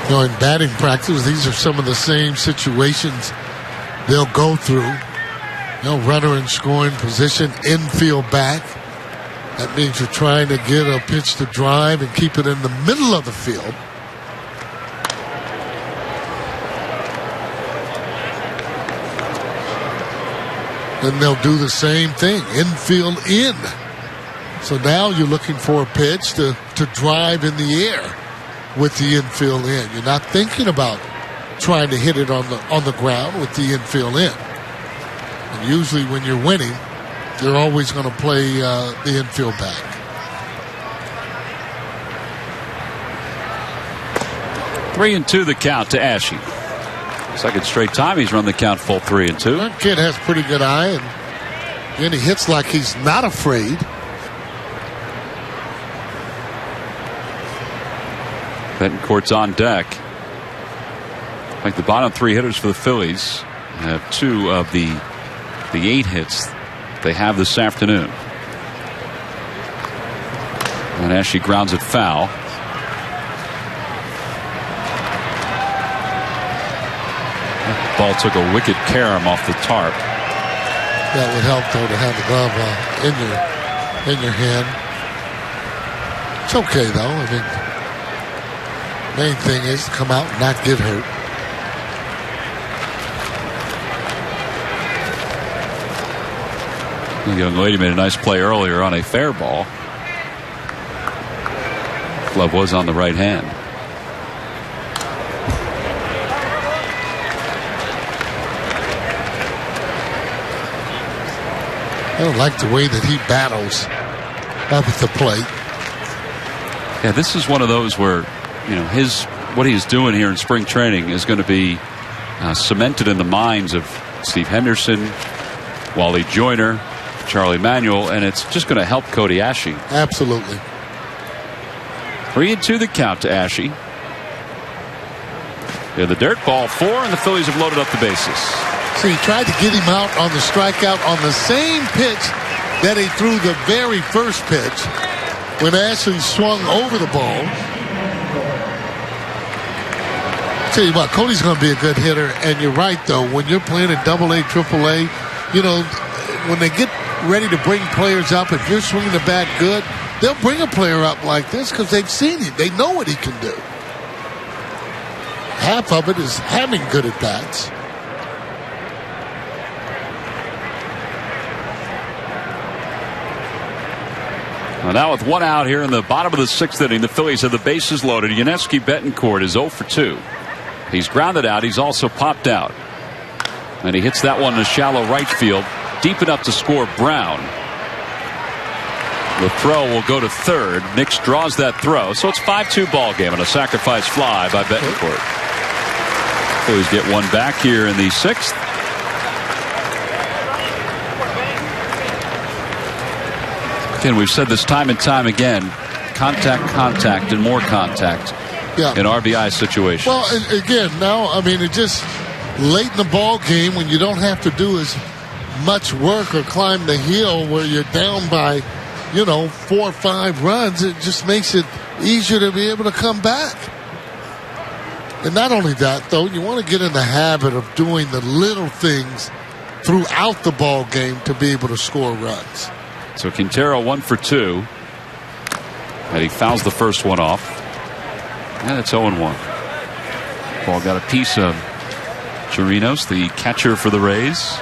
You know, in batting practice, these are some of the same situations they'll go through. You know, runner in scoring position, infield back. That means you're trying to get a pitch to drive and keep it in the middle of the field. Then they'll do the same thing, infield in. So now you're looking for a pitch to drive in the air with the infield in. You're not thinking about trying to hit it on the ground with the infield in. And usually when you're winning, you're always going to play the infield back. 3-2 the count to Ashe. Second straight time he's run the count full 3-2. That kid has pretty good eye, and then he hits like he's not afraid. Betancourt's on deck. Like the bottom 3 hitters for the Phillies have 2 of the 8 hits they have this afternoon. And Ashe grounds it foul. Ball took a wicked carom off the tarp. That would help, though, to have the glove in your hand. It's okay, though. I mean, main thing is to come out and not get hurt. The young lady made a nice play earlier on a fair ball. Glove was on the right hand. I don't like the way that he battles up at the plate. Yeah, this is one of those where, you know, what he's doing here in spring training is going to be cemented in the minds of Steve Henderson, Wally Joyner, Charlie Manuel, and it's just going to help Cody Asche. Absolutely. 3-2 the count to Asche. Yeah, the dirt, ball 4, and the Phillies have loaded up the bases. See, he tried to get him out on the strikeout on the same pitch that he threw the very first pitch when Ashley swung over the ball. Tell you what, Cody's going to be a good hitter, and you're right, though. When you're playing at AA, AAA, you know, when they get ready to bring players up, if you're swinging the bat good, they'll bring a player up like this because they've seen him. They know what he can do. Half of it is having good at-bats. Well, now with 1 out here in the bottom of the 6th inning, the Phillies have the bases loaded. Yuniesky Betancourt is 0 for 2. He's grounded out. He's also popped out. And he hits that one in the shallow right field, deep enough to score Brown. The throw will go to third. Nix draws that throw. So it's 5-2 ball game and a sacrifice fly by Betancourt. Phillies get one back here in the 6th. Again, we've said this time and time again. Contact, and more contact in RBI situations. Well, again, now, I mean, it just late in the ball game when you don't have to do as much work or climb the hill where you're down by, you know, 4 or 5 runs, it just makes it easier to be able to come back. And not only that, though, you want to get in the habit of doing the little things throughout the ball game to be able to score runs. So Quintero 1 for 2. And he fouls the first one off. And it's 0-1. Ball got a piece of Chirinos, the catcher for the Rays.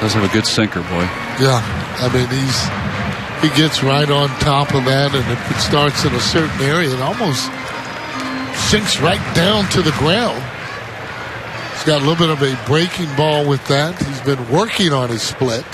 Does have a good sinker, boy. Yeah, I mean, he gets right on top of that, and if it starts in a certain area, it almost sinks right down to the ground. He's got a little bit of a breaking ball with that. He's been working on his split.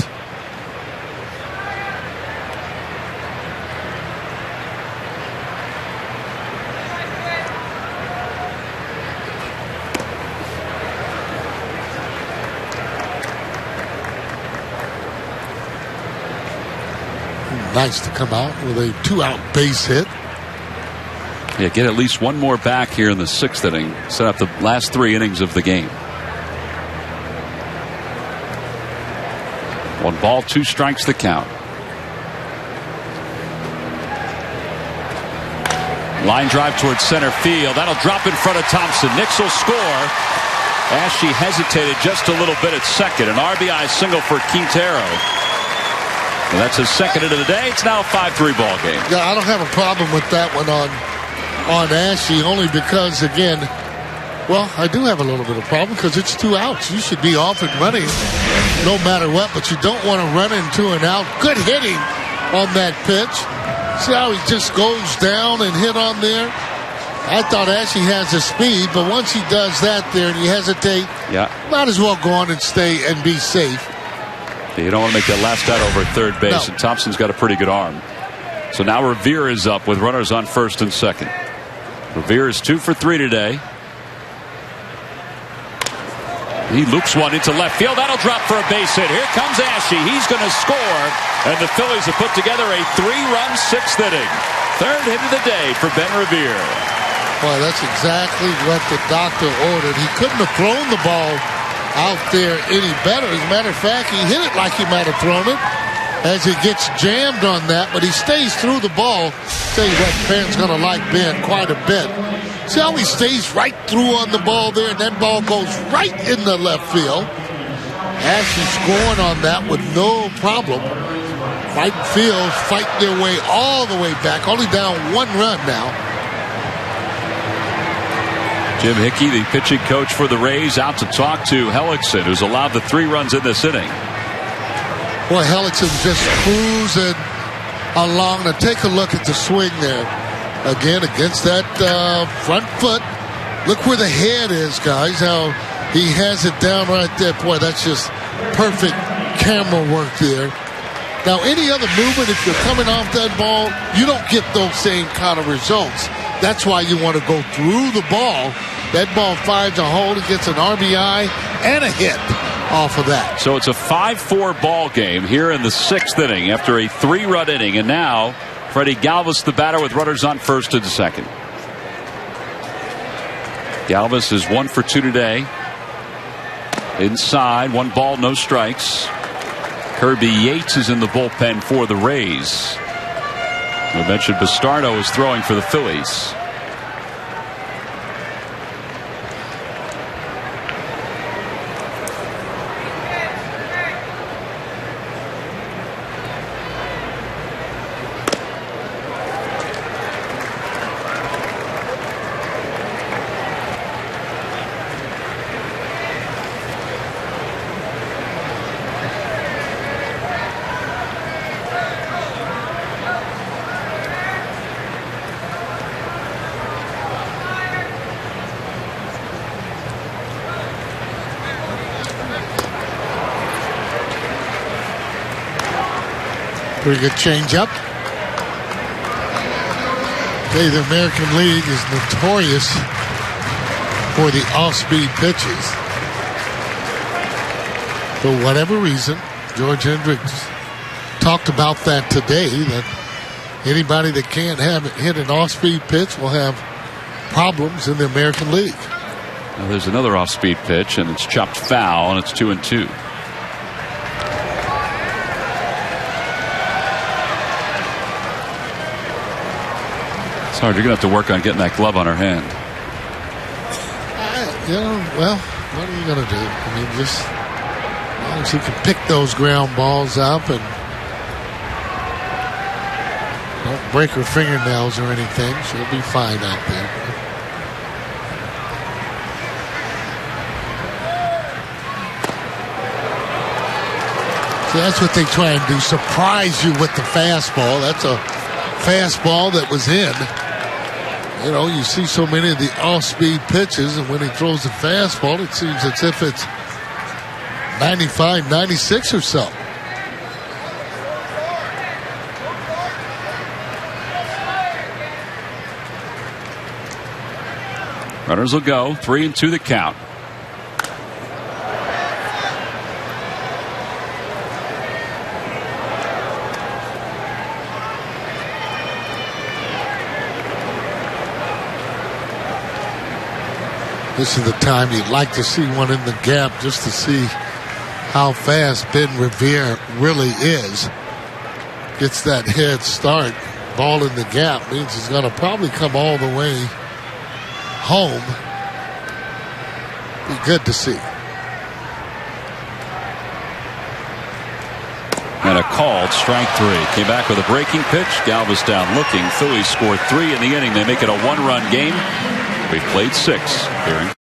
Nice to come out with a 2-out base hit. Yeah, get at least one more back here in the 6th inning. Set up the last 3 innings of the game. 1 ball, 2 strikes the count. Line drive towards center field. That'll drop in front of Thompson. Nix will score. Ashe hesitated just a little bit at second. An RBI single for Quintero. And that's his second hit of the day. It's now a 5-3 ball game. Yeah, I don't have a problem with that one on Ashe, only because, again, well, I do have a little bit of problem because it's 2 outs. You should be off and running no matter what, but you don't want to run into an out. Good hitting on that pitch. See how he just goes down and hit on there? I thought Ashe has the speed, but once he does that there and you hesitate, might as well go on and stay and be safe. You don't want to make that last out over third base, No. and Thompson's got a pretty good arm. So now Revere is up with runners on first and second. Revere is 2 for 3 today. He loops one into left field. That'll drop for a base hit. Here comes Ashe. He's going to score. And the Phillies have put together a 3-run 6th inning. Third hit of the day for Ben Revere. Boy, that's exactly what the doctor ordered. He couldn't have thrown the ball out there any better. As a matter of fact, he hit it like he might have thrown it as he gets jammed on that, but he stays through the ball. Tell you what, fans going to like Ben quite a bit. See how he stays right through on the ball there, and that ball goes right in the left field. Ashe scoring on that with no problem. Fighting field, fighting their way all the way back, only down 1 run now. Jim Hickey, the pitching coach for the Rays, out to talk to Hellickson, who's allowed the 3 runs in this inning. Boy, Hellickson just cruising along. Now take a look at the swing there. Again, against that front foot. Look where the head is, guys. How he has it down right there. Boy, that's just perfect camera work there. Now, any other movement, if you're coming off that ball, you don't get those same kind of results. That's why you want to go through the ball. That ball finds a hole. He gets an RBI and a hit off of that. So it's a 5-4 ball game here in the 6th inning after a 3-run inning. And now Freddie Galvis, the batter, with runners on first and second. Galvis is 1 for 2 today. Inside, 1 ball, no strikes. Kirby Yates is in the bullpen for the Rays. We mentioned Bastardo is throwing for the Phillies. Pretty good changeup. Okay, the American League is notorious for the off-speed pitches. For whatever reason, George Hendricks talked about that today, that anybody that can't hit an off-speed pitch will have problems in the American League. Now there's another off-speed pitch, and it's chopped foul, and it's 2-2. Hard. You're going to have to work on getting that glove on her hand. Well, what are you going to do? I mean, just as long as he can pick those ground balls up and don't break her fingernails or anything, she'll be fine out there. See, that's what they try and do, surprise you with the fastball. That's a fastball that was in. You know, you see so many of the off-speed pitches, and when he throws the fastball, it seems as if it's 95, 96 or so. Runners will go. 3-2 the count. This is the time you'd like to see one in the gap just to see how fast Ben Revere really is. Gets that head start. Ball in the gap means he's going to probably come all the way home. Be good to see. And a called strike 3. Came back with a breaking pitch. Galvis down looking. Phillies scored 3 in the inning. They make it a 1-run game. We've played 6 here in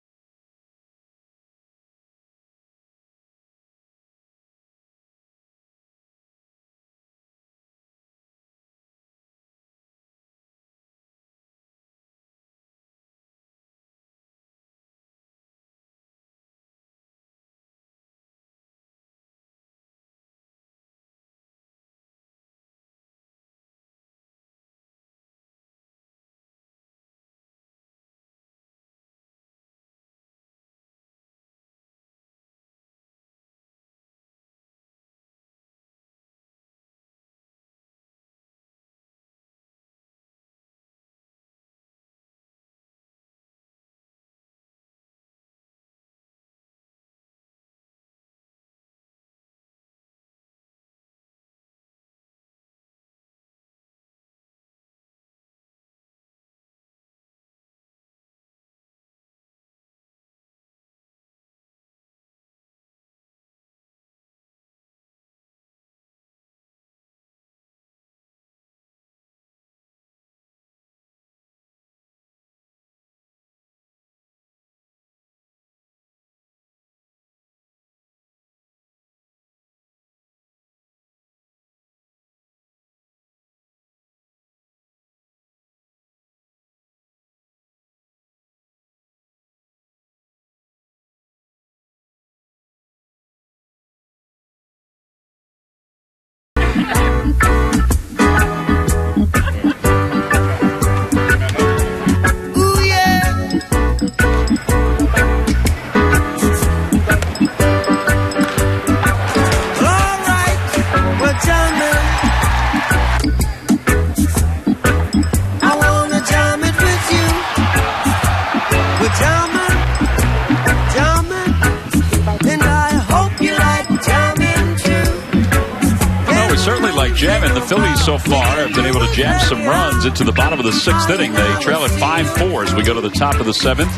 Jamming. The Phillies so far have been able to jam some runs into the bottom of the 6th inning. They trail at 5-4 as we go to the top of the 7th.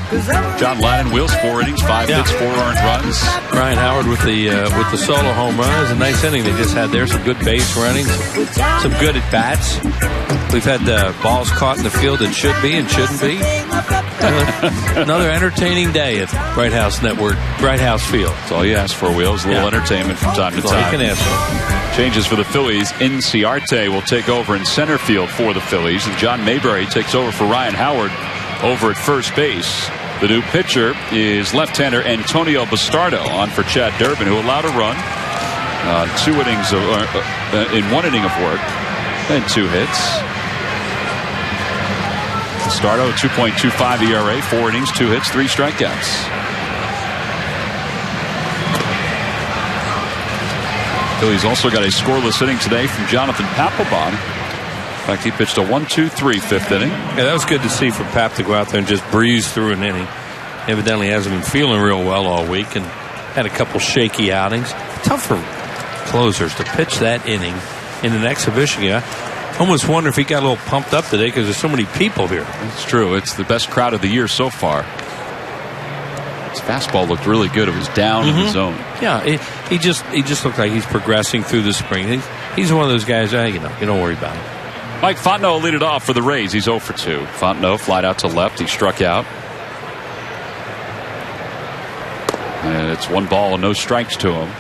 John Ladden wheels 4 innings, 5 hits, 4 earned runs. Ryan Howard with the solo home run. It was a nice inning they just had there. Some good base running, some good at bats. We've had balls caught in the field that should be and shouldn't be. Another entertaining day at Bright House Field. That's all you ask for, Wheels. A little entertainment from time to time. All you can ask for. Changes for the Phillies. Inciarte will take over in center field for the Phillies. And John Mayberry takes over for Ryan Howard over at first base. The new pitcher is left-hander Antonio Bastardo on for Chad Durbin, who allowed a run. 2 innings in 1 inning of work and 2 hits. Bastardo, 2.25 ERA, 4 innings, 2 hits, 3 strikeouts. Phillies also got a scoreless inning today from Jonathan Papelbon. In fact, he pitched a 1-2-3 5th inning. Yeah, that was good to see for Pap to go out there and just breeze through an inning. Evidently hasn't been feeling real well all week and had a couple shaky outings. Tough for closers to pitch that inning in an exhibition. Yeah, almost wonder if he got a little pumped up today because there's so many people here. It's true. It's the best crowd of the year so far. His fastball looked really good. It was down in the zone. Yeah, he just looked like he's progressing through the spring. He's one of those guys, you don't worry about him. Mike Fontenot will lead it off for the Rays. He's 0 for 2. Fontenot flied out to left. He struck out. And it's 1 ball and no strikes to him.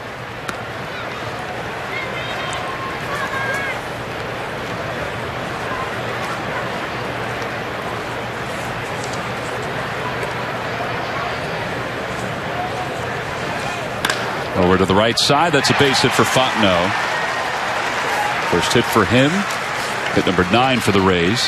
Over to the right side. That's a base hit for Fontenot. First hit for him. Hit number 9 for the Rays.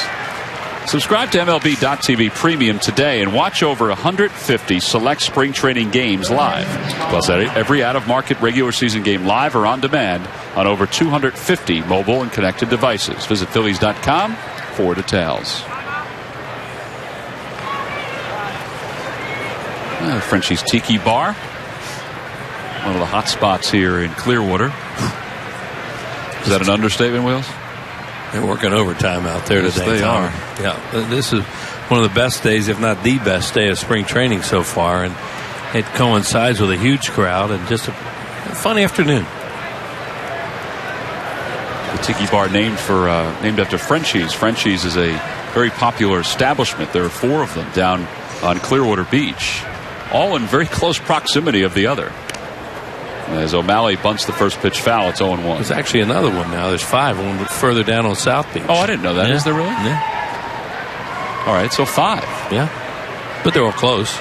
Subscribe to MLB.TV Premium today and watch over 150 select spring training games live. Plus every out-of-market regular season game live or on demand on over 250 mobile and connected devices. Visit Phillies.com for details. Frenchie's Tiki Bar. One of the hot spots here in Clearwater. Is that an understatement, Wheels? They're working overtime out there today. They are. Yeah, this is one of the best days, if not the best day of spring training so far, and it coincides with a huge crowd and just a fun afternoon. The Tiki Bar named after Frenchie's. Frenchie's is a very popular establishment. There are 4 of them down on Clearwater Beach, all in very close proximity of the other. As O'Malley bunts the first pitch foul, it's 0-1. There's actually another one now. There's 5, one further down on South Beach. Oh, I didn't know that. Yeah. Is there really? Yeah. All right, so 5. Yeah, but they're all close.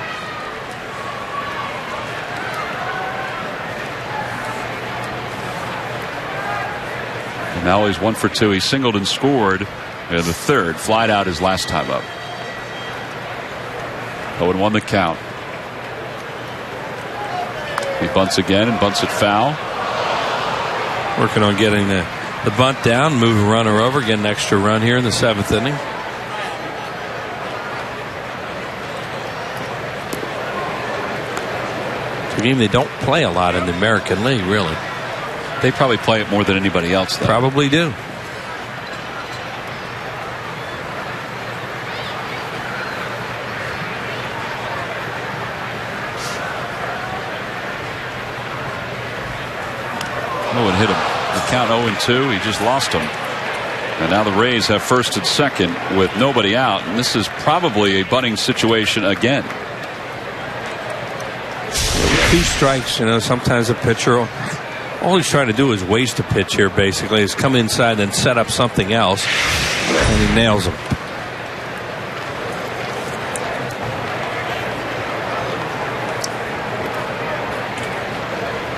O'Malley's 1 for 2. He singled and scored in the 3rd. Flied out his last time up. 0-1 the count. He bunts again and bunts it foul. Working on getting the bunt down, move a runner over, get an extra run here in the 7th inning. It's a game they don't play a lot in the American League, really. They probably play it more than anybody else, though. Probably do. And hit him. The count 0-2. He just lost him. And now the Rays have first and second with nobody out. And this is probably a bunting situation again. 2 strikes. Sometimes a pitcher, all he's trying to do is waste a pitch here, basically, is come inside and set up something else. And he nails him.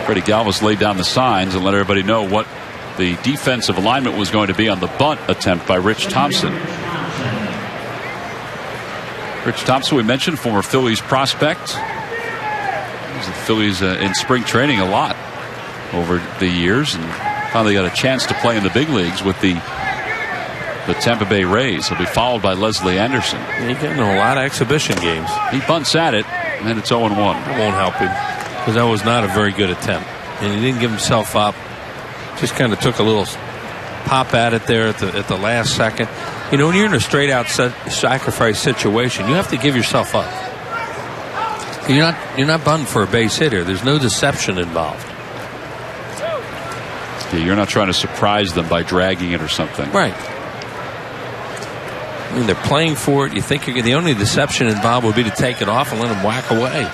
Freddie Galvis laid down the signs and let everybody know what the defensive alignment was going to be on the bunt attempt by Rich Thompson. Rich Thompson, we mentioned, former Phillies prospect. He was the Phillies in spring training a lot over the years, and finally got a chance to play in the big leagues with the Tampa Bay Rays. He'll be followed by Leslie Anderson. He's getting a lot of exhibition games. He bunts at it, and it's 0-1. That won't help him, because that was not a very good attempt, and he didn't give himself up. Just kind of took a little pop at it there at the last second. You know, when you're in a straight out sacrifice situation, you have to give yourself up. You're not bunting for a base hit here. There's no deception involved. Yeah, you're not trying to surprise them by dragging it or something. Right. I mean, they're playing for it. You think the only deception involved would be to take it off and let them whack away.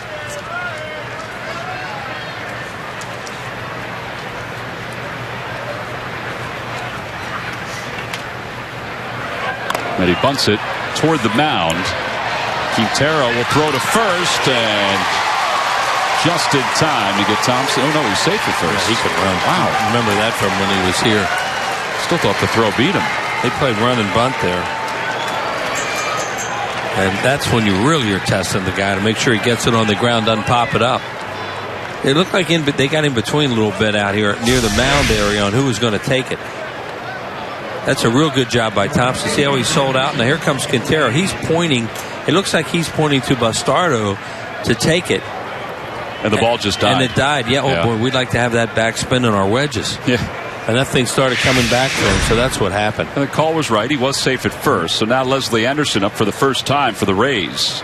And he bunts it toward the mound. Quintero will throw to first, and just in time to get Thompson. Oh, no, he's safe at first. Yeah, he could run. Wow. I remember that from when he was here. Still thought the throw beat him. They played run and bunt there. And that's when you really are testing the guy to make sure he gets it on the ground, doesn't pop it up. It looked like they got in between a little bit out here near the mound area on who was going to take it. That's a real good job by Thompson. See how he sold out? Now here comes Quintero. He's pointing. It looks like he's pointing to Bastardo to take it. And the ball just died. And it died. Yeah. Oh, boy, we'd like to have that backspin on our wedges. Yeah. And that thing started coming back to him, so that's what happened. And the call was right. He was safe at first. So now Leslie Anderson up for the first time for the Rays,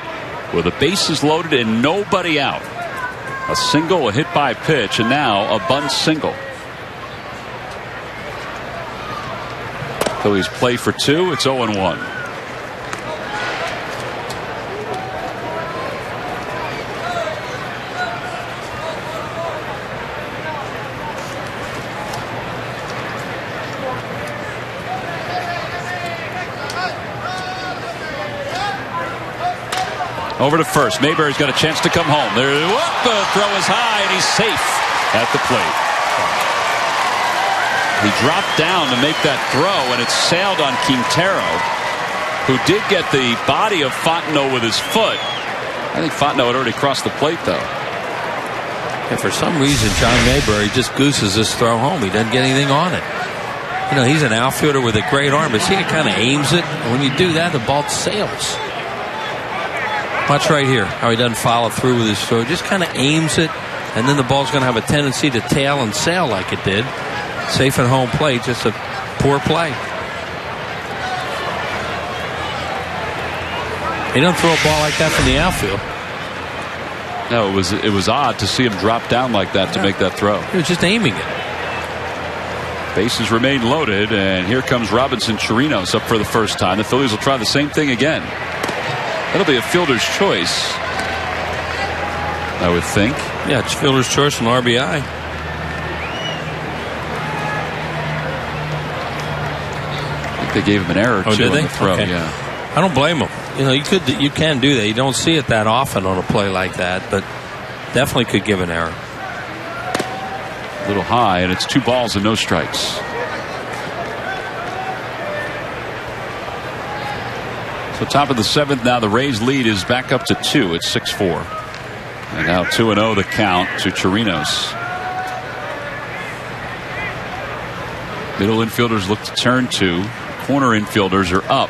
with the bases loaded and nobody out. A single, a hit by pitch, and now a bunt single. Phillies play for two. It's 0-1. Over to first. Mayberry's got a chance to come home. There, the throw is high, and he's safe at the plate. He dropped down to make that throw, and it sailed on Quintero, who did get the body of Fontenot with his foot. I think Fontenot had already crossed the plate, though. And for some reason, John Mayberry just gooses this throw home. He doesn't get anything on it. You know, he's an outfielder with a great arm, but see, he kind of aims it. And when you do that, the ball sails. Watch right here how he doesn't follow through with his throw. Just kind of aims it, and then the ball's going to have a tendency to tail and sail like it did. Safe at home plate, just a poor play. He don't throw a ball like that from the outfield. No, it was odd to see him drop down like that to make that throw. He was just aiming it. Bases remain loaded, and here comes Robinson Chirinos up for the first time. The Phillies will try the same thing again. That'll be a fielder's choice, I would think. Yeah, it's fielder's choice and RBI. I think they gave him an error too on the throw. Okay. Yeah, I don't blame him. You know, you can do that. You don't see it that often on a play like that, but definitely could give an error. A little high, and it's 2 balls and no strikes. So top of the 7th now. The Rays lead is back up to 2. It's 6-4. And now 2-0 the count to Chirinos. Middle infielders look to turn 2. Corner infielders are up.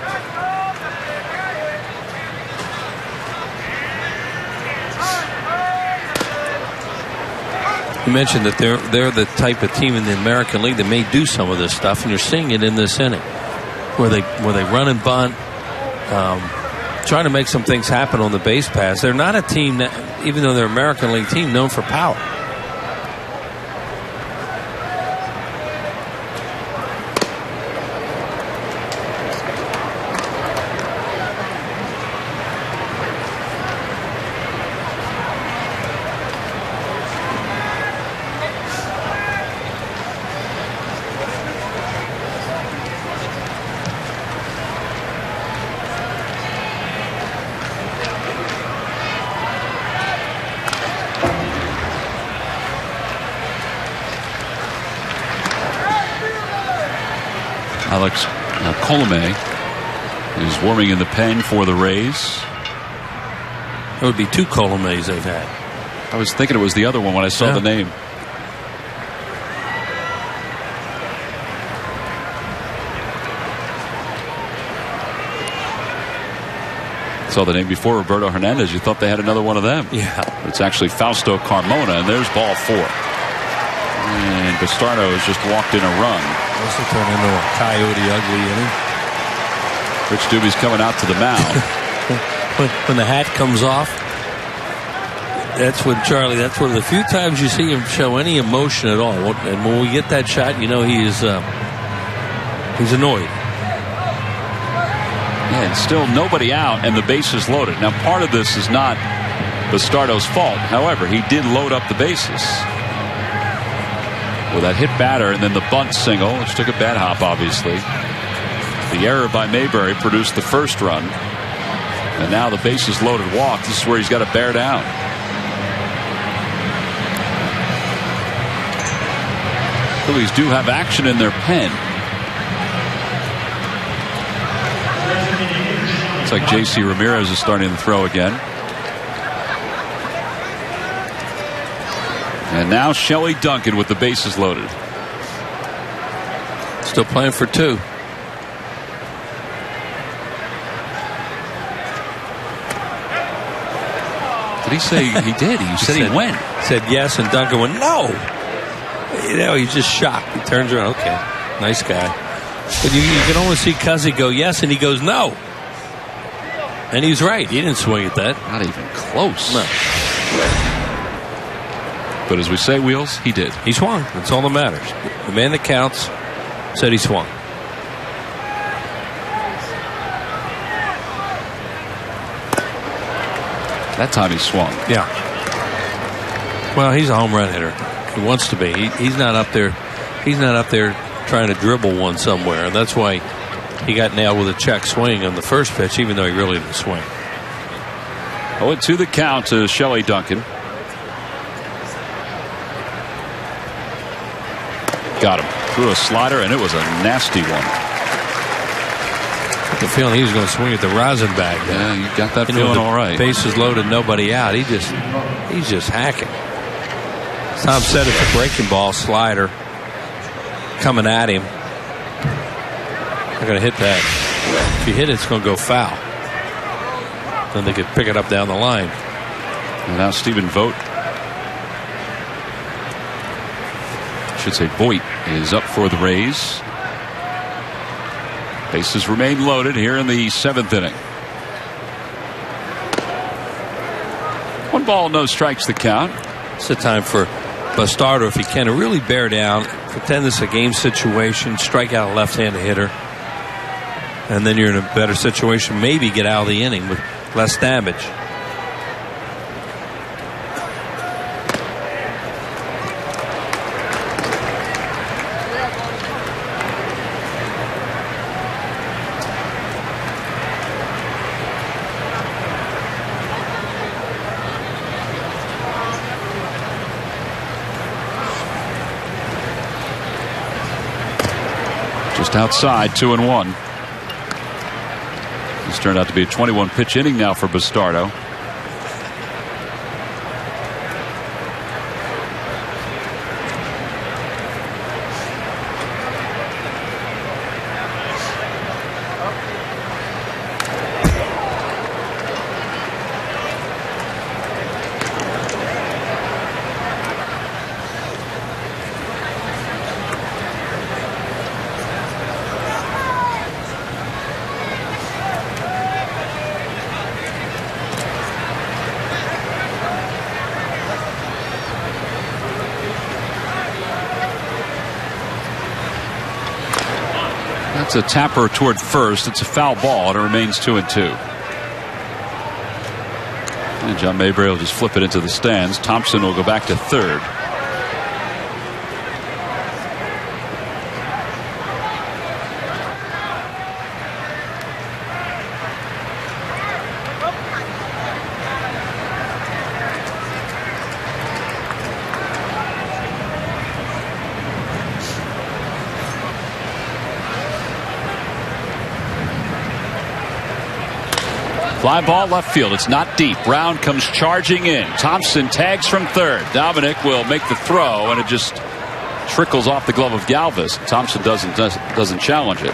You mentioned that they're the type of team in the American League that may do some of this stuff, and you're seeing it in this inning, where they run and bunt, trying to make some things happen on the base pass. They're not a team that, even though they're an American League team, known for power. Alex Colomé is warming in the pen for the Rays. It would be 2 Colomés they've had. I was thinking it was the other one when I saw the name. Saw the name before, Roberto Hernandez. You thought they had another one of them. Yeah. It's actually Fausto Carmona, and there's ball 4. And Bastardo has just walked in a run. This will turn into a coyote ugly inning. Rich Doobie's coming out to the mound. when the hat comes off, that's when Charlie, that's one of the few times you see him show any emotion at all. And when we get that shot, you know he's annoyed. And still nobody out, and the base is loaded. Now, part of this is not Bastardo's fault. However, he did load up the bases with that hit batter and then the bunt single, which took a bad hop, obviously. The error by Mayberry produced the first run. And now the bases loaded walk. This is where he's got to bear down. Phillies do have action in their pen. Looks like J.C. Ramirez is starting to throw again. And now Shelley Duncan with the bases loaded. Still playing for 2. Did he say he did? He said he went. Said yes, and Duncan went no. You know, he's just shocked. He turns around. Okay, nice guy. But you can only see Cuzzy go yes, and he goes no. And he's right. He didn't swing at that. Not even close. No. But as we say, Wheels, he did. He swung. That's all that matters. The man that counts said he swung. That time he swung. Yeah. Well, he's a home run hitter. He wants to be. He's not up there. He's not up there trying to dribble one somewhere, and that's why he got nailed with a check swing on the first pitch, even though he really didn't swing. 0-2 the count to Shelley Duncan. Got him. Threw a slider, and it was a nasty one. The feeling he was going to swing at the rosin bag. Yeah, you got that feeling all right. Bases loaded, nobody out. He's just hacking. Tom said it's a breaking ball slider coming at him. Not going to hit that. If you hit it, it's going to go foul. Then they could pick it up down the line. And now Stephen Vogt, I should say Voigt, is up for the Rays. Bases remain loaded here in the 7th inning. 1 ball, no strikes the count. It's the time for Bastardo, if he can, to really bear down, pretend it's a game situation, strike out a left-handed hitter, and then you're in a better situation, maybe get out of the inning with less damage. Just outside, 2-1. This turned out to be a 21 pitch inning now for Bastardo. That's a tapper toward first. It's a foul ball, and it remains 2-2. And John Mayberry will just flip it into the stands. Thompson will go back to third. Fly ball left field. It's not deep. Brown comes charging in. Thompson tags from third. Dominic will make the throw, and it just trickles off the glove of Galvis. Thompson doesn't challenge it.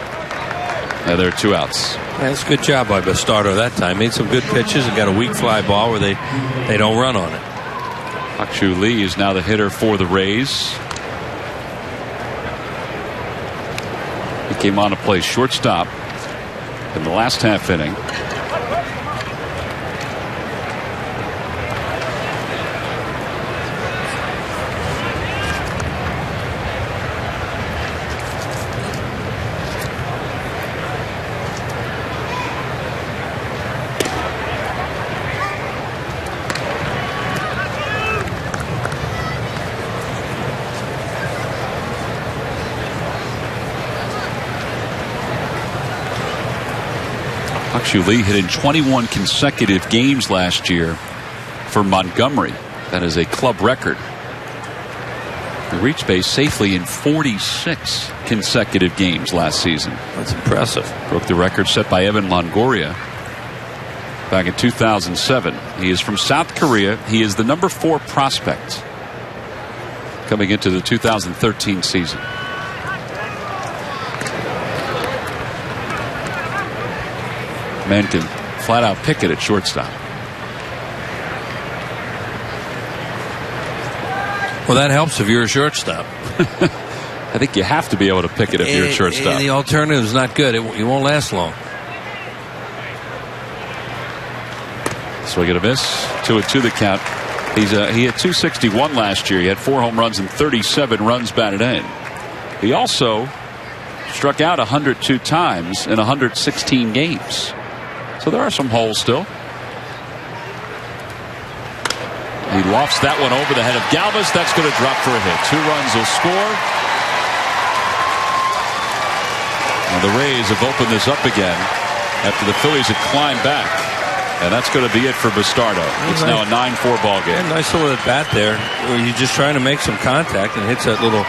There are 2 outs. That's a good job by Bastardo that time. Made some good pitches and got a weak fly ball where they don't run on it. Pak-Chu Lee is now the hitter for the Rays. He came on to play shortstop in the last half inning. Pak-Chu Lee hit in 21 consecutive games last year for Montgomery. That is a club record. He reached base safely in 46 consecutive games last season. That's impressive. Broke the record set by Evan Longoria back in 2007. He is from South Korea. He is the number 4 prospect coming into the 2013 season. Man can flat out pick it at shortstop. Well, that helps if you're a shortstop. I think you have to be able to pick it if you're a shortstop. The alternative is not good. It won't last long. Swing and a miss. 2-2 the count. He had 261 last year. He had 4 home runs and 37 runs batted in. He also struck out 102 times in 116 games. So there are some holes still. He lofts that one over the head of Galvis. That's going to drop for a hit. 2 runs will score. And the Rays have opened this up again after the Phillies had climbed back. And that's going to be it for Bastardo. It's now a 9-4 ball game. Yeah, nice little at bat there where you're just trying to make some contact and hits that little,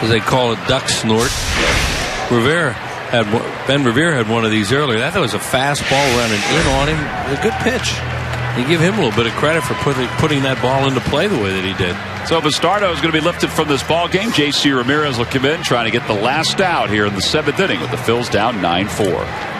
as they call it, duck snort. Ben Revere had one of these earlier. That was a fast ball running in on him. A good pitch. You give him a little bit of credit for putting that ball into play the way that he did. So Bastardo is going to be lifted from this ball game. J.C. Ramirez will come in trying to get the last out here in the 7th inning with the Phils down 9-4.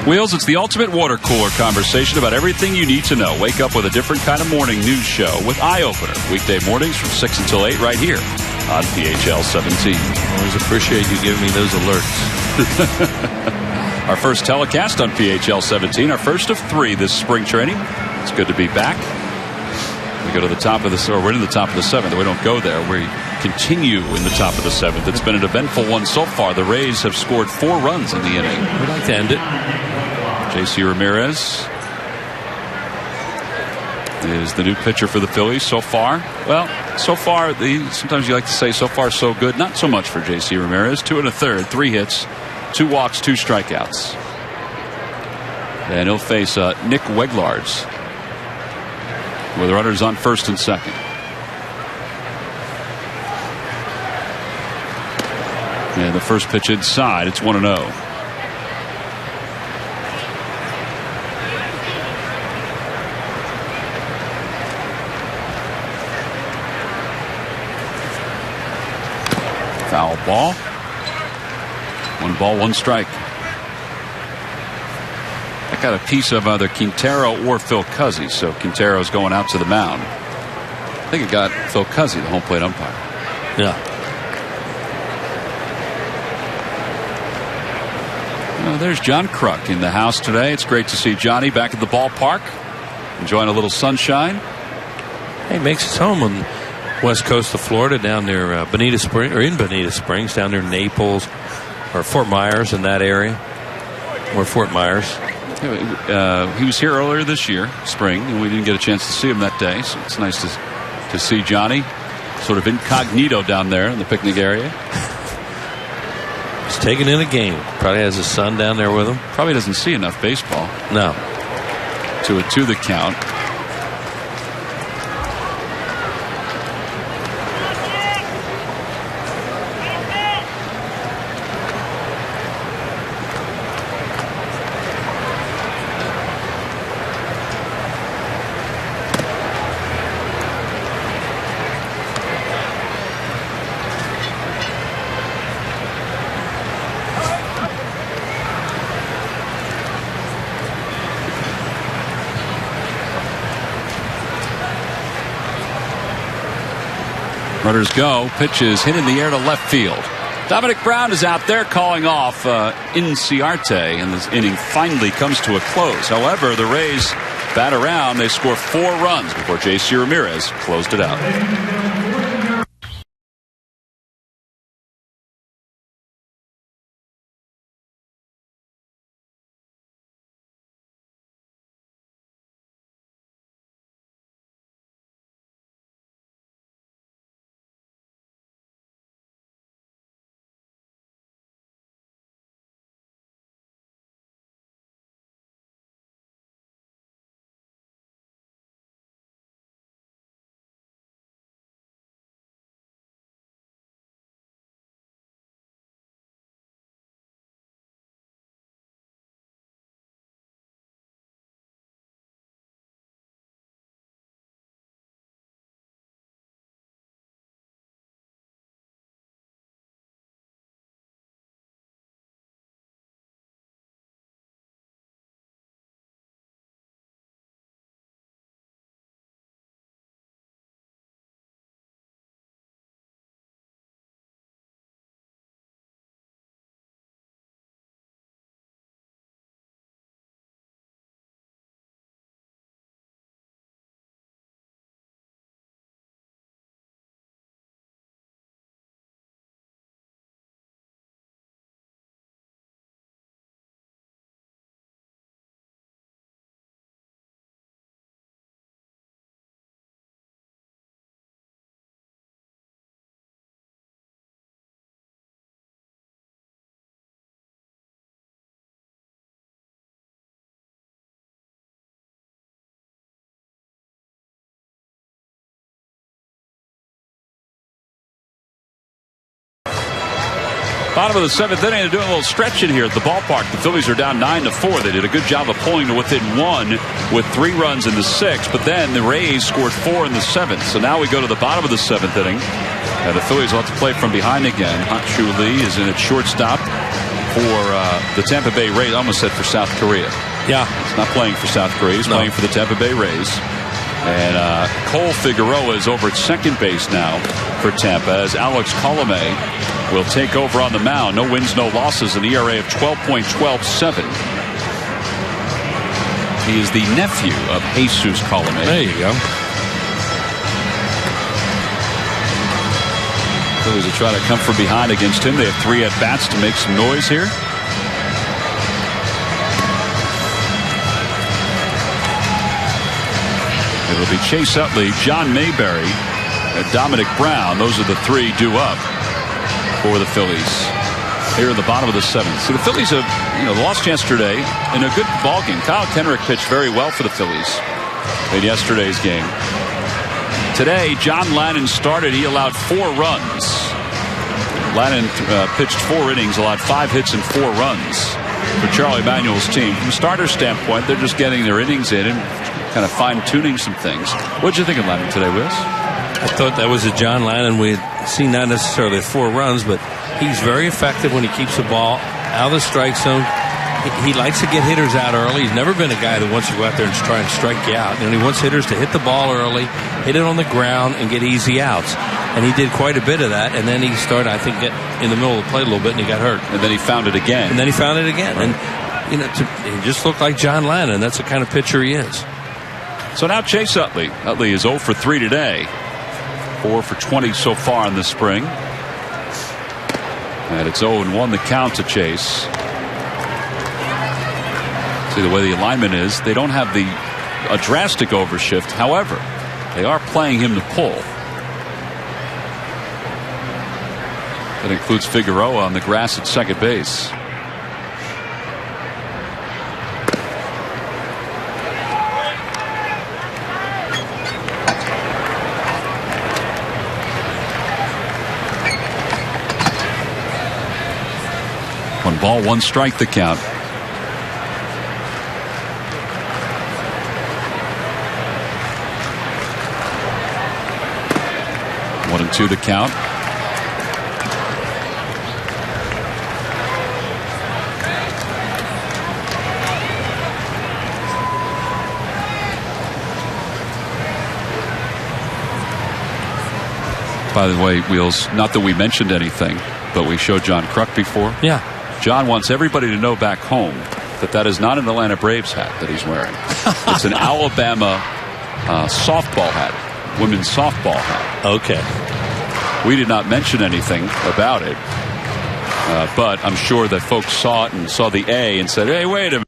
Wheels, it's the ultimate water cooler conversation about everything you need to know. Wake up with a different kind of morning news show with Eye Opener. Weekday mornings from 6 until 8 right here on PHL 17. Always appreciate you giving me those alerts. Our first telecast on PHL 17, our first of 3 this spring training. It's good to be back. We go to the top of the, or we're in the top of the 7th. We don't go there. We continue in the top of the 7th. It's been an eventful one so far. The Rays have scored 4 runs in the inning. We'd like to end it. J.C. Ramirez is the new pitcher for the Phillies so far. Well, So far, sometimes you like to say so far so good. Not so much for J.C. Ramirez. 2 1/3, 3 hits, 2 walks, 2 strikeouts. And he'll face Nick Weglards with runners on first and second. And the first pitch inside. It's 1-0. Foul ball. 1 ball, 1 strike. That got a piece of either Quintero or Phil Cuzzi. So Quintero's going out to the mound. I think it got Phil Cuzzi, the home plate umpire. Yeah. Well, there's John Kruk in the house today. It's great to see Johnny back at the ballpark, enjoying a little sunshine. He makes his home on west coast of Florida, down near Bonita Springs, or in Bonita Springs, down near Naples or Fort Myers, in that area. Or Fort Myers. He was here earlier this year, spring, and we didn't get a chance to see him that day. So it's nice to see Johnny sort of incognito down there in the picnic area. He's taking in a game. Probably has his son down there with him. Probably doesn't see enough baseball. No. 2-2 the count. Runners go. Pitch is hit in the air to left field. Dominic Brown is out there calling off Inciarte, and this inning finally comes to a close. However, the Rays bat around. They score 4 runs before J.C. Ramirez closed it out. Bottom of the 7th inning, they're doing a little stretching here at the ballpark. The Phillies are down 9-4. They did a good job of pulling to within 1 with 3 runs in the 6th, but then the Rays scored 4 in the 7th. So now we go to the bottom of the 7th inning, and the Phillies will have to play from behind again. Han-Chu Lee is in at shortstop for the Tampa Bay Rays. I almost said for South Korea. Yeah. He's not playing for South Korea. He's playing for the Tampa Bay Rays. And Cole Figueroa is over at second base now for Tampa, as Alex Colomé will take over on the mound. No wins, no losses, an ERA of 12.127. He is the nephew of Jesus Colomé. There you go. Phillies will try to come from behind against him. They have 3 at-bats to make some noise here. It'll be Chase Utley, John Mayberry, Dominic Brown. Those are the three due up for the Phillies here in the bottom of the seventh. So the Phillies have lost yesterday in a good ball game. Kyle Kenrick pitched very well for the Phillies in yesterday's game. Today, John Lannon started. He allowed 4 runs. Lannon pitched 4 innings, allowed 5 hits and 4 runs for Charlie Manuel's team. From a starter standpoint, they're just getting their innings in and kind of fine-tuning some things. What did you think of Lannon today, Wiz? I thought that was a John Lannon. We had seen not necessarily 4 runs, but he's very effective when he keeps the ball out of the strike zone. He likes to get hitters out early. He's never been a guy that wants to go out there and try and strike you out. And he wants hitters to hit the ball early, hit it on the ground, and get easy outs. And he did quite a bit of that. And then he started, I think, get in the middle of the plate a little bit, and he got hurt. And then he found it again. And he just looked like John Lannon. That's the kind of pitcher he is. So now Chase Utley. Utley is 0 for 3 today. 4 for 20 so far in the spring. And it's 0-1 the count to Chase. See the way the alignment is. They don't have a drastic overshift. However, they are playing him to pull. That includes Figueroa on the grass at second base. One ball, one strike the count. 1-2 the count. By the way, Wheels, not that we mentioned anything, but we showed John Kruk before. Yeah. John wants everybody to know back home that is not an Atlanta Braves hat that he's wearing. It's an Alabama softball hat, women's softball hat. Okay. We did not mention anything about it, but I'm sure that folks saw it and saw the A and said, hey, wait a minute.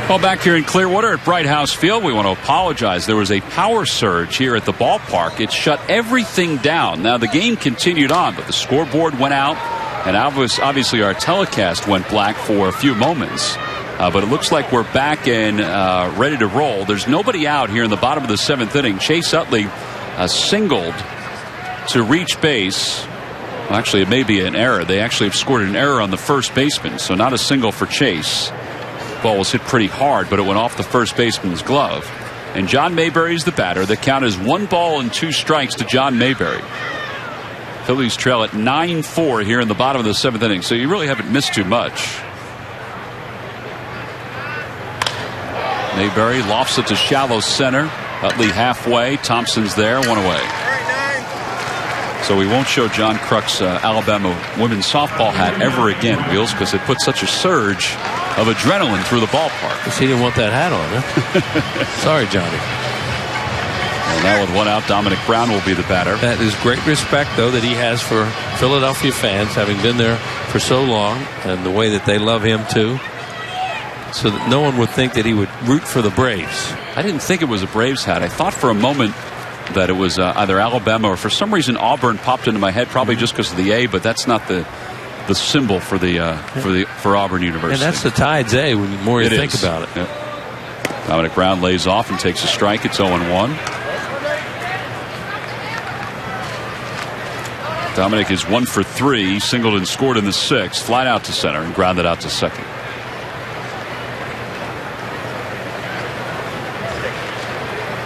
Well, back here in Clearwater at Bright House Field, we want to apologize. There was a power surge here at the ballpark. It shut everything down. Now, the game continued on, but the scoreboard went out, and obviously our telecast went black for a few moments. But it looks like we're back and ready to roll. There's nobody out here in the bottom of the 7th inning. Chase Utley singled to reach base. Well, actually, it may be an error. They actually have scored an error on the first baseman, so not a single for Chase. Ball was hit pretty hard, but it went off the first baseman's glove. And John Mayberry's the batter. The count is 1 ball and 2 strikes to John Mayberry. Phillies trail at 9-4 here in the bottom of the 7th inning, so you really haven't missed too much. Mayberry lofts it to shallow center. Utley halfway. Thompson's there, 1 away. So we won't show John Kruk's Alabama women's softball hat ever again, Wheels, because it put such a surge of adrenaline through the ballpark. Because he didn't want that hat on, huh? Sorry, Johnny. And now with 1 out, Dominic Brown will be the batter. That is great respect, though, that he has for Philadelphia fans, having been there for so long, and the way that they love him, too. So that no one would think that he would root for the Braves. I didn't think it was a Braves hat. I thought for a moment that it was either Alabama or for some reason Auburn popped into my head, probably just because of the A, but that's not the symbol for for Auburn University. And that's the Tide's A when the more you think about it. Yep. Dominic Brown lays off and takes a strike. It's 0-1. Dominic is 1 for 3, singled and scored in the 6th, flied out to center and grounded out to second.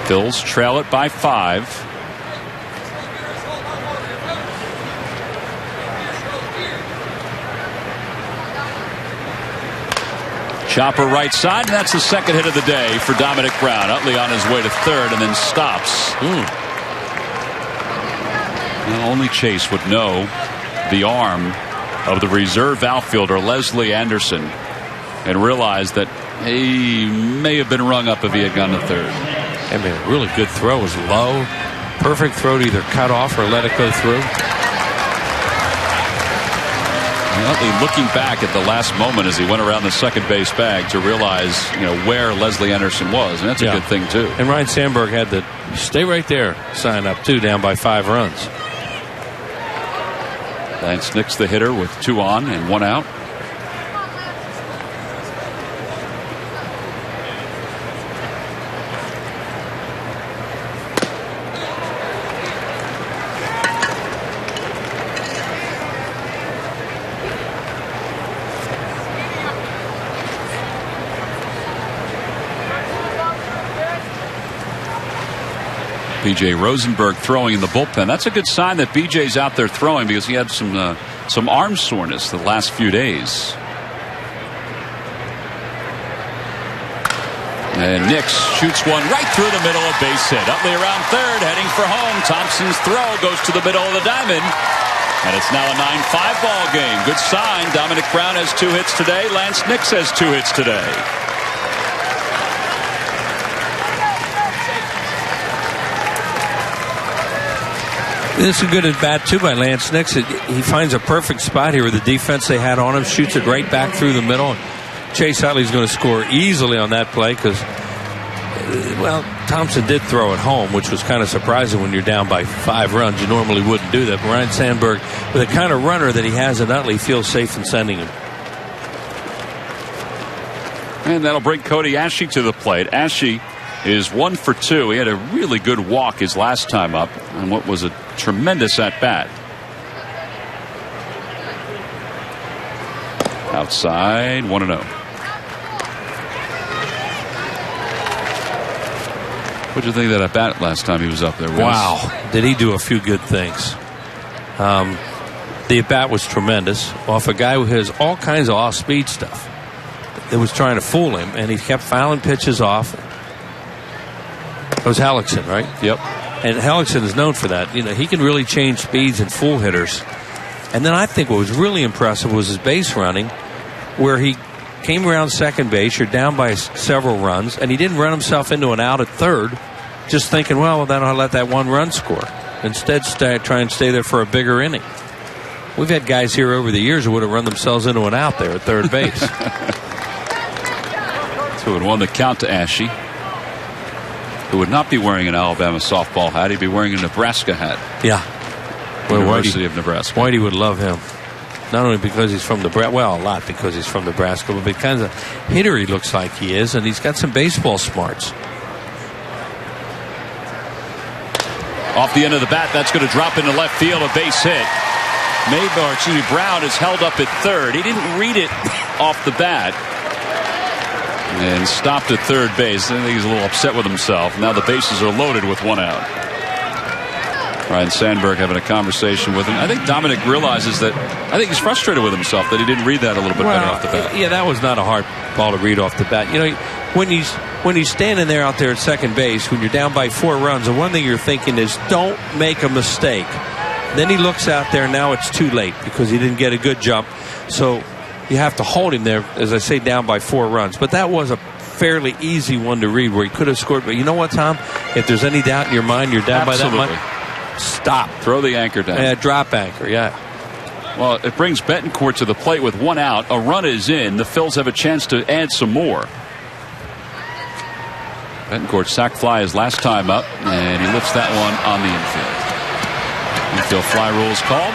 Phils trail it by 5. Chopper right side, and that's the second hit of the day for Dominic Brown. Utley on his way to third and then stops. Well, only Chase would know the arm of the reserve outfielder Leslie Anderson and realize that he may have been rung up if he had gone to third. I mean, a really good throw. Was low. Perfect throw to either cut off or let it go through. Utley looking back at the last moment as he went around the second base bag to realize, where Leslie Anderson was, and that's a good thing too. And Ryan Sandberg had the stay right there sign up too, down by 5 runs. Lance Nix the hitter with 2 on and 1 out. B.J. Rosenberg throwing in the bullpen. That's a good sign that B.J.'s out there throwing because he had some arm soreness the last few days. And Nix shoots one right through the middle of base hit. Utley around third, heading for home. Thompson's throw goes to the middle of the diamond. And it's now a 9-5 ball game. Good sign. Dominic Brown has 2 hits today. Lance Nix has 2 hits today. This is a good at bat too by Lance Nix. He finds a perfect spot here with the defense they had on him, shoots it right back through the middle. Chase Utley's going to score easily on that play because, well, Thompson did throw it home, which was kind of surprising when you're down by 5 runs. You normally wouldn't do that. But Ryan Sandberg, with the kind of runner that he has in Utley, feels safe in sending him. And that'll bring Cody Ashe to the plate. Ashe is 1 for 2. He had a really good walk his last time up and what was a tremendous at bat. Outside, 1-0. What'd you think of that at bat last time he was up there? Wow, did he do a few good things. The at bat was tremendous off a guy who has all kinds of off speed stuff that was trying to fool him, and he kept fouling pitches off. It was Hellickson, right? Yep. And Hellickson is known for that. He can really change speeds and fool hitters. And then I think what was really impressive was his base running, where he came around second base. You're down by several runs, and he didn't run himself into an out at third, just thinking, well, then I'll let that 1 run score. Instead, try and stay there for a bigger inning. We've had guys here over the years who would have run themselves into an out there at third base. 2-1 the count to Ashe, who would not be wearing an Alabama softball hat. He'd be wearing a Nebraska hat. Yeah. University of Nebraska. Whitey would love him. Not only because he's from Nebraska, well, a lot because he's from Nebraska, but because of hitter he looks like he is, and he's got some baseball smarts. Off the end of the bat, that's going to drop into left field, a base hit. Brown is held up at third. He didn't read it off the bat and stopped at third base. I think he's a little upset with himself. Now the bases are loaded with 1 out. Ryan Sandberg having a conversation with him. I think Dominic realizes that. I think he's frustrated with himself that he didn't read that a little bit better off the bat. Yeah, that was not a hard ball to read off the bat. You know, when he's standing there out there at second base, when you're down by 4 runs, the one thing you're thinking is don't make a mistake. Then he looks out there, and now it's too late because he didn't get a good jump. So you have to hold him there, as I say, down by 4 runs. But that was a fairly easy one to read where he could have scored. But you know what, Tom? If there's any doubt in your mind, you're down by that much. Stop. Throw the anchor down. Yeah, drop anchor, yeah. Well, it brings Betancourt to the plate with 1 out. A run is in. The Phils have a chance to add some more. Betancourt sac fly his last time up, and he lifts that one on the infield. Infield fly rule is called.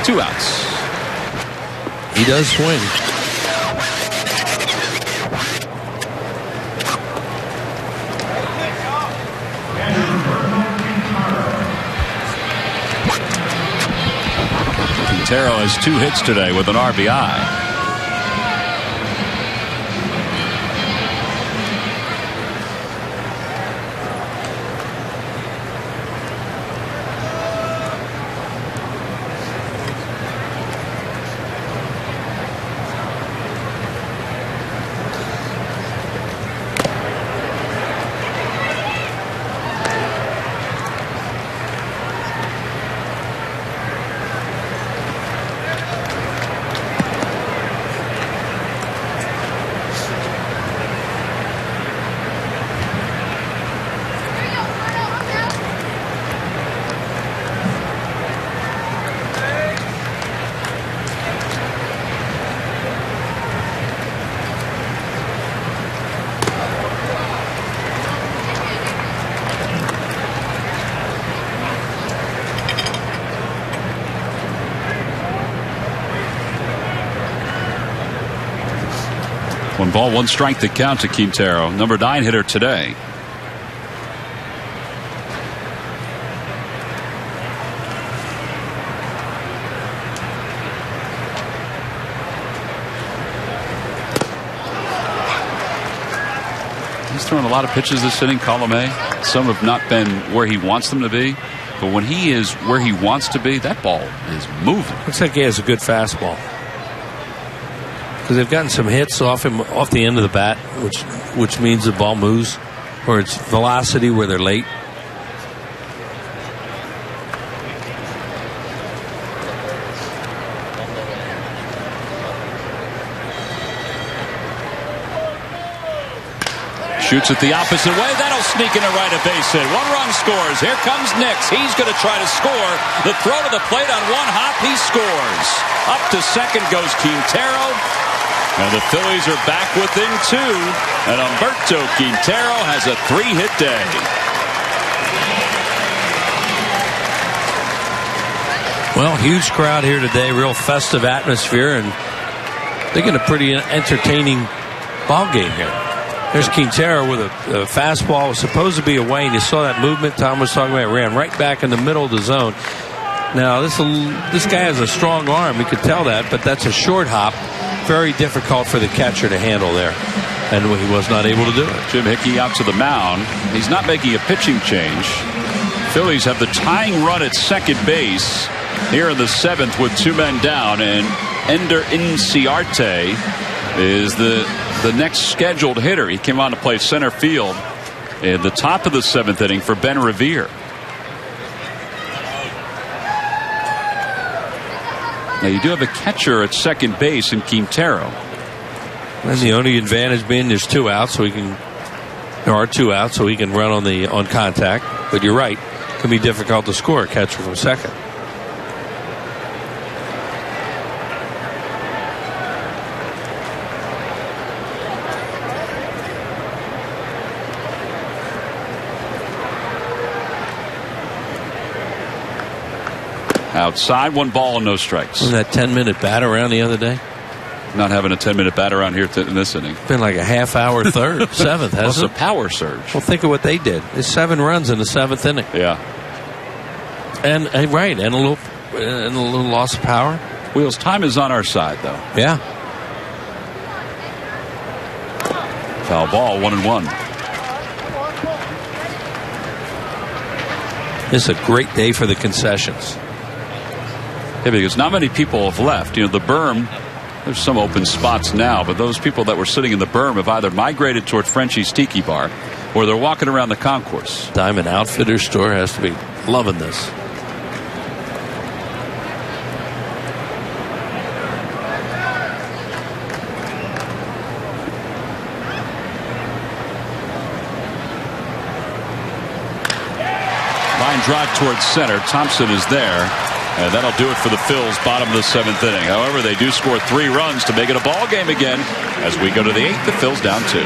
2 outs. He does swing. Quintero has 2 hits today with an RBI. One ball, 1 strike to count to Quintero, number 9 hitter today. He's throwing a lot of pitches this inning, Colomé. Some have not been where he wants them to be, but when he is where he wants to be, that ball is moving. Looks like he has a good fastball. Because they've gotten some hits off him off the end of the bat, which means the ball moves, or it's velocity where they're late. Shoots it the opposite way. That'll sneak in a right of base hit. 1 run scores. Here comes Nix. He's going to try to score. The throw to the plate on 1 hop. He scores. Up to second goes Quintero. And the Phillies are back within 2. And Humberto Quintero has a 3-hit day. Well, huge crowd here today. Real festive atmosphere. And they're getting a pretty entertaining ball game here. There's Quintero with a fastball. It was supposed to be away, and you saw that movement Tom was talking about. It ran right back in the middle of the zone. Now, this guy has a strong arm. You could tell that, but that's a short hop. Very difficult for the catcher to handle there, and he was not able to do it. Jim Hickey out to the mound. He's not making a pitching change. Phillies have the tying run at second base here in the 7th with 2 men down, and Ender Inciarte is the next scheduled hitter. He came on to play center field in the top of the 7th inning for Ben Revere. Now you do have a catcher at second base in Quintero. And the only advantage being there's 2 outs, so there are 2 outs, so he can run on contact. But you're right, it can be difficult to score a catcher from second. outside. 1 ball and no strikes. Wasn't that 10-minute bat around the other day? Not having a 10-minute bat around here in this inning. It's been like a half-hour third, seventh, hasn't it? A power surge. Well, think of what they did. It's 7 runs in the 7th inning. Yeah. And right, and a little loss of power. Wheels, time is on our side, though. Yeah. Foul ball, 1-1. It's a great day for the concessions. Yeah, because not many people have left. The berm, there's some open spots now, but those people that were sitting in the berm have either migrated toward Frenchie's Tiki Bar or they're walking around the concourse. Diamond Outfitter store has to be loving this. Drive towards center. Thompson is there, and that'll do it for the Phils. Bottom of the 7th inning. However, they do score 3 runs to make it a ball game again. As we go to the 8th, the Phils down 2.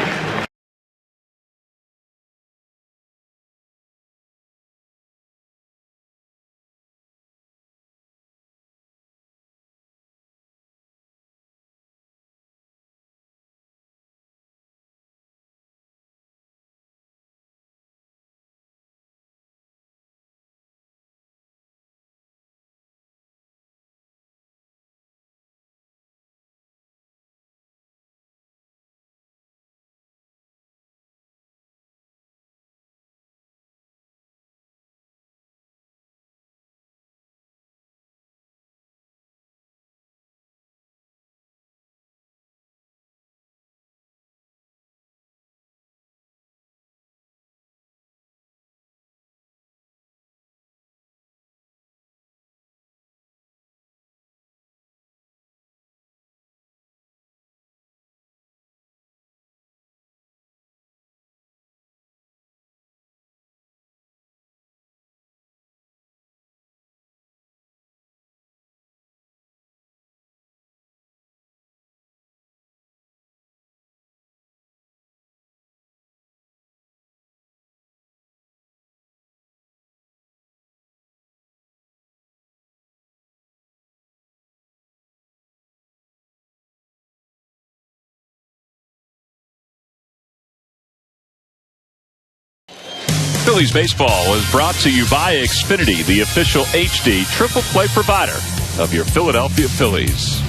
Phillies baseball was brought to you by Xfinity, the official HD triple play provider of your Philadelphia Phillies.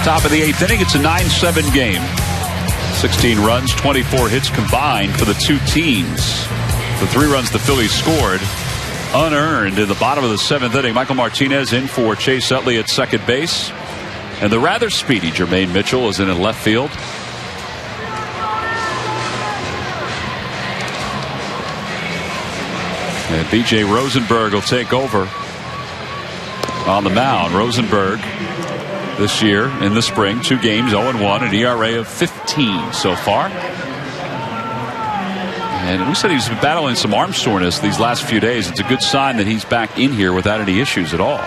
Top of the 8th inning, it's a 9-7 game. 16 runs, 24 hits combined for the two teams. The 3 runs the Phillies scored unearned in the bottom of the 7th inning. Michael Martinez in for Chase Utley at second base. And the rather speedy Jermaine Mitchell is in left field. And B.J. Rosenberg will take over on the mound. Rosenberg this year in the spring, 2 games, 0-1, an ERA of 15 so far. And we said he's been battling some arm soreness these last few days. It's a good sign that he's back in here without any issues at all.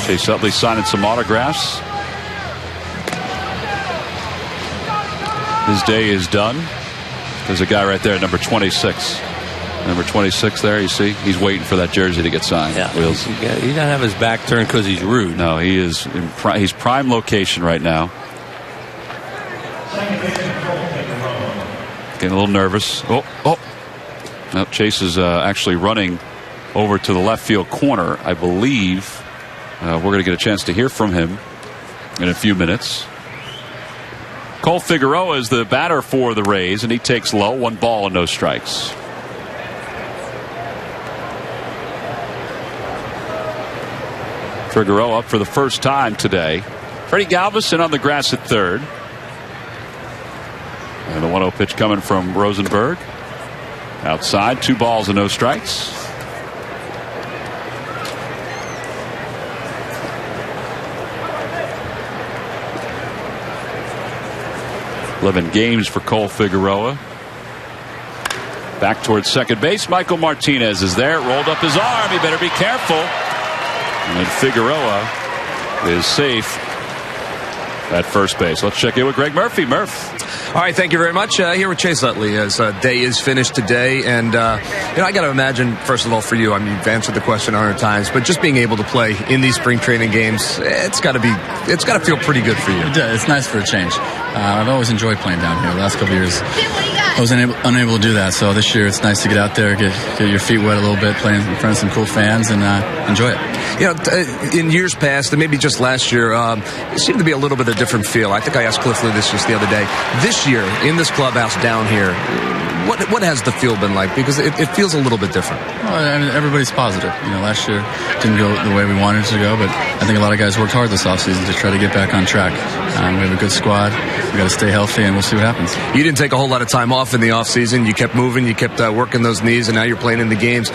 Chase Utley signing some autographs. His day is done. There's a guy right there, number 26. Number 26 there, you see? He's waiting for that jersey to get signed. Yeah, he doesn't have his back turned because he's rude. No, he is in he's prime location right now. Getting a little nervous. Oh. No, Chase is actually running over to the left field corner. I believe we're going to get a chance to hear from him in a few minutes. Cole Figueroa is the batter for the Rays, and he takes low. 1 ball and no strikes. Figueroa up for the first time today. Freddie Galvis on the grass at third. And the 1-0 pitch coming from Rosenberg. Outside, 2 balls and no strikes. Eleven games for Cole Figueroa. Back towards second base. Michael Martinez is there. Rolled up his arm. He better be careful. And Figueroa is safe at first base. Let's check in with Greg Murphy. Murph. All right, thank you very much. Here with Chase Utley as day is finished today. And, I got to imagine, first of all, for you, I mean, you've answered the question 100 times, but just being able to play in these spring training games, it's got to feel pretty good for you. It's nice for a change. I've always enjoyed playing down here. The last couple of years, I was unable to do that. So this year, it's nice to get out there, get your feet wet a little bit, playing in front of some cool fans, and enjoy it. In years past, and maybe just last year, it seemed to be a little bit of a different feel. I think I asked Cliff Lee this just the other day. This year, in this clubhouse down here, what has the feel been like? Because it feels a little bit different. Well, I mean, everybody's positive. Last year didn't go the way we wanted it to go, but I think a lot of guys worked hard this offseason to try to get back on track. We have a good squad. We got to stay healthy, and we'll see what happens. You didn't take a whole lot of time off in the offseason. You kept moving. You kept working those knees, and now you're playing in the games.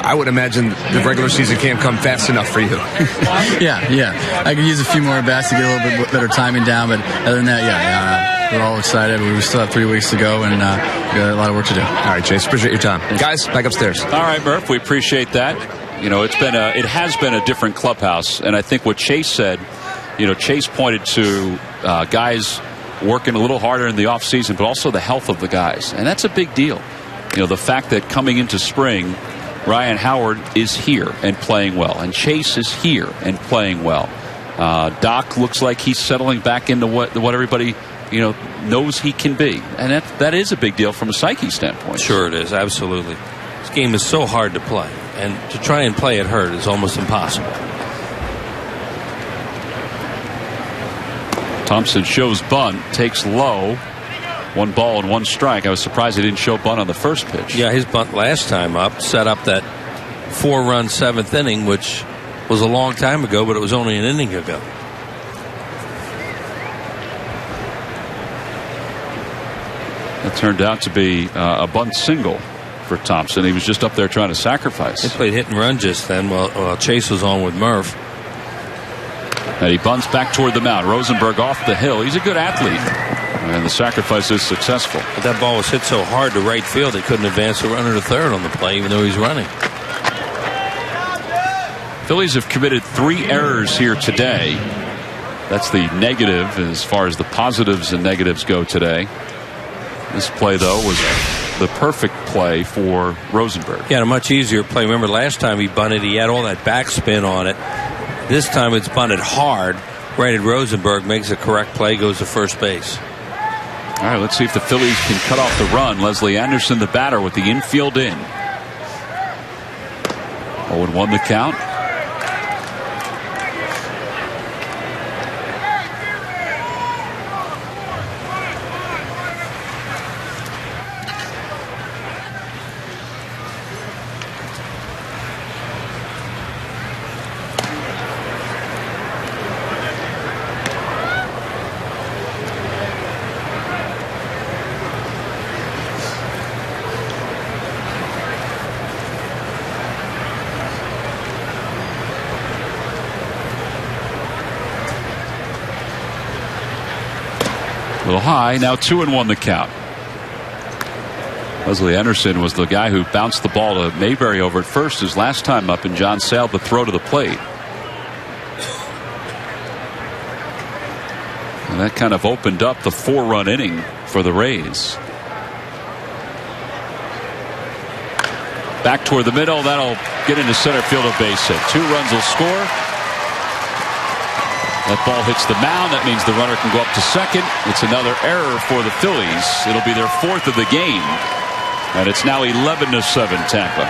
I would imagine the regular season can't come fast enough for you. Yeah. I could use a few more bats to get a little bit better timing down, but other than that, we're all excited. We still have 3 weeks to go, and we got a lot of work to do. All right, Chase, appreciate your time. Guys, back upstairs. All right, Murph, we appreciate that. It has been a different clubhouse, and I think what Chase said, Chase pointed to guys working a little harder in the offseason, but also the health of the guys, and that's a big deal. The fact that coming into spring, Ryan Howard is here and playing well, and Chase is here and playing well. Doc looks like he's settling back into what everybody knows he can be, and that is a big deal from a psyche standpoint. Sure it is, absolutely. This game is so hard to play, and to try and play it hurt is almost impossible. Thompson shows bunt, takes low. 1 ball and 1 strike. I was surprised he didn't show bunt on the first pitch. Yeah, his bunt last time up set up that 4-run 7th inning, which was a long time ago, but it was only an inning ago. It turned out to be a bunt single for Thompson. He was just up there trying to sacrifice. They played hit and run just then while Chase was on with Murph. And he bunts back toward the mound. Rosenberg off the hill. He's a good athlete. And the sacrifice is successful. But that ball was hit so hard to right field, they couldn't advance the runner to third on the play, even though he's running. Phillies have committed 3 errors here today. That's the negative as far as the positives and negatives go today. This play, though, was the perfect play for Rosenberg. He had a much easier play. Remember last time he bunted, he had all that backspin on it. This time it's bunted hard. Right at Rosenberg, makes a correct play, goes to first base. All right, let's see if the Phillies can cut off the run. Leslie Anderson, the batter, with the infield in. 0-1 the count. A little high. Now 2-1 the count. Leslie Anderson was the guy who bounced the ball to Mayberry over at first his last time up, and John sailed the throw to the plate. And that kind of opened up the 4-run inning for the Rays. Back toward the middle. That'll get into center field, a base hit. 2 runs will score. That ball hits the mound. That means the runner can go up to second. It's another error for the Phillies. It'll be their 4th of the game. And it's now 11-7 Tampa.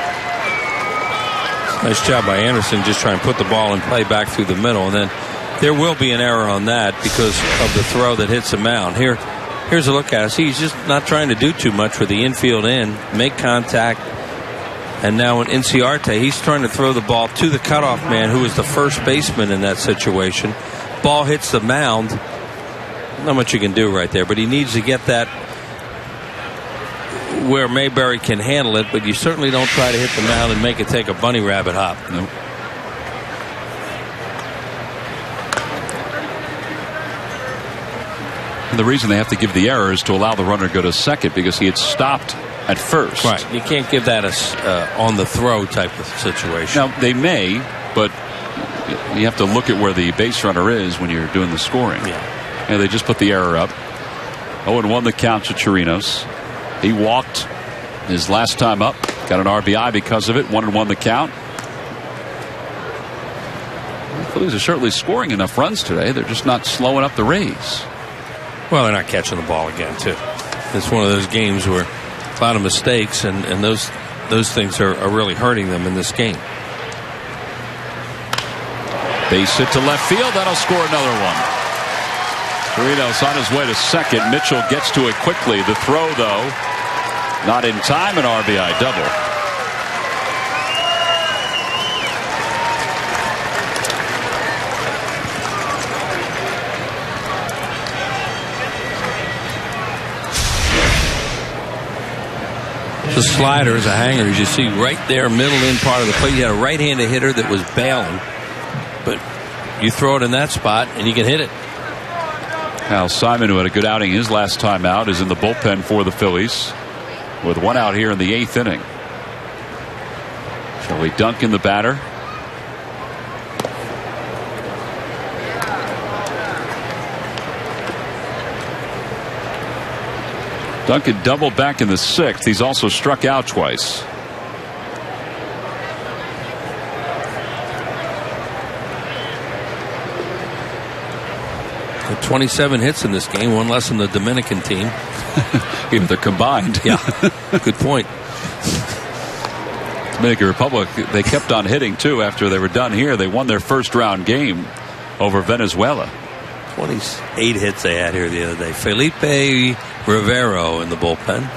Nice job by Anderson, just trying to put the ball in play back through the middle. And then there will be an error on that because of the throw that hits the mound. Here's a look at it. See, he's just not trying to do too much with the infield in, make contact. And now in Inciarte, he's trying to throw the ball to the cutoff man, who is the first baseman in that situation. Ball hits the mound. Not much you can do right there, but he needs to get that where Mayberry can handle it, but you certainly don't try to hit the mound and make it take a bunny rabbit hop. Nope. And the reason they have to give the error is to allow the runner to go to second, because he had stopped at first. Right. You can't give that on the throw type of situation. Now, they may, but you have to look at where the base runner is when you're doing the scoring. Yeah. And they just put the error up. 0-1 the count to Chirinos. He walked his last time up. Got an RBI because of it. 1-1 the count. The Phillies are certainly scoring enough runs today. They're just not slowing up the Rays. Well, they're not catching the ball again, too. It's one of those games where a lot of mistakes, and those things are really hurting them in this game. Base hit to left field. That'll score another one. Chirinos on his way to second. Mitchell gets to it quickly. The throw, though, not in time. An RBI double. The slider is a hanger, as you see right there, middle in part of the plate. You had a right-handed hitter that was bailing, but you throw it in that spot and you can hit it. Kyle Simon, who had a good outing his last time out, is in the bullpen for the Phillies with one out here in the 8th inning. Joey Duncan, the batter. Duncan doubled back in the 6th. He's also struck out twice. The 27 hits in this game, one less than the Dominican team. Even they're combined. Yeah, good point. Dominican Republic, they kept on hitting too after they were done here. They won their first round game over Venezuela. 28 hits they had here the other day. Felipe Rivero in the bullpen.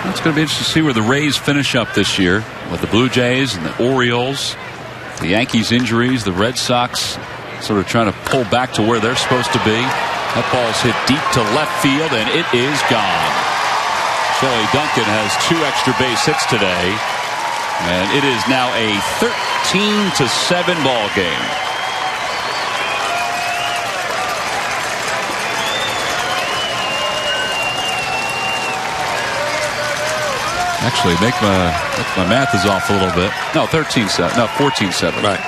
It's going to be interesting to see where the Rays finish up this year with the Blue Jays and the Orioles, the Yankees injuries, the Red Sox sort of trying to pull back to where they're supposed to be. That ball's hit deep to left field, and it is gone. Joey Duncan has 2 extra base hits today, and it is now a 13-7 ball game. Actually, make my math is off a little bit. No, 13-7. No, 14-7. Right.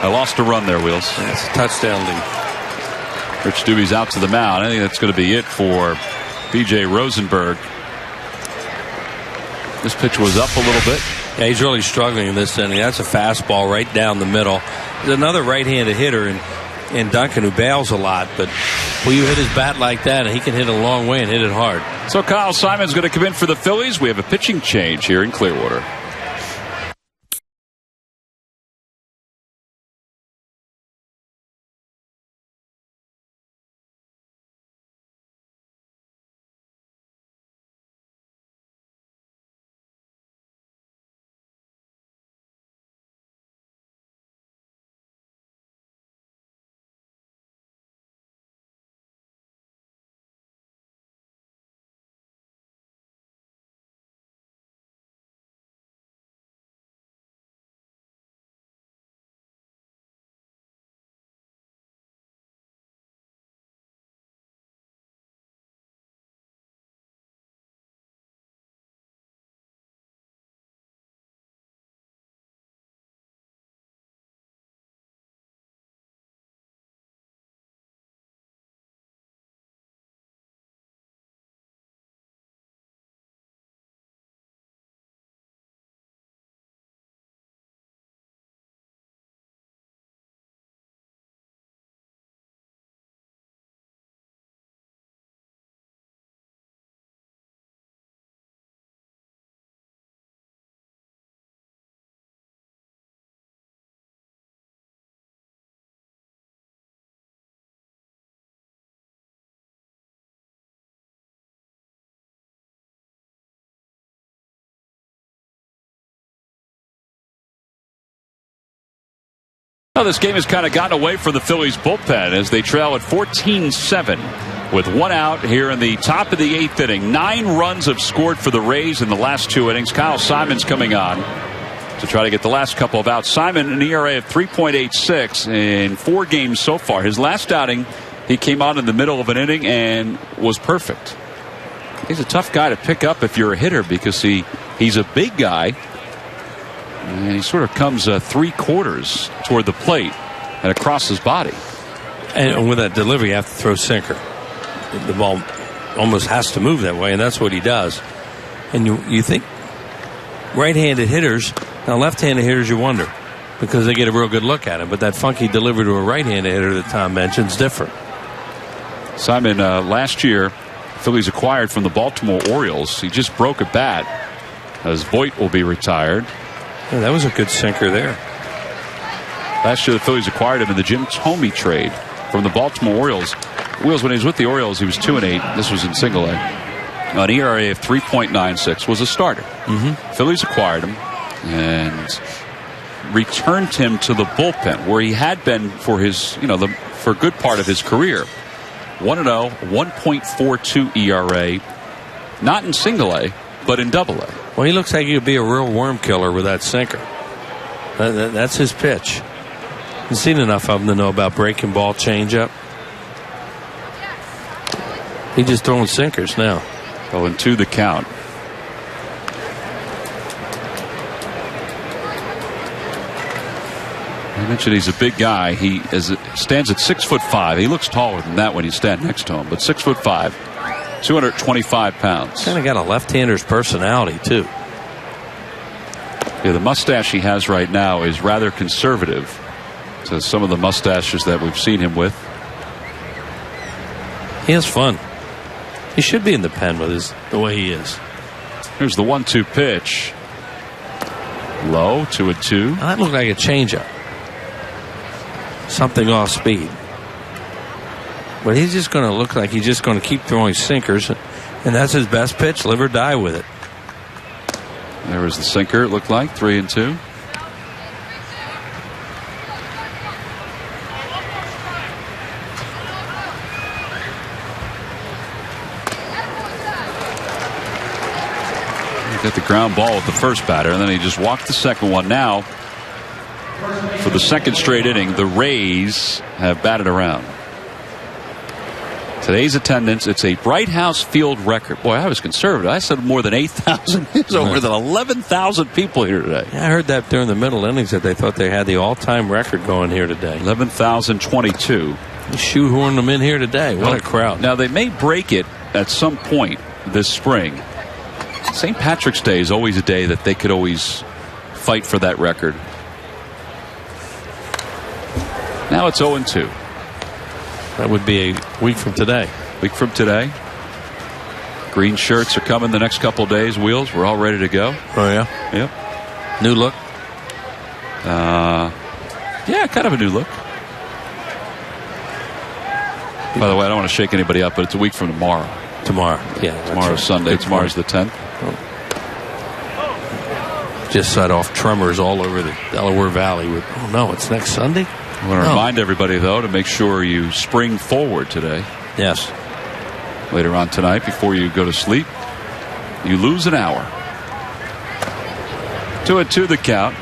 I lost a run there, Wheels. That's a touchdown lead. Rich Dubie's out to the mound. I think that's going to be it for B.J. Rosenberg. This pitch was up a little bit. Yeah, he's really struggling in this inning. That's a fastball right down the middle. There's another right-handed hitter in Duncan who bails a lot, but will you hit his bat like that, and he can hit a long way and hit it hard. So Kyle Simon's going to come in for the Phillies. We have a pitching change here in Clearwater. Well, this game has kind of gotten away from the Phillies bullpen as they trail at 14-7 with one out here in the top of the 8th inning. 9 runs have scored for the Rays in the last 2 innings. Kyle Simon's coming on to try to get the last couple of outs. Simon, an ERA of 3.86 in 4 games so far. His last outing, he came on in the middle of an inning and was perfect. He's a tough guy to pick up if you're a hitter because he's a big guy. And he sort of comes 3/4 toward the plate and across his body. And with that delivery, you have to throw sinker. The ball almost has to move that way, and that's what he does. And you think right-handed hitters, now left-handed hitters you wonder because they get a real good look at him. But that funky delivery to a right-handed hitter that Tom mentioned is different. Simon, last year, Phillies acquired from the Baltimore Orioles. He just broke a bat as Voit will be retired. Yeah, that was a good sinker there. Last year, the Phillies acquired him in the Jim Thome trade from the Baltimore Orioles. When he was with the Orioles, he was 2-8. This was in single A. An ERA of 3.96, was a starter. Phillies acquired him and returned him to the bullpen where he had been for his, for a good part of his career. 1-0, 1.42 ERA, not in single A, but in double A. Well, he looks like he could be a real worm killer with that sinker. That's his pitch. I've seen enough of him to know about breaking ball, changeup. He's just throwing sinkers now. 0-2 the count. I mentioned he's a big guy. He stands at 6'5". He looks taller than that when you stand next to him, but 6'5". 225 pounds. Kind of got a left-hander's personality, too. Yeah, the mustache he has right now is rather conservative to some of the mustaches that we've seen him with. He has fun. He should be in the pen with the way he is. Here's the 1-2 pitch. Low, 2-2. That looked like a changeup. Something off speed. But he's just going to look like he's just going to keep throwing sinkers, and that's his best pitch. Live or die with it. There was the sinker, it looked like. 3-2. He got the ground ball with the first batter, and then he just walked the second one. Now, for the second straight inning, the Rays have batted around. Today's attendance, it's a Bright House Field record. Boy, I was conservative. I said more than 8,000. There's over than 11,000 people here today. Yeah, I heard that during the middle innings that they thought they had the all-time record going here today. 11,022. Shoehorned them in here today. What a crowd. Now, they may break it at some point this spring. St. Patrick's Day is always a day that they could always fight for that record. Now it's 0-2. That would be a week from today. Week from today. Green shirts are coming the next couple of days. Wheels, we're all ready to go. Oh, yeah? Yep. New look? Yeah, kind of a new look. By the way, I don't want to shake anybody up, but it's a week from tomorrow. Tomorrow, yeah. Tomorrow's Sunday. Tomorrow's the 10th. Just set off tremors all over the Delaware Valley. Oh, no, it's next Sunday? I want to remind everybody, though, to make sure you spring forward today. Yes. Later on tonight, before you go to sleep, you lose an hour. 2-2 the count.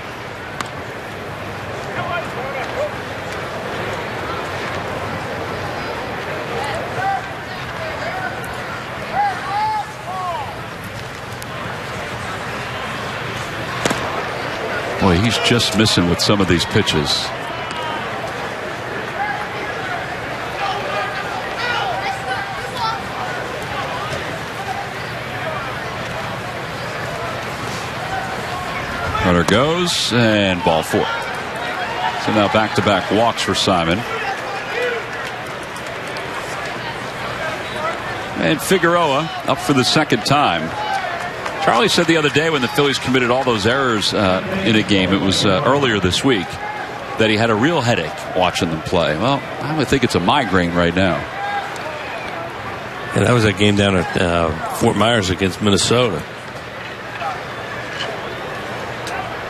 Boy, he's just missing with some of these pitches. Runner goes, and ball 4. So now back-to-back walks for Simon. And Figueroa up for the second time. Charlie said the other day when the Phillies committed all those errors in a game, it was earlier this week, that he had a real headache watching them play. Well, I would think it's a migraine right now. And that was a game down at Fort Myers against Minnesota.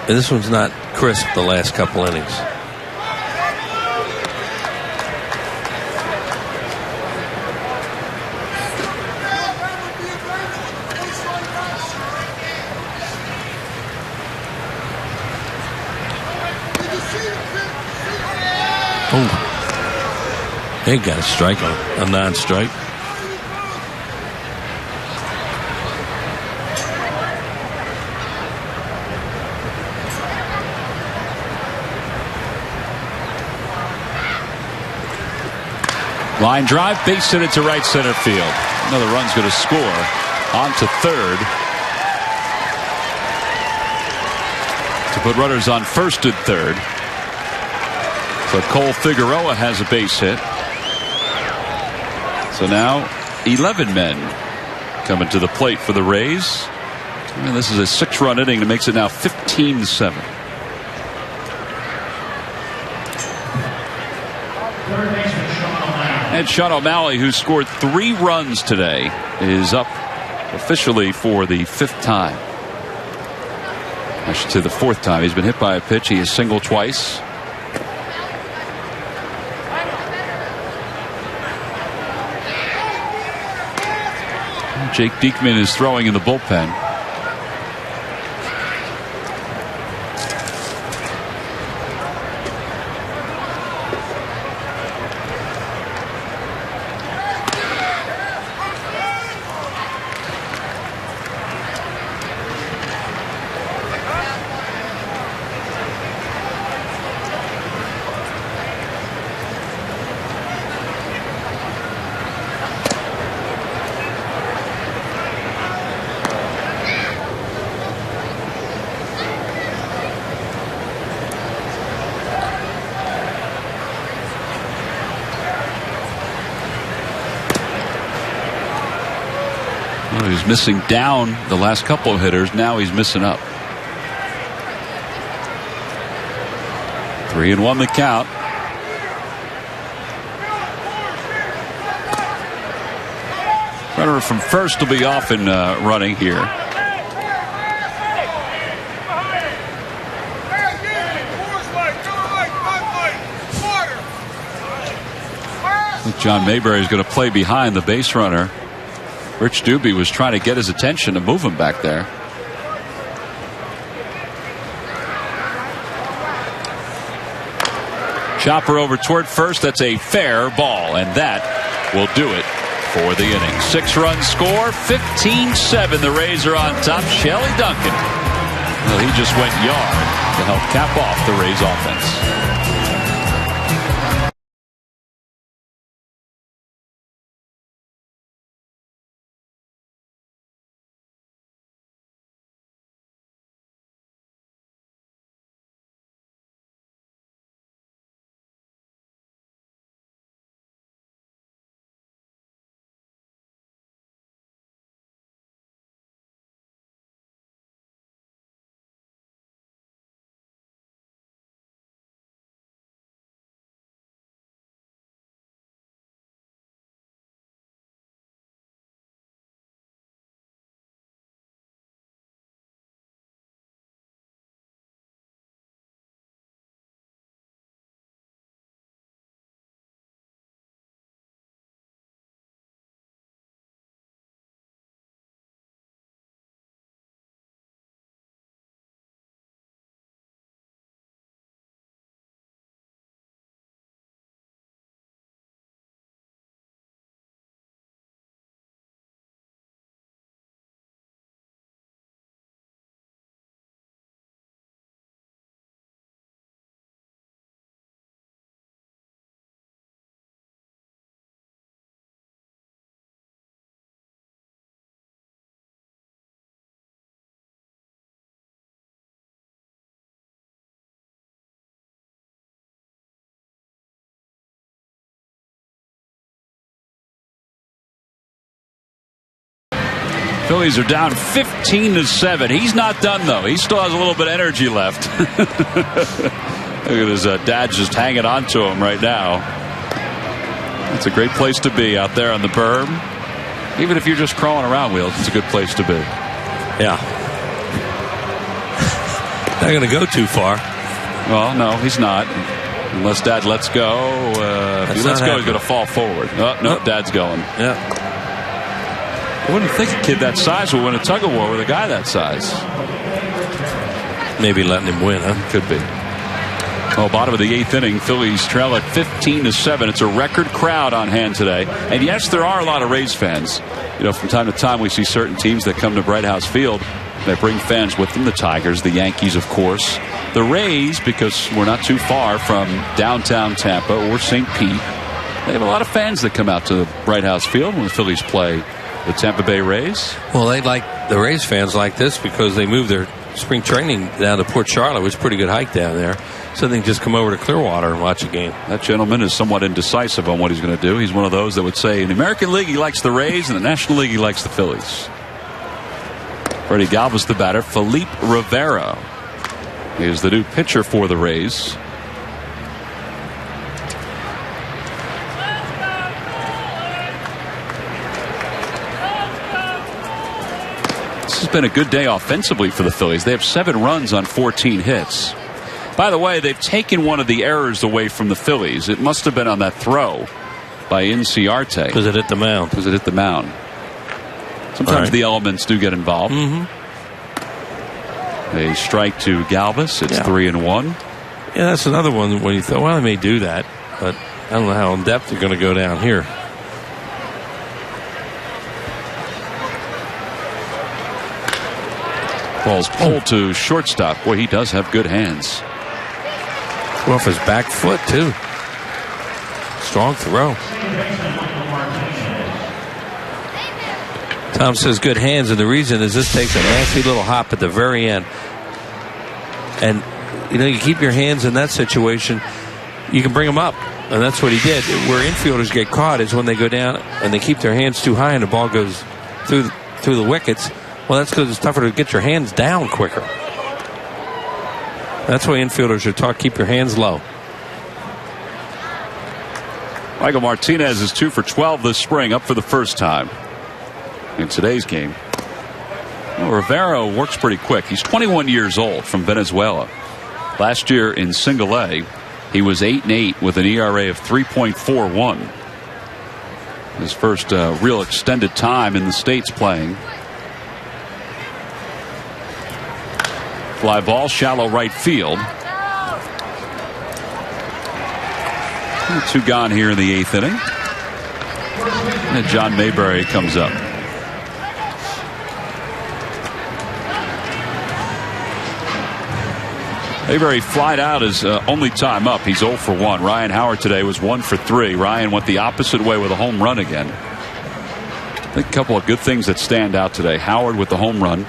And this one's not crisp the last couple innings. Oh, they got a strike, a non-strike. Line drive, base hit to right center field. Another run's going to score on to third to put runners on first and third. So Cole Figueroa has a base hit. So now 11 men coming to the plate for the Rays. And this is a 6-run inning that makes it now 15-7. And Sean O'Malley, who scored 3 runs today, is up officially for the 5th time. I should say the 4th time. He's been hit by a pitch. He has singled twice. Jake Diekman is throwing in the bullpen. He was missing down the last couple of hitters. Now he's missing up. 3-1 the count. Runner from first will be off and running here. I think John Mayberry is going to play behind the base runner. Rich Doobie was trying to get his attention to move him back there. Chopper over toward first. That's a fair ball, and that will do it for the inning. 6-run score, 15-7. The Rays are on top. Shelley Duncan, well, he just went yard to help cap off the Rays offense. Phillies are down 15-7. He's not done, though. He still has a little bit of energy left. Look at his dad just hanging on to him right now. It's a great place to be out there on the berm. Even if you're just crawling around, Wheels, it's a good place to be. Yeah. Not going to go too far. Well, no, he's not. Unless Dad lets go. If he lets go, he's going to fall forward. Oh, no, Dad's going. Yeah. I wouldn't think a kid that size would win a tug of war with a guy that size. Maybe letting him win, huh? Could be. Well, bottom of the 8th inning, Phillies trail at 15-7. It's a record crowd on hand today. And yes, there are a lot of Rays fans. You know, from time to time we see certain teams that come to Bright House Field that bring fans with them. The Tigers, the Yankees, of course. The Rays, because we're not too far from downtown Tampa or St. Pete, they have a lot of fans that come out to Bright House Field when the Phillies play the Tampa Bay Rays. Well, the Rays fans like this because they moved their spring training down to Port Charlotte, which is a pretty good hike down there. So they can just come over to Clearwater and watch a game. That gentleman is somewhat indecisive on what he's going to do. He's one of those that would say in the American League he likes the Rays, and the National League he likes the Phillies. Freddie Galvis the batter. Felipe Rivera is the new pitcher for the Rays. This has been a good day offensively for the Phillies. They have 7 runs on 14 hits. By the way, they've taken one of the errors away from the Phillies. It must have been on that throw by Inciarte. Because it hit the mound. Sometimes the elements do get involved. A strike to Galvis. It's 3-1. Yeah, that's another one when you thought, well, they may do that. But I don't know how in depth they're going to go down here. Ball's pulled to shortstop. Boy, he does have good hands. Off his back foot, too. Strong throw. Tom says good hands, and the reason is this takes a nasty little hop at the very end. And, you know, you keep your hands in that situation, you can bring them up. And that's what he did. Where infielders get caught is when they go down and they keep their hands too high and the ball goes through the wickets. Well, that's because it's tougher to get your hands down quicker. That's why infielders are taught keep your hands low. Michael Martinez is 2 for 12 this spring, up for the first time in today's game. Well, Rivera works pretty quick. He's 21 years old, from Venezuela. Last year in Single A, he was 8-8 with an ERA of 3.41. His first real extended time in the States playing. Fly ball, shallow right field. 2 gone here in the 8th inning. And John Mayberry comes up. Mayberry flied out his only time up. He's 0 for 1. Ryan Howard today was 1 for 3. Ryan went the opposite way with a home run again. I think a couple of good things that stand out today. Howard with the home run,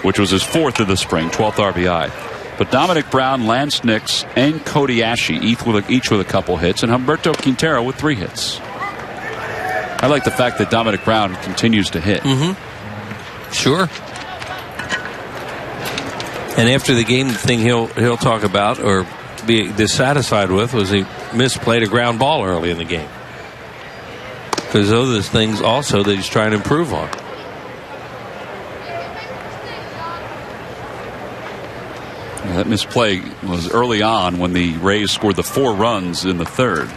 which was his 4th of the spring, 12th RBI. But Dominic Brown, Lance Nix, and Cody Ashe each with a couple hits, and Humberto Quintero with 3 hits. I like the fact that Dominic Brown continues to hit. Sure. And after the game, the thing he'll talk about or be dissatisfied with was he misplayed a ground ball early in the game. Because those are the things also that he's trying to improve on. That misplay was early on when the Rays scored the 4 runs in the 3rd.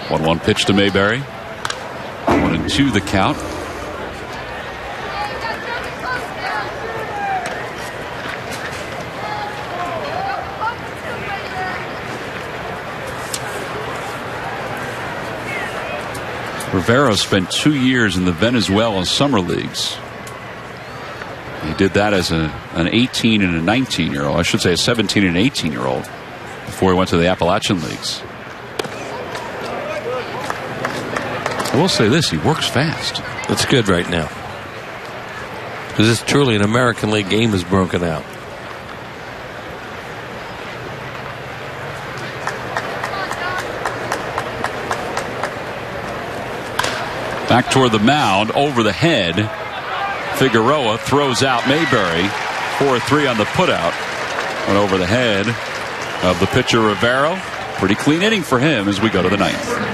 1-1 pitch to Mayberry. 1-2 the count. Rivera spent 2 years in the Venezuela summer leagues. He did that as an 18 and a 19-year-old. I should say a 17 and 18-year-old before he went to the Appalachian Leagues. I will say this, he works fast. That's good right now. Because this truly an American League game is broken out. Back toward the mound, over the head. Figueroa throws out Mayberry. 4-3 on the putout. And over the head of the pitcher Rivera. Pretty clean inning for him as we go to the 9th.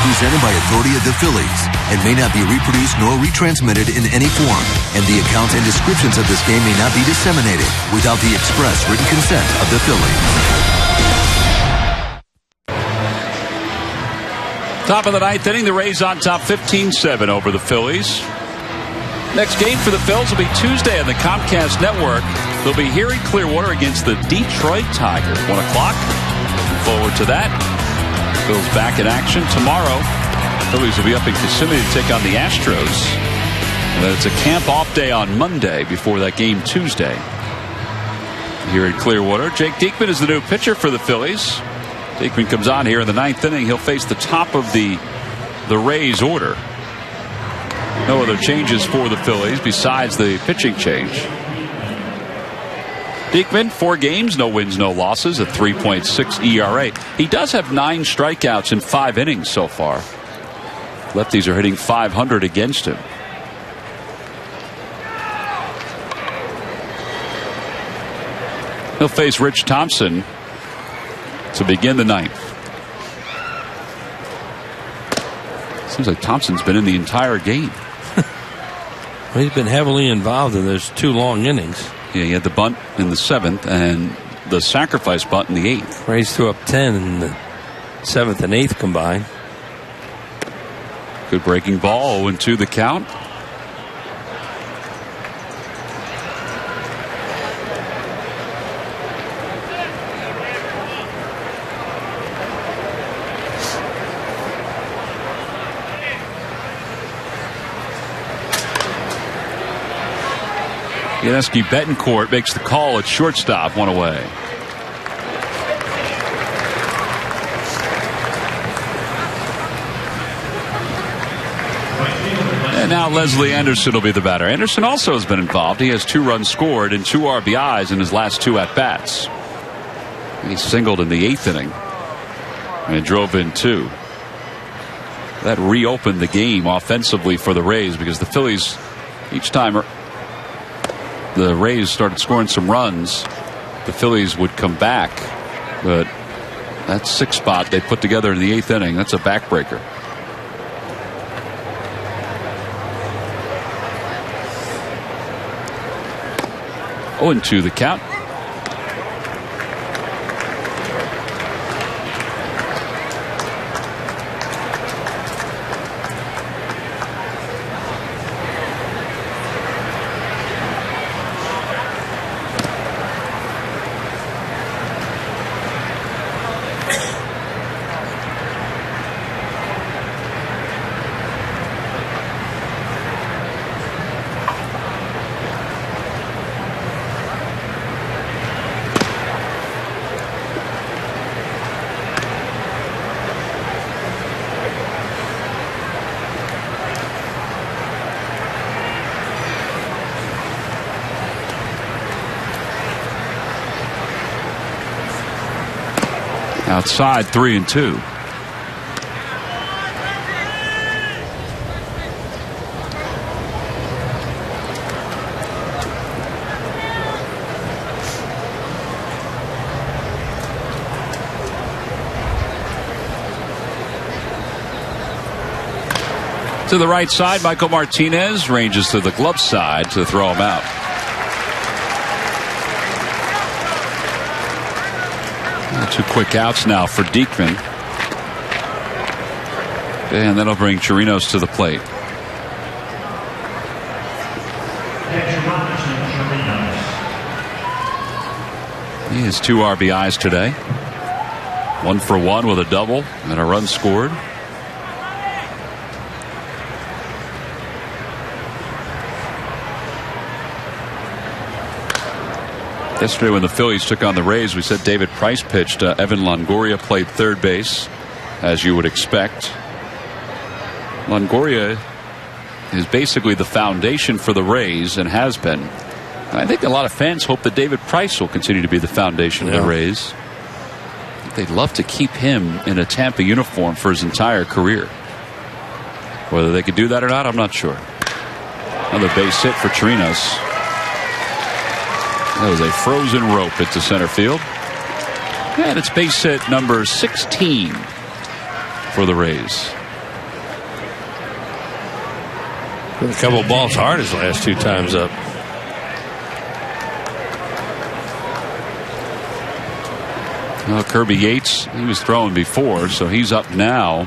presented by authority of the Phillies and may not be reproduced nor retransmitted in any form. And the accounts and descriptions of this game may not be disseminated without the express written consent of the Phillies. Top of the ninth inning, the Rays on top 15-7 over the Phillies. Next game for the Phils will be Tuesday on the Comcast Network. They'll be here in Clearwater against the Detroit Tigers. 1 o'clock. Looking forward to that. Phils back in action tomorrow. Phillies will be up in Kissimmee to take on the Astros. And then it's a camp off day on Monday before that game Tuesday. Here in Clearwater, Jake Diekman is the new pitcher for the Phillies. Diekman comes on here in the ninth inning. He'll face the top of the Rays order. No other changes for the Phillies besides the pitching change. Diekman, 4 games, no wins, no losses, a 3.6 ERA. He does have 9 strikeouts in 5 innings so far. Lefties are hitting .500 against him. He'll face Rich Thompson to begin the ninth. Seems like Thompson's been in the entire game. Well, he's been heavily involved in those 2 long innings. Yeah, he had the bunt in the 7th and the sacrifice bunt in the 8th. Rays threw up 10 in the 7th and 8th combined. Good breaking ball, 0-2 the count. Yuniesky Betancourt makes the call at shortstop, 1 away. And now Leslie Anderson will be the batter. Anderson also has been involved. He has 2 runs scored and 2 RBIs in his last 2 at-bats. He singled in the 8th inning and drove in 2. That reopened the game offensively for the Rays because the Phillies, each time the Rays started scoring some runs, the Phillies would come back. But that 6th spot they put together in the 8th inning, that's a backbreaker. Oh, 0-2 the count. Outside, 3-2. To the right side, Michael Martinez ranges to the glove side to throw him out. Two quick outs now for Diekman. And that'll bring Chirinos to the plate. He has 2 RBIs today. 1 for 1 with a double and a run scored. Yesterday when the Phillies took on the Rays, we said David Price pitched. Evan Longoria played third base, as you would expect. Longoria is basically the foundation for the Rays and has been. And I think a lot of fans hope that David Price will continue to be the foundation of the Rays. They'd love to keep him in a Tampa uniform for his entire career. Whether they could do that or not, I'm not sure. Another base hit for Chirinos. That was a frozen rope into center field. And it's base hit number 16 for the Rays. A couple of balls hard his last 2 times up. Well, Kirby Yates, he was throwing before, so he's up now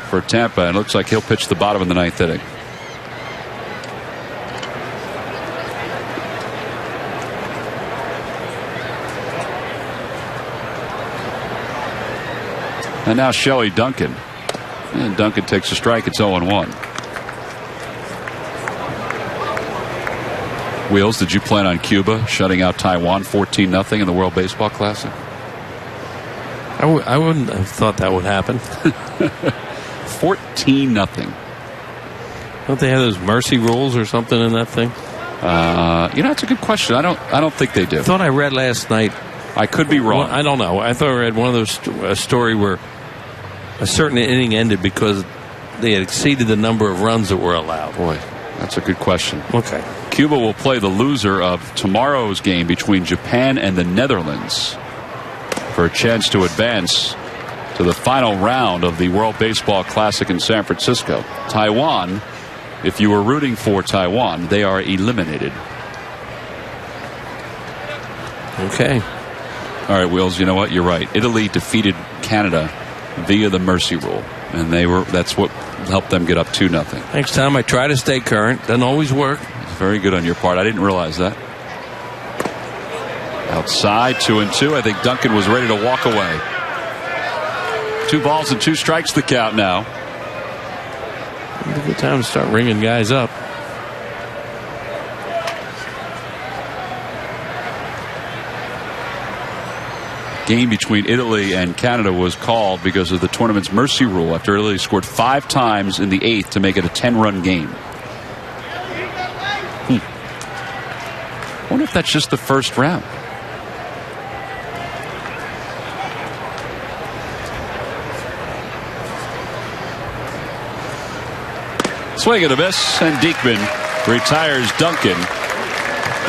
for Tampa, and it looks like he'll pitch the bottom of the 9th inning. And now Shelley Duncan. And Duncan takes a strike. It's 0-1. Wheels, did you plan on Cuba shutting out Taiwan 14-0 in the World Baseball Classic? I wouldn't have thought that would happen. 14-0. Don't they have those mercy rules or something in that thing? It's a good question. I don't think they do. I thought I read last night. I could be wrong. Well, I don't know. I thought I read one of those a story where a certain inning ended because they had exceeded the number of runs that were allowed. Boy, that's a good question. Okay. Cuba will play the loser of tomorrow's game between Japan and the Netherlands for a chance to advance to the final round of the World Baseball Classic in San Francisco. Taiwan, if you were rooting for Taiwan, they are eliminated. Okay. All right, Wills, you know what? You're right. Italy defeated Canada via the mercy rule, and that's what helped them get up 2-0. Next time I try to stay current. Doesn't always work. Very good on your part. I didn't realize that. Outside, 2-2. I think Duncan was ready to walk away. 2 balls and 2 strikes the count now. It's a good time to start ringing guys up. Game between Italy and Canada was called because of the tournament's mercy rule after Italy scored 5 times in the 8th to make it a 10-run game. I wonder if that's just the first round. Swing and a miss, and Diekman retires Duncan.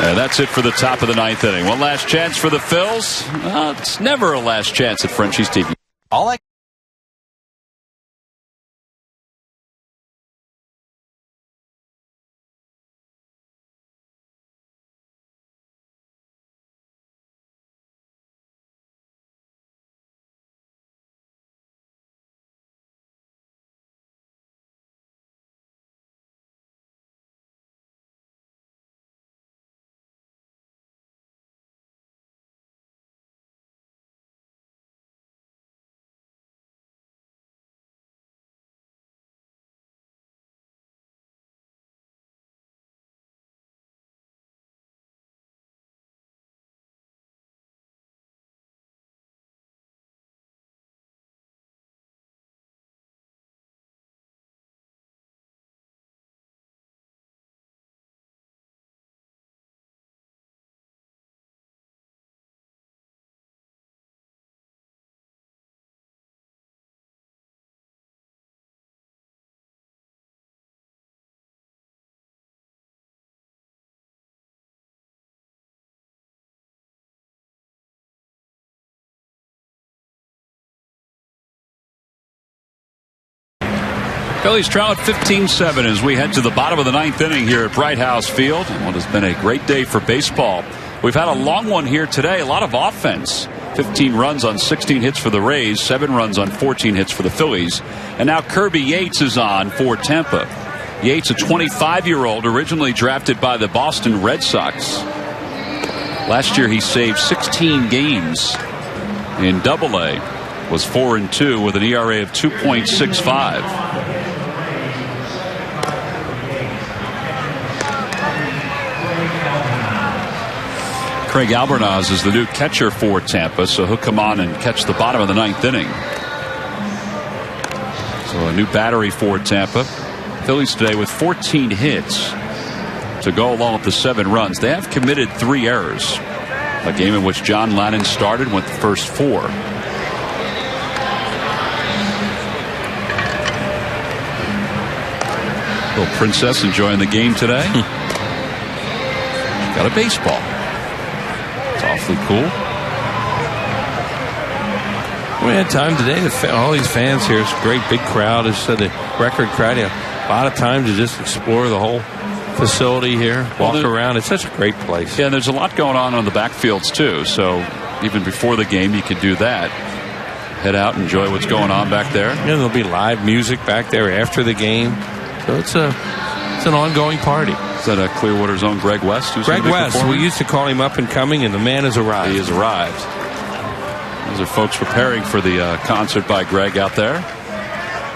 And that's it for the top of the 9th inning. One last chance for the Phils. It's never a last chance at Frenchie's TV. Phillies trail at 15-7 as we head to the bottom of the 9th inning here at Bright House Field. What has been a great day for baseball. We've had a long one here today. A lot of offense. 15 runs on 16 hits for the Rays. 7 runs on 14 hits for the Phillies. And now Kirby Yates is on for Tampa. Yates, a 25-year-old, originally drafted by the Boston Red Sox. Last year he saved 16 games in Double-A. Was 4-2 with an ERA of 2.65. Craig Albornoz is the new catcher for Tampa, so he'll come on and catch the bottom of the 9th inning. So a new battery for Tampa. Phillies today with 14 hits to go along with the 7 runs. They have committed 3 errors. A game in which John Lannon started, went the first 4. Little princess enjoying the game today. Got a baseball. It's awfully cool. We had time today to all these fans here. It's a great big crowd. It's the record crowd. A lot of time to just explore the whole facility here, walk around. It's such a great place. Yeah, and there's a lot going on the backfields too. So even before the game, you could do that. Head out, enjoy what's going on back there. And there'll be live music back there after the game. So it's an ongoing party. Is that Clearwater's own Greg West? Greg West. We used to call him up and coming, and the man has arrived. He has arrived. Those are folks preparing for the concert by Greg out there.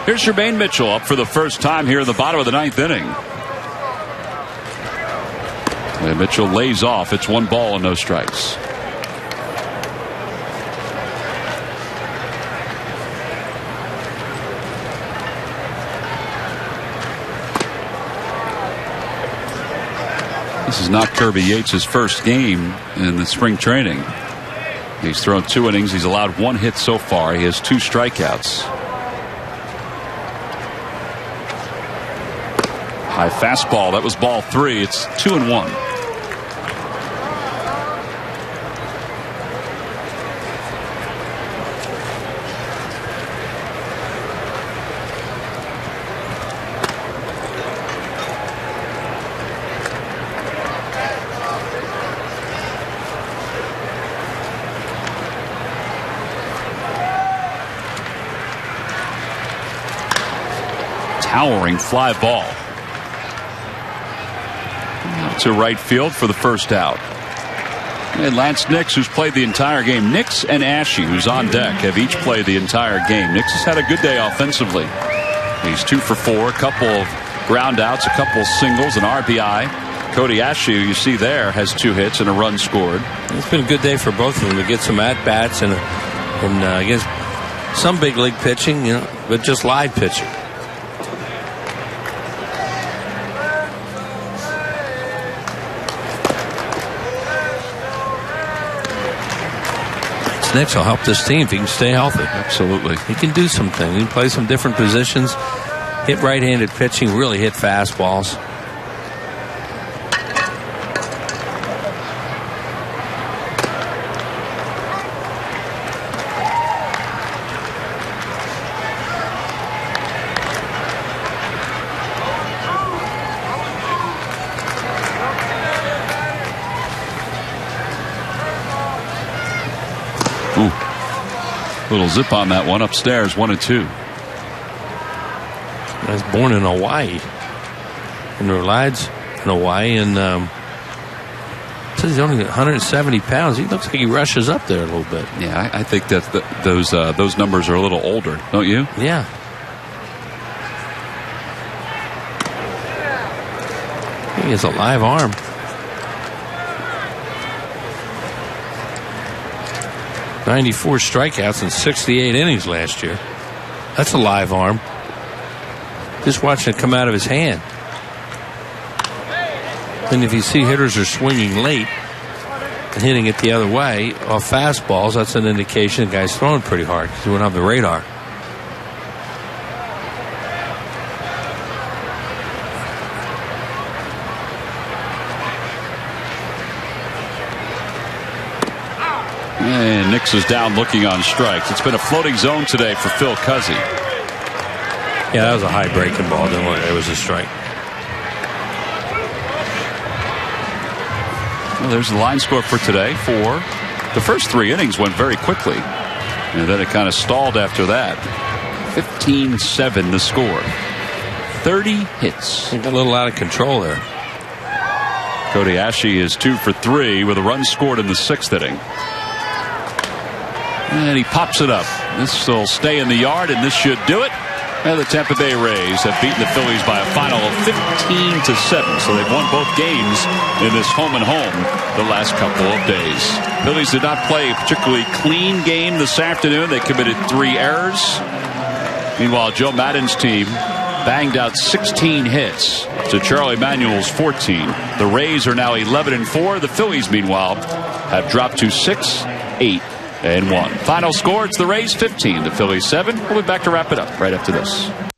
Here's Jermaine Mitchell up for the first time here in the bottom of the 9th inning. And Mitchell lays off. It's 1 ball and no strikes. This is not Kirby Yates' first game in the spring training. He's thrown 2 innings. He's allowed 1 hit so far. He has 2 strikeouts. High fastball. That was ball 3. It's 2-1. Towering fly ball to right field for the first out. And Lance Nix, who's played the entire game. Nix and Ashe, who's on deck, have each played the entire game. Nix has had a good day offensively. He's 2 for 4, a couple of ground outs, a couple of singles, an RBI. Cody Ashe, who you see there, has 2 hits and a run scored. It's been a good day for both of them to get some at-bats and against some big league pitching, but just live pitching. Nix will help this team if he can stay healthy. Absolutely. He can do some things. He can play some different positions, hit right-handed pitching, really hit fastballs. Little zip on that one upstairs, 1-2. I was born in Hawaii, in Raleigh, in Hawaii, and says he's only 170 pounds. He looks like he rushes up there a little bit. Yeah, I think that those numbers are a little older, don't you? Yeah. He has a live arm. .94 strikeouts in 68 innings last year. That's a live arm. Just watching it come out of his hand. And if you see hitters are swinging late and hitting it the other way off fastballs, that's an indication the guy's throwing pretty hard because he went off the radar. And Nix is down looking on strikes. It's been a floating zone today for Phil Cuzzy. Yeah, that was a high breaking ball. It was a strike. Well, there's the line score for today. For the first 3 innings went very quickly. And then it kind of stalled after that. 15-7 the score. 30 hits. He got a little out of control there. Cody Ashe is 2 for 3 with a run scored in the 6th inning. And he pops it up. This will stay in the yard, and this should do it. And the Tampa Bay Rays have beaten the Phillies by a final of 15-7. So they've won both games in this home and home the last couple of days. Phillies did not play a particularly clean game this afternoon. They committed 3 errors. Meanwhile, Joe Maddon's team banged out 16 hits to Charlie Manuel's 14. The Rays are now 11-4. The Phillies, meanwhile, have dropped to 6-8-1. Final score, it's the Rays 15, the Phillies 7. We'll be back to wrap it up right after this.